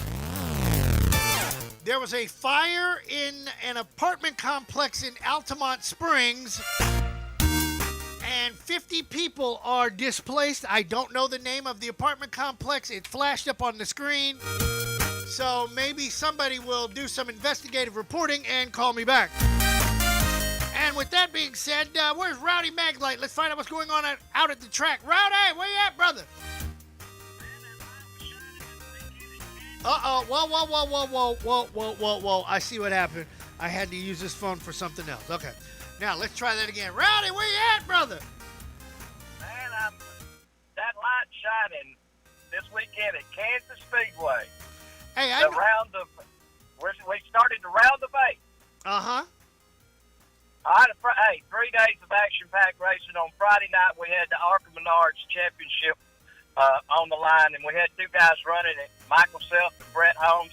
There was a fire in an apartment complex in Altamont Springs, and 50 people are displaced. I don't know the name of the apartment complex. It flashed up on the screen, so maybe somebody will do some investigative reporting and call me back. And with that being said, where's Rowdy Maglite? Let's find out what's going on out at the track. Rowdy, where you at, brother? Uh-oh. Whoa. I see what happened. I had to use this phone for something else. Okay. Now, let's try that again. Rowdy, where you at, brother? Man, that light shining this weekend at Kansas Speedway. Hey, we started to round the bay. Uh-huh. Hey, 3 days of action-packed racing. On Friday night, we had the Arca Menards Championship on the line, and we had 2 guys running it, Michael Self and Brett Holmes.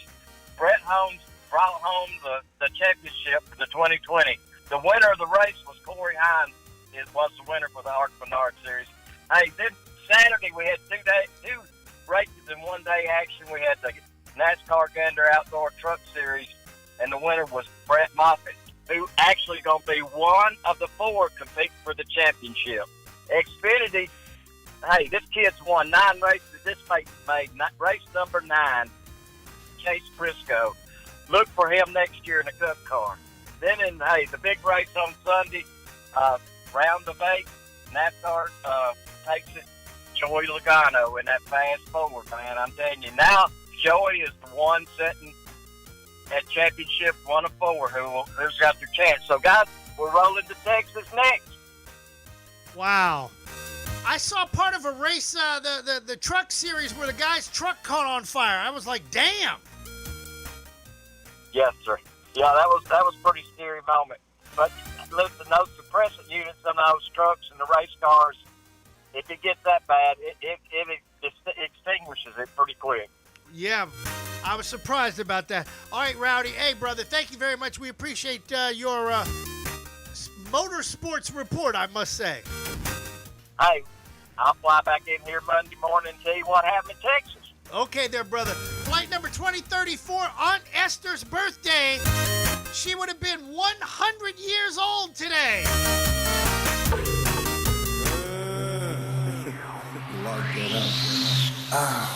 Brett Holmes brought home the championship for the 2020. The winner of the race was Corey Hines. It was the winner for the Arca Menards Series. Hey, then Saturday, we had 2 races in 1 day action. We had the NASCAR Gander Outdoor Truck Series, and the winner was Brett Moffitt, who actually going to be one of the 4 competing for the championship. Xfinity, hey, this kid's won 9 races. This made race number 9, Chase Briscoe. Look for him next year in the Cup car. Then the big race on Sunday, round of 8, NASCAR takes it. Joey Logano in that fast forward, man. I'm telling you, now Joey is the one sitting at championship 1 of 4 who's got their chance. So, guys, we're rolling to Texas next. Wow. I saw part of a race, the truck series, where the guy's truck caught on fire. I was like, damn. Yes, sir. Yeah, that was a pretty scary moment. But listen, those suppressant units on those trucks and the race cars, if it gets that bad, it extinguishes it pretty quick. Yeah, I was surprised about that. All right, Rowdy. Hey, brother, thank you very much. We appreciate your motorsports report, I must say. Hey, I'll fly back in here Monday morning and tell you what happened in Texas. Okay there, brother. Flight number 2034, Aunt Esther's birthday. She would have been 100 years old today.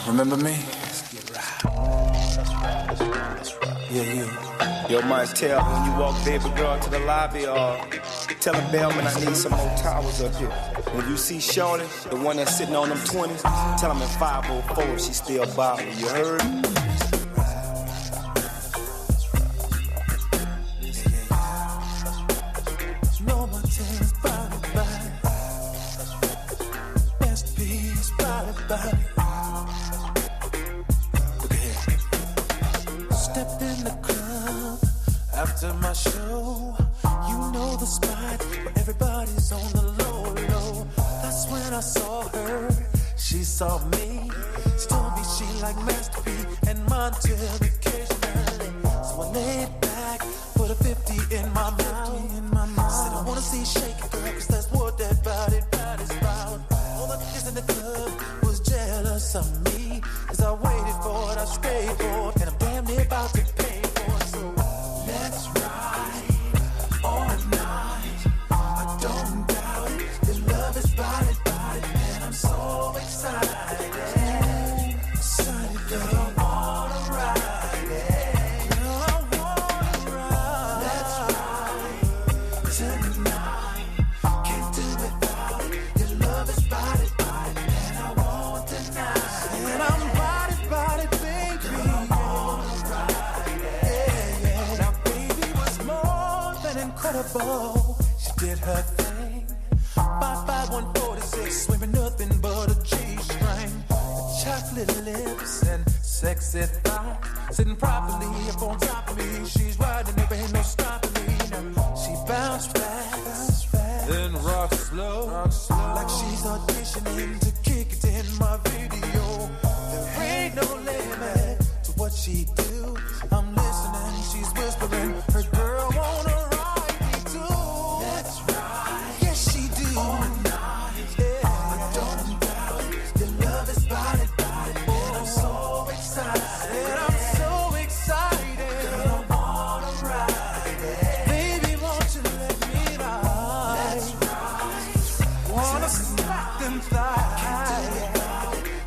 Remember me? Yeah, you. Yo, might tell when you walk baby girl to the lobby, tell a bellman I need some more towers up here. When you see Shorty, the one that's sitting on them 20s, tell him in 504 she still bobbing. You heard? No one tells body. Best piece, body. Stepped in the club after my show. You know the spot where everybody's on the low. That's when I saw her. She saw me. She told me she liked Master P and Montel occasionally. So I laid back, put a 50 in my mouth. Said I wanna see shake it, girl, 'cause that's what that body's about. All the kids in the club was jealous of me, 'cause I waited for it, I stayed for it, and I'm damn near about to pay for it. So let's ride all night. I don't doubt it. The love is body, and I'm so excited. Girl, I wanna ride it. Girl, I wanna ride. Let's ride before. She did her thing. 55146, swimming nothing but a G-string. Chocolate lips and sexy thighs, sitting properly up on top of me. She's riding, there ain't no stopping me. Now she bounce fast, then rock slow, like she's auditioning to kick it in my video. There ain't no limit to what she do. I'm listening, she's whispering, her girl wanna ride me too. That's right, yes she do. Yeah, I don't doubt it. Your love is body, and I'm so excited. And I'm so excited. Girl, I wanna ride it. Baby, won't you let me ride? That's right. Wanna slap them thighs.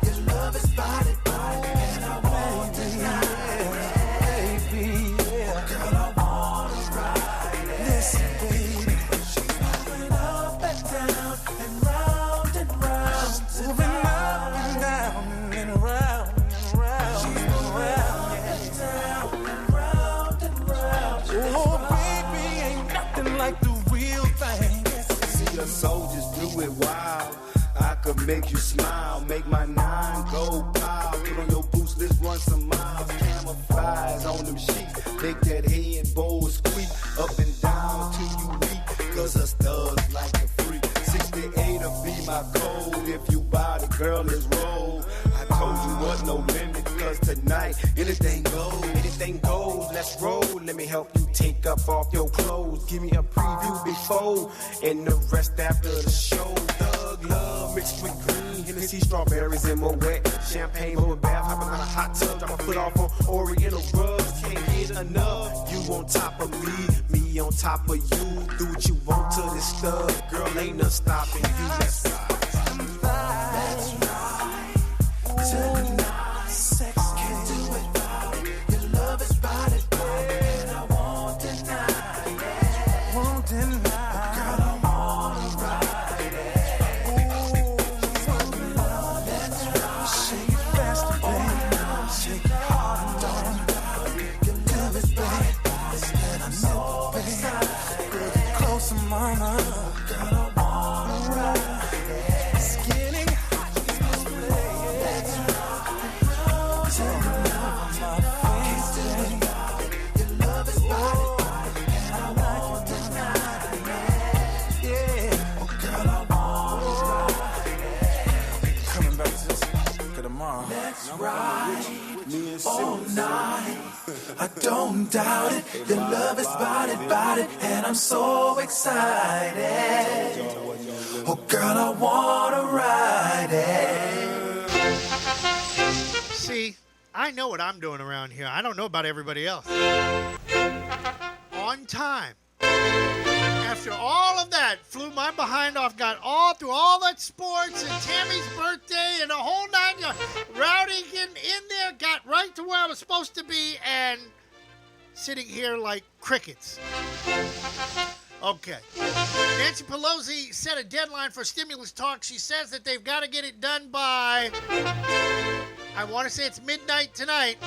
Your love is body, and I want to baby, yeah. Girl, I wanna ride it. Listen, baby, she's moving up and down and round and round. Moving up and down and round and round. She's moving up and down and round and round. Oh, baby, ain't nothing like the real thing. See your soldiers do it wild. I could make you smile, make my nine go pow. Put on your boots, let's run some miles. Camouflage on them sheets, make that head bowl squeak up and down till you weak. Cause us thugs like a freak. 68'll be my code. If you buy the girl, let's roll. I told you what, no limit. Cause tonight, anything goes. Anything goes, let's roll. Let me help you take up off your clothes. Give me a preview before, and the rest after the show. Thug love mixed with green. Hennessy, strawberries, and more wet. Champagne over bath, hopping on a hot tub. Drop my foot off on Oriental rugs. Can't get enough. You on top of me on top of you. Do what you want to this thug. Girl, ain't nothing stopping you. That's right. That's right. Tonight, sex can't do it without it. Your love is body, and I won't deny it. Won't deny. Girl, I wanna ride it. Ooh, that's right. Shake it faster, baby. Shake it hard, darling. Your love is body, and I'm so excited. Girl, get closer, mama. Girl, I wanna ride it. It's getting hot, it's playing. That's right. Take a love on my face. Your love is body, and I want you tonight. Yeah, oh girl, I wanna ride it. Coming back to this, look at tomorrow. Let's ride all night. I don't doubt it. Your love is body, and I'm so excited. Oh girl, I wanna ride it. See, I know what I'm doing around here. I don't know about everybody else. On time. After all of that, flew my behind off, got all through all that sports and Tammy's birthday and the whole nine yards. Rowdy getting in there, got right to where I was supposed to be, and sitting here like crickets. Okay. Nancy Pelosi set a deadline for stimulus talks. She says that they've got to get it done by, I want to say it's midnight tonight.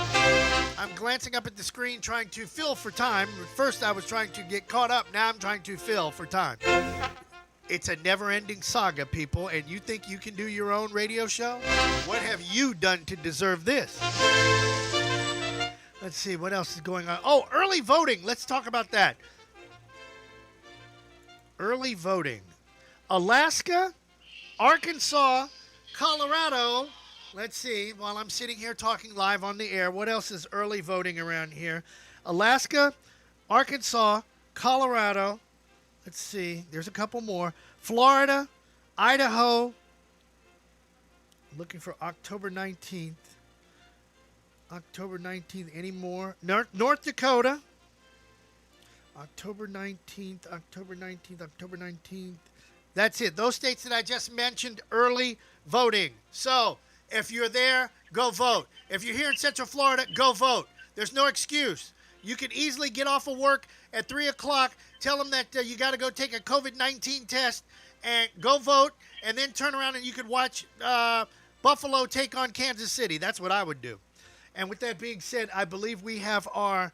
I'm glancing up at the screen trying to fill for time. First I was trying to get caught up. Now I'm trying to fill for time. It's a never-ending saga, people, and you think you can do your own radio show? What have you done to deserve this? Let's see, what else is going on? Oh, early voting. Let's talk about that. Early voting. Alaska, Arkansas, Colorado. Let's see, while I'm sitting here talking live on the air, what else is early voting around here? Alaska, Arkansas, Colorado. Let's see, there's a couple more. Florida, Idaho. Looking for October 19th. October 19th, any more? North Dakota. October 19th, October 19th, October 19th. That's it. Those states that I just mentioned, early voting. So, if you're there, go vote. If you're here in Central Florida, go vote. There's no excuse. You can easily get off of work at 3 o'clock, tell them that you got to go take a COVID-19 test, and go vote, and then turn around and you could watch Buffalo take on Kansas City. That's what I would do. And with that being said, I believe we have our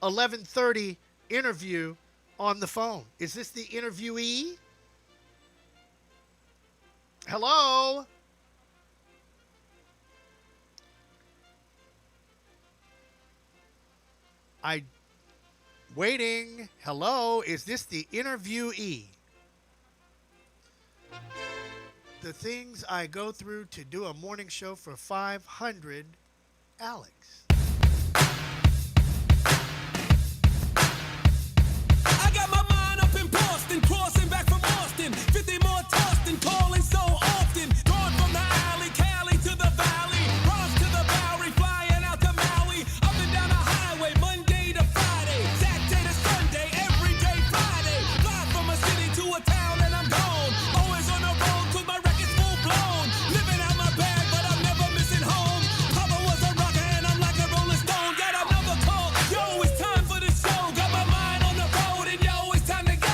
11:30 interview on the phone. Is this the interviewee? Hello? Waiting. Hello? Is this the interviewee? The things I go through to do a morning show for 500, Alex. I got my mind up in Boston, crossing back from Austin. 50 more tossed and calling so often. Gone from the alley, Cali to the valley. Bronx to the Bowery, flying out to Maui. Up and down the highway, Monday to Friday. Saturday to Sunday, every day Friday. Fly from a city to a town and I'm gone. Always on the road 'cause my record's full blown. Living out my bag, but I'm never missing home. Papa was a rocker and I'm like a rolling stone. Got another call, yo, it's time for the show. Got my mind on the road and yo, it's time to go.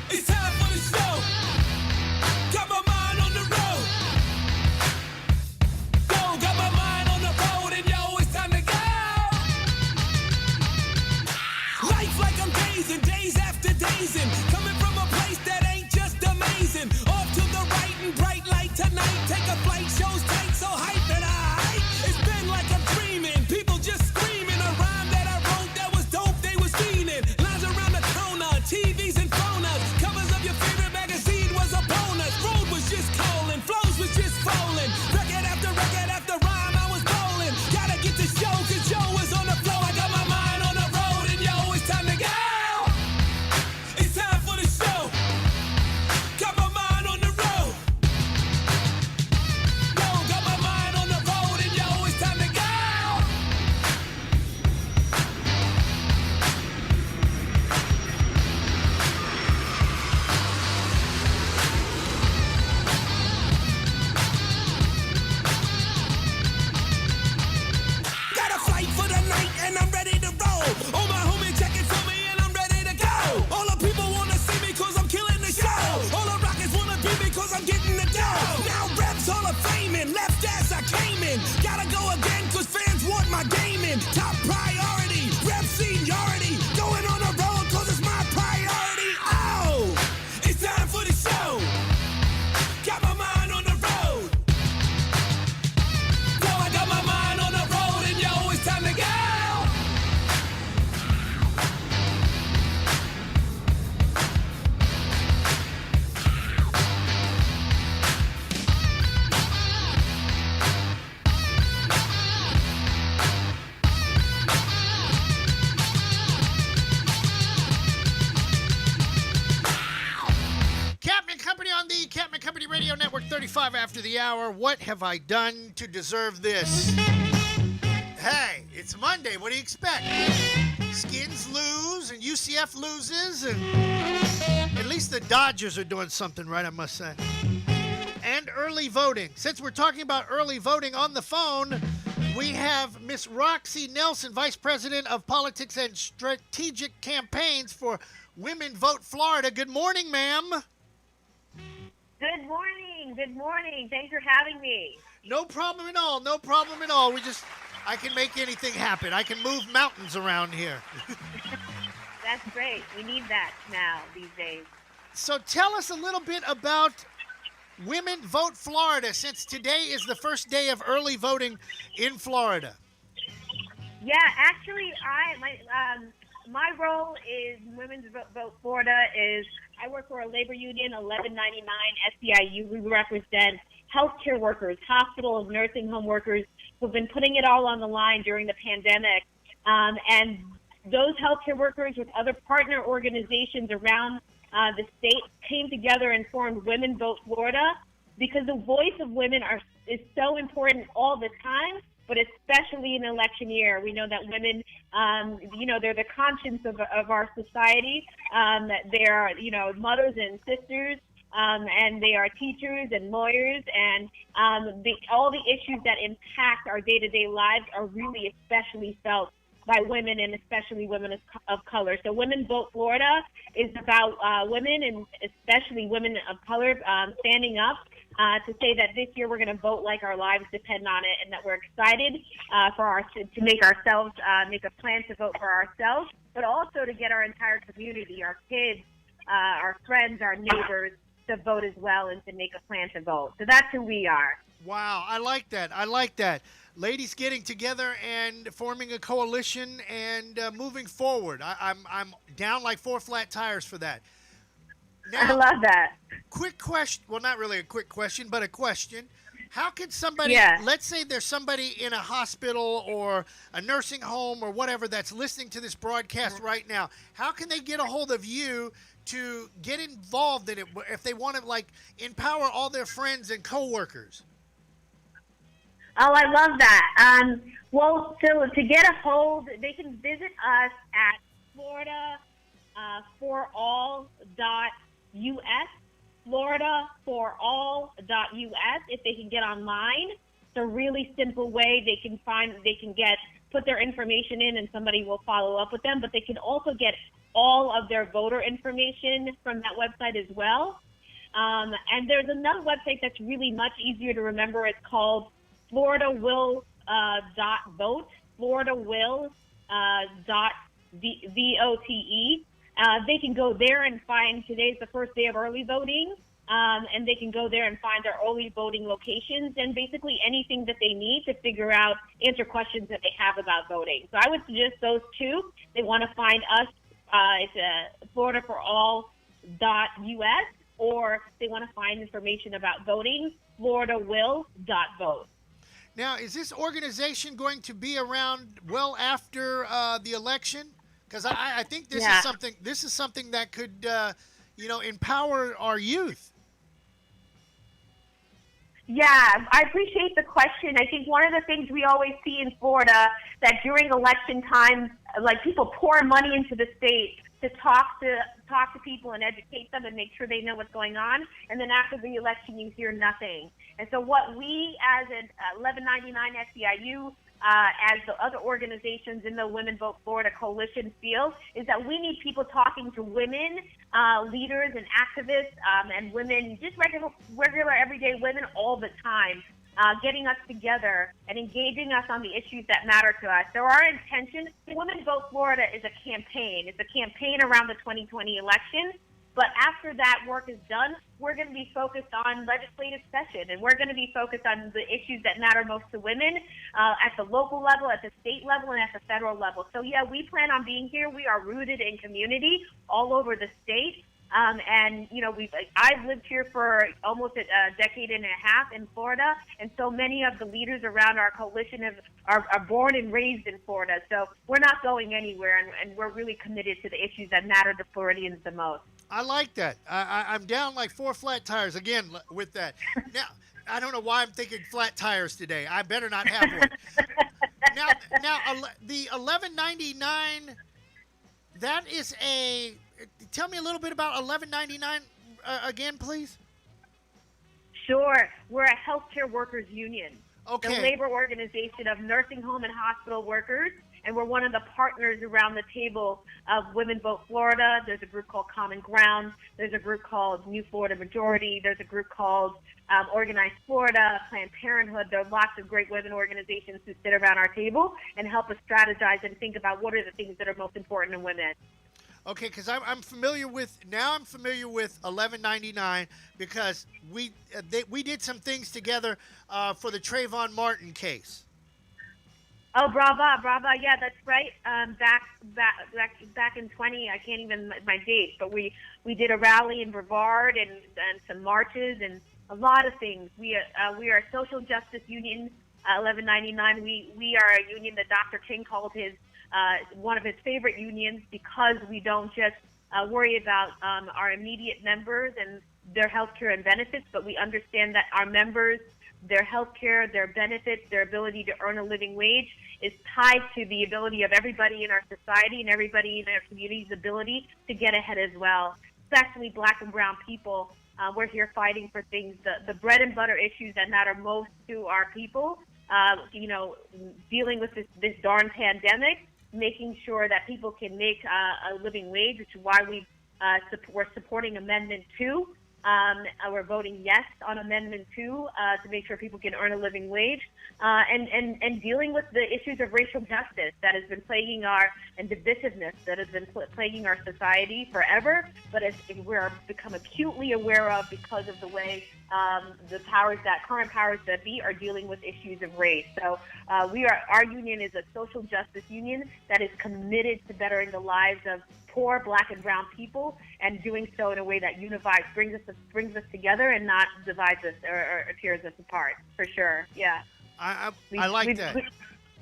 It's time for the show. Got my mind on the road. Yo, got my mind on the road and yo, it's time to go. Life like I'm dazing, days after days in. Coming from a place that ain't just amazing. Off to the right and bright light tonight. Take a flight, shows tight, so hype and I. It's been like I'm dreaming. People just screaming. A rhyme that I wrote that was dope, they was fiending. Lines around the corner, TVs and phoners. Covers of your favorite magazine was a bonus. Road was just calling, flows was just falling. Record after rhyme, I was bowling. Gotta get the show, 'cause Joe is on the flow. I got my mind on the road and yo, it's time to go. It's time for the show. Got my mind on the road. Yo, got my mind on the road and yo, it's time to go. Got a flight for the night and I'm ready to roll. All my homies checking for me and I'm ready to go. All the people wanna see me 'cause I'm killing the show. All the rockets wanna be me 'cause I'm getting the dough. Now reps Hall of Fame in, left as I came in. Gotta go again 'cause fans want my game in. Top priority, rep seniority. Going on the road 'cause it's my priority. Oh, it's time for the show. Got my mind on the road. Yo, I got my mind on the road and yo, it's time to go. Captain Company on the Captain Company Radio Network, 35 after the hour. What have I done to deserve this? Hey, it's Monday. What do you expect? Skins lose and UCF loses, and at least the Dodgers are doing something right, I must say. And early voting. Since we're talking about early voting on the phone, we have Miss Roxy Nelson, Vice President of Politics and Strategic Campaigns for Women Vote Florida. Good morning, ma'am. Good morning. Good morning. Thanks for having me. No problem at all. No problem at all. I can make anything happen. I can move mountains around here. That's great. We need that now these days. So tell us a little bit about Women Vote Florida, since today is the first day of early voting in Florida. Yeah, actually, my role is Women's Vote Florida is I work for a labor union, 1199 SEIU. We represent healthcare workers, hospitals, nursing home workers who've been putting it all on the line during the pandemic. And those healthcare workers with other partner organizations around the state came together and formed Women Vote Florida because the voice of women is so important all the time, but especially in election year. We know that women, they're the conscience of our society. They are, mothers and sisters, and they are teachers and lawyers, and all the issues that impact our day-to-day lives are really especially felt by women, and especially women of color. So Women Vote Florida is about women, and especially women of color, standing up to say that this year we're going to vote like our lives depend on it, and that we're excited to make a plan to vote for ourselves but also to get our entire community, our kids, our friends, our neighbors to vote as well and to make a plan to vote. So that's who we are. Wow, I like that. I like that. Ladies getting together and forming a coalition and moving forward. I'm down like 4 flat tires for that. Now, I love that. Quick question. Well, not really a quick question, but a question. How can somebody, let's say there's somebody in a hospital or a nursing home or whatever that's listening to this broadcast right now. How can they get a hold of you to get involved in it if they want to, like, empower all their friends and coworkers? Oh, I love that. Well, so to get a hold, they can visit us at floridaforall.us, floridaforall.us, if they can get online. It's a really simple way they can put their information in and somebody will follow up with them, but they can also get all of their voter information from that website as well. And there's another website that's really much easier to remember. It's called FloridaWill.vote, FloridaWill.vote. They can go there and find, today's the first day of early voting, and they can go there and find their early voting locations and basically anything that they need to answer questions that they have about voting. So I would suggest those two. They want to find us, it's FloridaForAll.us, or they want to find information about voting, FloridaWill.vote. Now, is this organization going to be around well after the election? Because I think this is something that could, empower our youth. Yeah, I appreciate the question. I think one of the things we always see in Florida that during election time, like people pour money into the state to talk to people and educate them and make sure they know what's going on. And then after the election, you hear nothing. And so what we as an 1199 SEIU, as the other organizations in the Women Vote Florida Coalition feel, is that we need people talking to women, leaders and activists, and women, just regular everyday women all the time, getting us together and engaging us on the issues that matter to us. So our intention, Women Vote Florida is a campaign. It's a campaign around the 2020 election. But after that work is done, we're going to be focused on legislative session, and we're going to be focused on the issues that matter most to women at the local level, at the state level, and at the federal level. So, yeah, we plan on being here. We are rooted in community all over the state. And, I've lived here for almost a decade and a half in Florida, and so many of the leaders around our coalition are born and raised in Florida. So we're not going anywhere, and we're really committed to the issues that matter to Floridians the most. I like that. I'm down like 4 flat tires again with that. Now, I don't know why I'm thinking flat tires today. I better not have one. Now, the $11.99, that is a... Tell me a little bit about $11.99 again, please. Sure. We're a healthcare workers union. Okay. The labor organization of nursing home and hospital workers, and we're one of the partners around the table of Women Vote Florida. There's a group called Common Ground. There's a group called New Florida Majority. There's a group called Organized Florida, Planned Parenthood. There are lots of great women organizations who sit around our table and help us strategize and think about what are the things that are most important to women. Okay, because I'm familiar with $11.99 because we did some things together for the Trayvon Martin case. Oh, brava! Yeah, that's right. Back in 20, I can't even my dates, but we did a rally in Brevard and some marches and a lot of things. We are a social justice union. 1199. We are a union that Dr. King called his one of his favorite unions because we don't just worry about our immediate members and their health care and benefits, but we understand that our members, their health care, their benefits, their ability to earn a living wage is tied to the ability of everybody in our society and everybody in our community's ability to get ahead as well, especially Black and brown people. We're here fighting for things, the bread and butter issues that matter most to our people, dealing with this darn pandemic, making sure that people can make a living wage, which is why we're supporting Amendment 2, We're voting yes on Amendment 2 to make sure people can earn a living wage, and dealing with the issues of racial justice that has been plaguing and divisiveness that has been plaguing our society forever, but as we're become acutely aware of because of the way the current powers that be are dealing with issues of race. So our union is a social justice union that is committed to bettering the lives of poor Black and brown people, and doing so in a way that unifies, brings us together, and not divides us or tears us apart. For sure, yeah. I like that.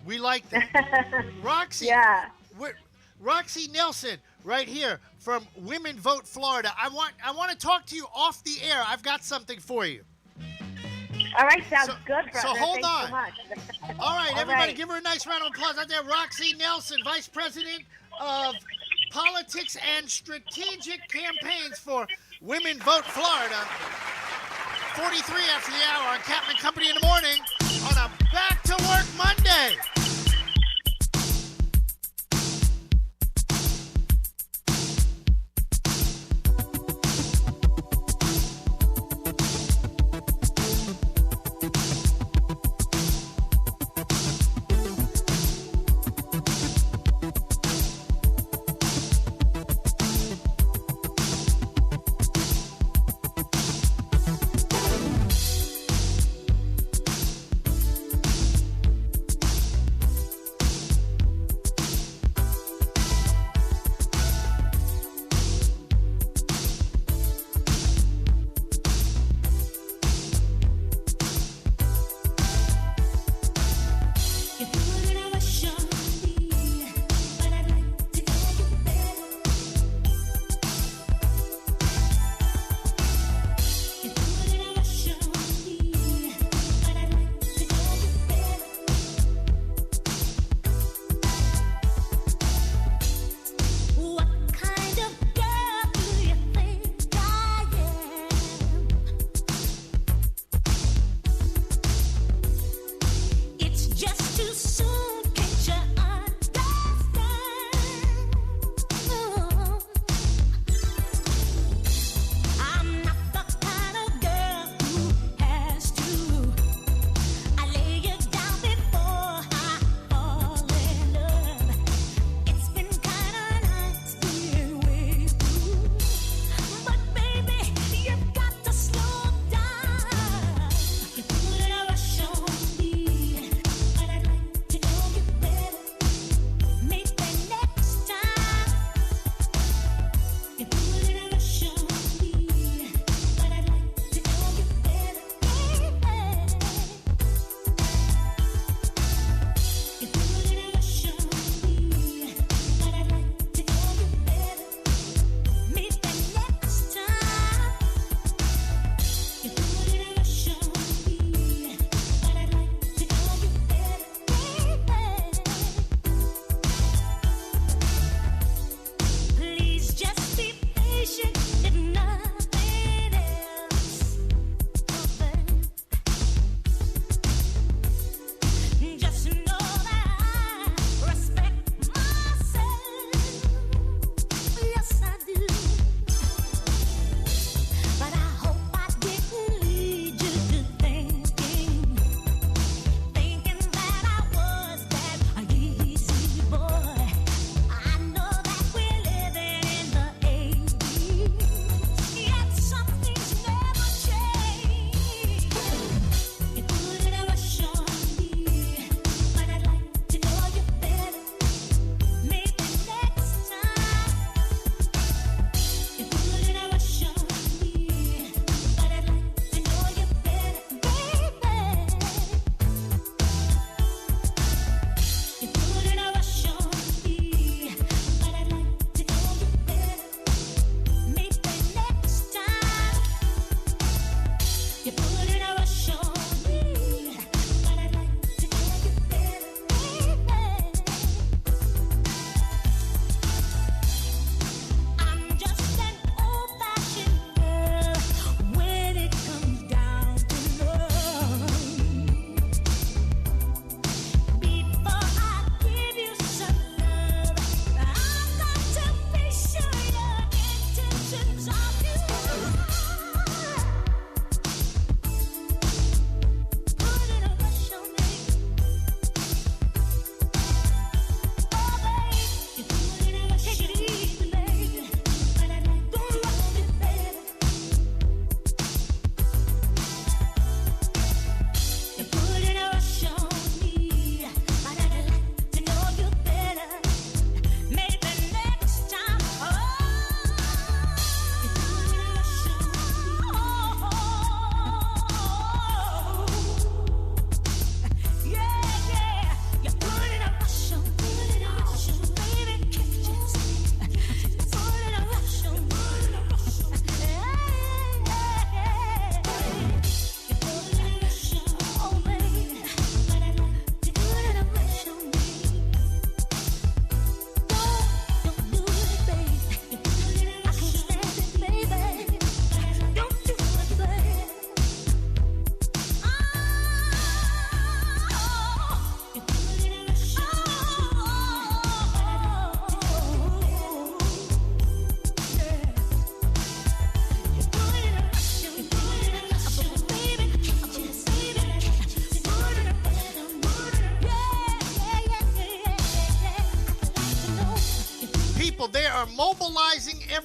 We like that. Roxy. Yeah. Roxy Nelson, right here from Women Vote Florida. I want to talk to you off the air. I've got something for you. All right, sounds good, brother. So hold Thanks on. so much. All right, All everybody, right. give her a nice round of applause out there. Roxy Nelson, Vice President of Politics and Strategic Campaigns for Women Vote Florida. 43 after the hour on Captain and Company in the morning on a Back to Work Monday.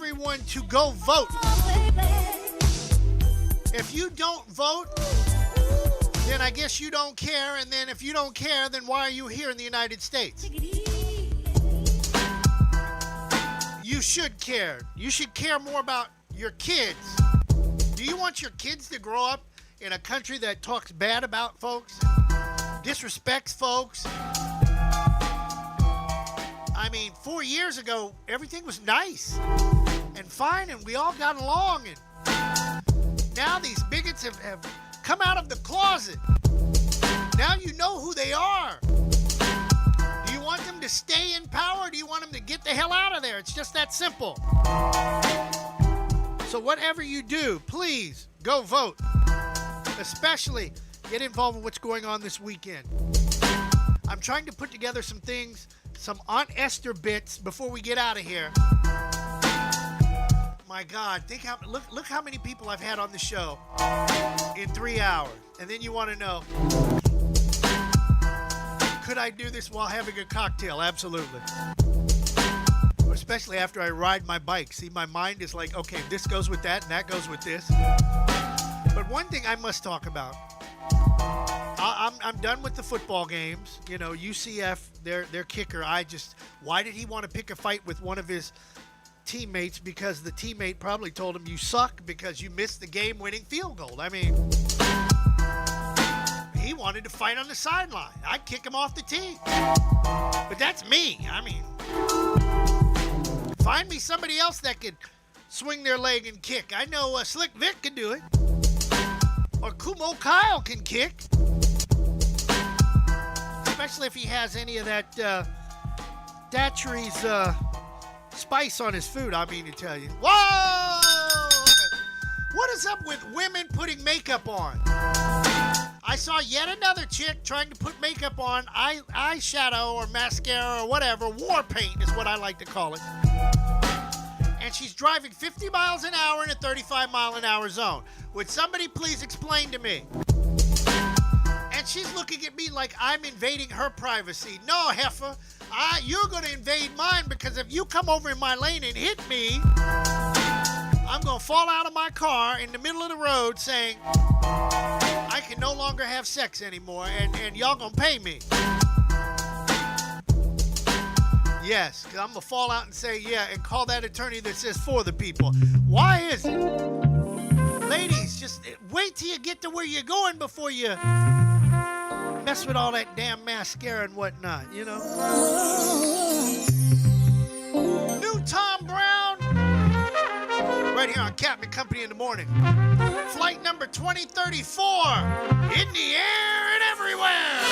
everyone to go vote. If you don't vote, then I guess you don't care. And then if you don't care, then why are you here in the United States? You should care. You should care more about your kids. Do you want your kids to grow up in a country that talks bad about folks, disrespects folks? I mean, 4 years ago, everything was nice and fine, and we all got along. And now these bigots have come out of the closet. Now you know who they are. Do you want them to stay in power, or do you want them to get the hell out of there? It's just that simple. So whatever you do, please go vote. Especially get involved in what's going on this weekend. I'm trying to put together some things, some Aunt Esther bits before we get out of here. My God, look how many people I've had on the show in 3 hours. And then you want to know, could I do this while having a cocktail? Absolutely. Especially after I ride my bike. See, my mind is like, okay, this goes with that and that goes with this. But one thing I must talk about, I'm done with the football games. You know, UCF, their kicker, why did he want to pick a fight with one of his teammates? Because the teammate probably told him, you suck because you missed the game-winning field goal. I mean, he wanted to fight on the sideline. I'd kick him off the team. But that's me. I mean, find me somebody else that could swing their leg and kick. I know Slick Vic can do it. Or Kumo Kyle can kick. Especially if he has any of that Datchery's spice on his food, I mean to tell you. Whoa! What is up with women putting makeup on? I saw yet another chick trying to put makeup on, eyeshadow or mascara or whatever. War paint is what I like to call it. And she's driving 50 miles an hour in a 35-mile-an-hour zone. Would somebody please explain to me? And she's looking at me like I'm invading her privacy. No, heifer, you're going to invade mine, because if you come over in my lane and hit me, I'm going to fall out of my car in the middle of the road saying, I can no longer have sex anymore, and y'all going to pay me. Yes, because I'm going to fall out and say, yeah, and call that attorney that says for the people. Why is it? Ladies, just wait till you get to where you're going before you mess with all that damn mascara and whatnot, you know? New Tom Brown, right here on Captain Company in the Morning. Flight number 2034, in the air and everywhere.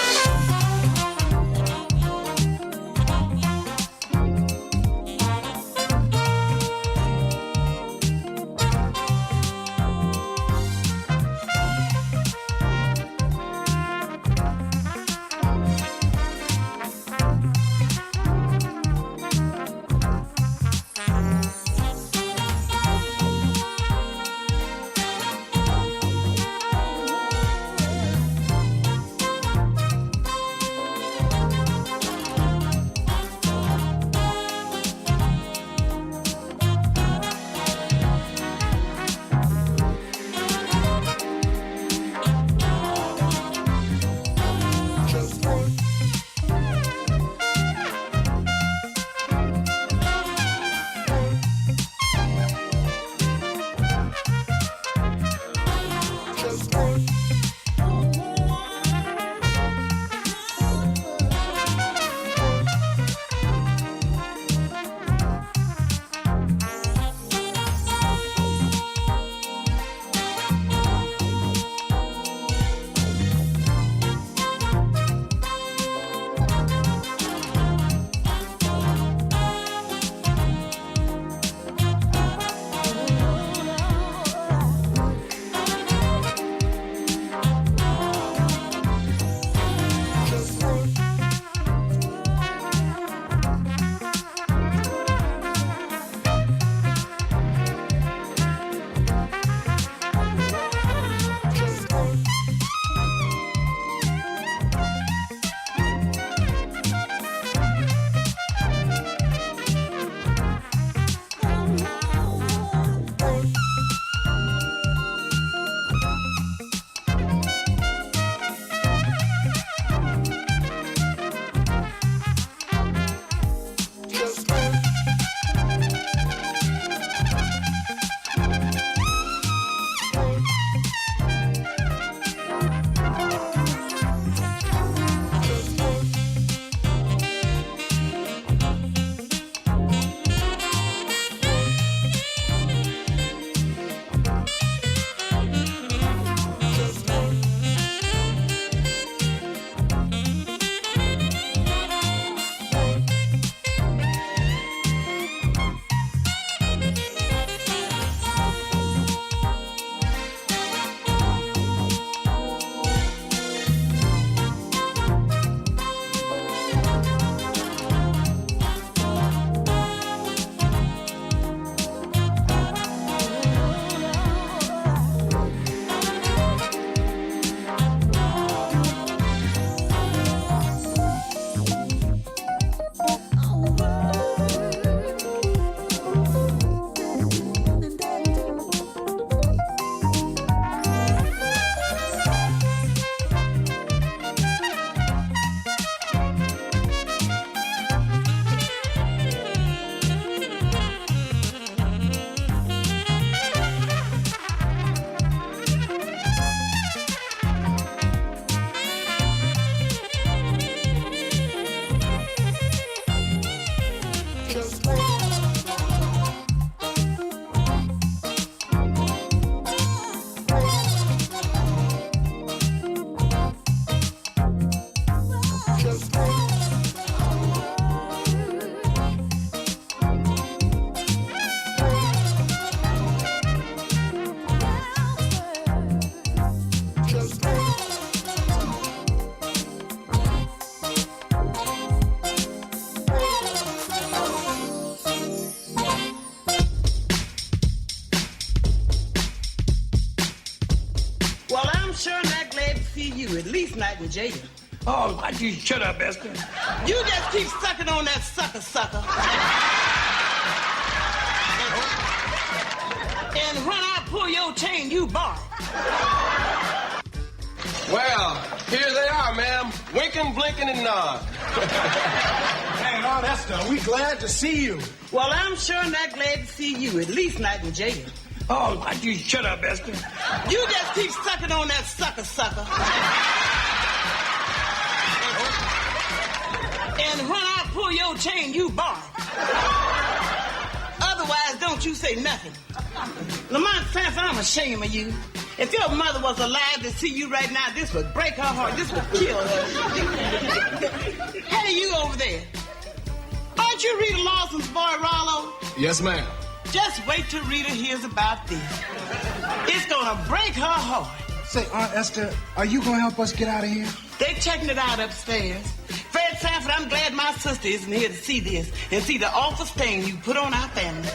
I'm sure not glad to see you, at least not in jail. Oh, why'd you shut up, Esther? You just keep sucking on that sucker. And when I pull your chain, you bark. Well, here they are, ma'am. Winking, blinking, and nod. Hey, Aunt Esther, we glad to see you. Well, I'm sure not glad to see you, at least not in jail. Oh, why'd you shut up, Esther? You just keep sucking on that sucker. And when I pull your chain, you bark. Otherwise, don't you say nothing. Lamont Sanford, I'm ashamed of you. If your mother was alive to see you right now, this would break her heart. This would kill her. Hey, you over there. Aren't you Rita Lawson's boy, Rollo? Yes, ma'am. Just wait till Rita hears about this. It's gonna break her heart. Say, Aunt Esther, are you gonna help us get out of here? They're checking it out upstairs. Fred Sanford, I'm glad my sister isn't here to see this and see the awful stain you put on our family.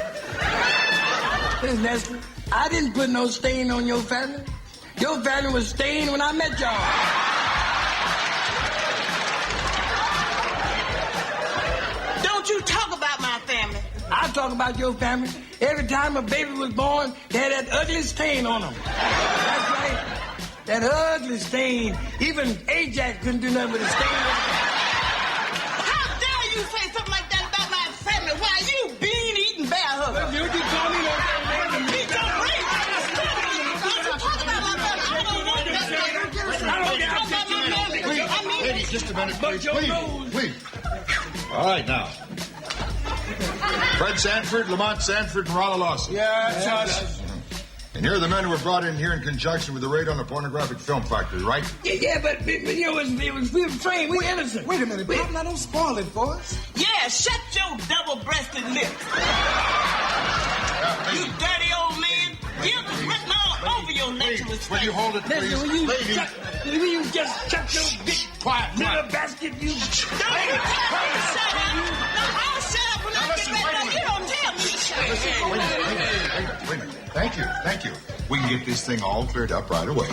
Listen, Esther, I didn't put no stain on your family. Your family was stained when I met y'all. Don't you talk about my family. I talk about your family. Every time a baby was born, they had that ugly stain on them. That's right. That ugly stain. Even Ajax couldn't do nothing with a stain. How dare you say something like that about my family? Why, you bean-eating bear hugger. You keep calling me that. Ladies, just a minute, please. Please. All right, now. Fred Sanford, Lamont Sanford, and Rollo Lawson. Yeah, that's us. And you're the men who were brought in here in conjunction with the raid on the pornographic film factory, right? Yeah, but you know, we were trained. We were innocent. Wait a minute, Pop, now don't spoil it for us. Yeah, shut your double-breasted lips. You dirty old man. Guilt is written all over your natural Will you hold it, please? Will you just shut your big little basket, you... Don't you tell me to shut up. No, I'll shut up when I get back. You don't tell me to shut up. Wait a minute. Thank you. We can get this thing all cleared up right away.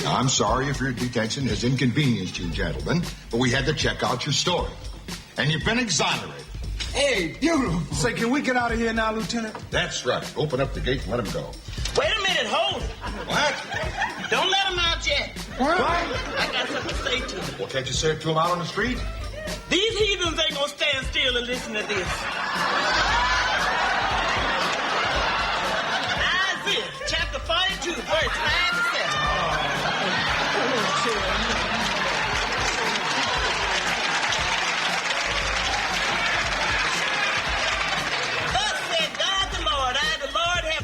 Now, I'm sorry if your detention has inconvenienced you, gentlemen, but we had to check out your story. And you've been exonerated. Hey, beautiful. Say, can we get out of here now, Lieutenant? That's right. Open up the gate and let him go. Wait a minute, hold it. What? Don't let him out yet. What? I got something to say to him. Well, can't you say it to him out on the street? These heathens ain't gonna stand still and listen to this. Isaiah, chapter 42, verse 5 to 7.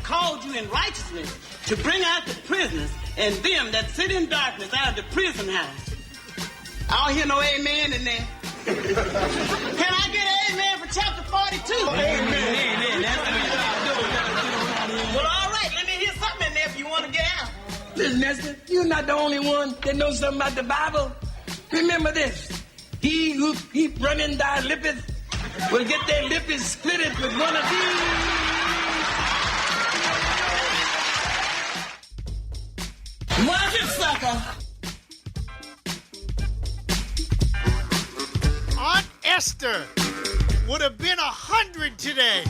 Called you in righteousness to bring out the prisoners and them that sit in darkness out of the prison house. I don't hear no amen in there. Can I get an amen for chapter 42? Amen. Well, all right, let me hear something in there if you want to get out. Listen, Esther, you're not the only one that knows something about the Bible. Remember this. He who keep running thy lippeth will get their lippeth splitted with one of these. Watch it, sucker. Aunt Esther would have been 100 today.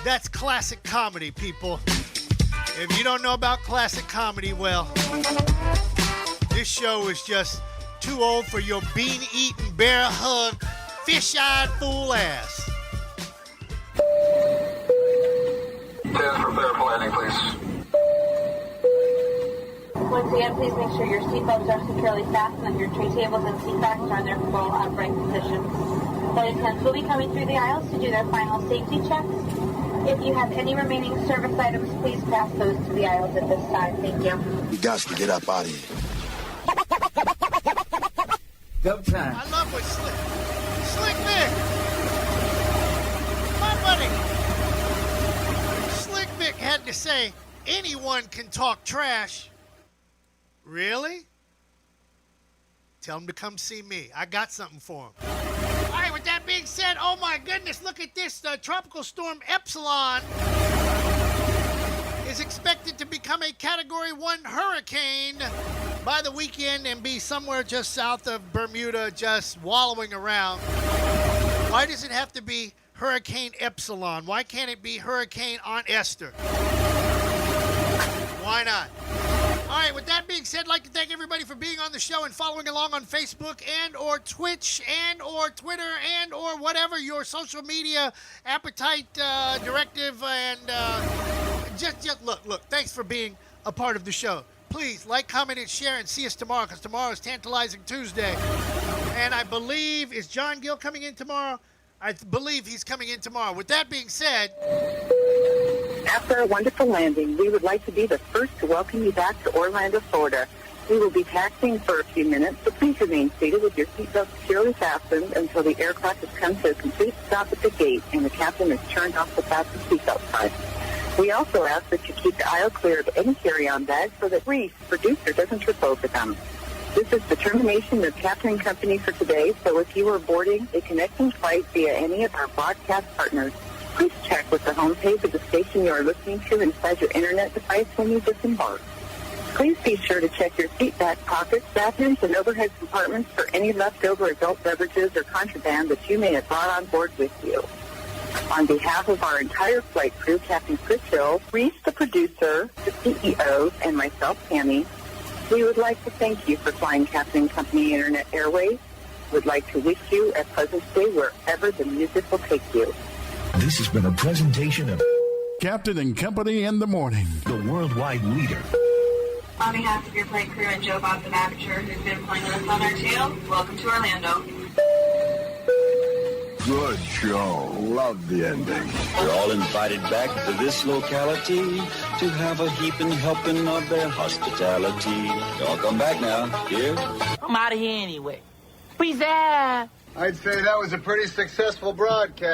That's classic comedy, people. If you don't know about classic comedy, well, this show is just too old for your bean-eating, bear-hug, fish-eyed fool ass. Prepare landing, please. Once again, please make sure your seatbelts are securely fastened and your tray tables and seat backs are in their full upright positions. Flight attendants will be coming through the aisles to do their final safety checks. If you have any remaining service items, please pass those to the aisles at this time. Thank you. You got to get up out of here. Go time. I love what Slick Vic. My buddy. Slick Vic had to say, anyone can talk trash. Really? Tell him to come see me. I got something for him. All right, with that being said, oh my goodness, look at this. Tropical Storm Epsilon is expected to become a Category one hurricane by the weekend and be somewhere just south of Bermuda, just wallowing around. Why does it have to be Hurricane Epsilon? Why can't it be Hurricane Aunt Esther? Why not? All right, with that being said, I'd like to thank everybody for being on the show and following along on Facebook and or Twitch and or Twitter and or whatever your social media appetite directive. And just look, thanks for being a part of the show. Please like, comment, and share, and see us tomorrow, because tomorrow is Tantalizing Tuesday. And I believe, is John Gill coming in tomorrow? I believe he's coming in tomorrow. With that being said... After a wonderful landing, we would like to be the first to welcome you back to Orlando, Florida. We will be taxiing for a few minutes, so please remain seated with your seatbelt securely fastened until the aircraft has come to a complete stop at the gate and the captain has turned off the fasten seatbelt sign. We also ask that you keep the aisle clear of any carry-on bags so that Reese, producer, doesn't trip over them. This is the termination of Captain Company for today, so if you are boarding a connecting flight via any of our broadcast partners, please check with the homepage of the station you are listening to inside your internet device when you disembark. Please be sure to check your seat back pockets, bathrooms, and overhead compartments for any leftover adult beverages or contraband that you may have brought on board with you. On behalf of our entire flight crew, Captain Chris Hill, Reese, the producer, the CEO, and myself, Tammy, we would like to thank you for flying Captain Company Internet Airways. We'd like to wish you a pleasant stay wherever the music will take you. This has been a presentation of Captain and Company in the Morning, the worldwide leader. On behalf of your flight crew and Joe Bob the Manager, who's been playing with us on our tail, welcome to Orlando. Good show. Love the ending. We're all invited back to this locality to have a heaping helping of their hospitality. Y'all come back now, here? I'm out of here anyway. Peace out. I'd say that was a pretty successful broadcast.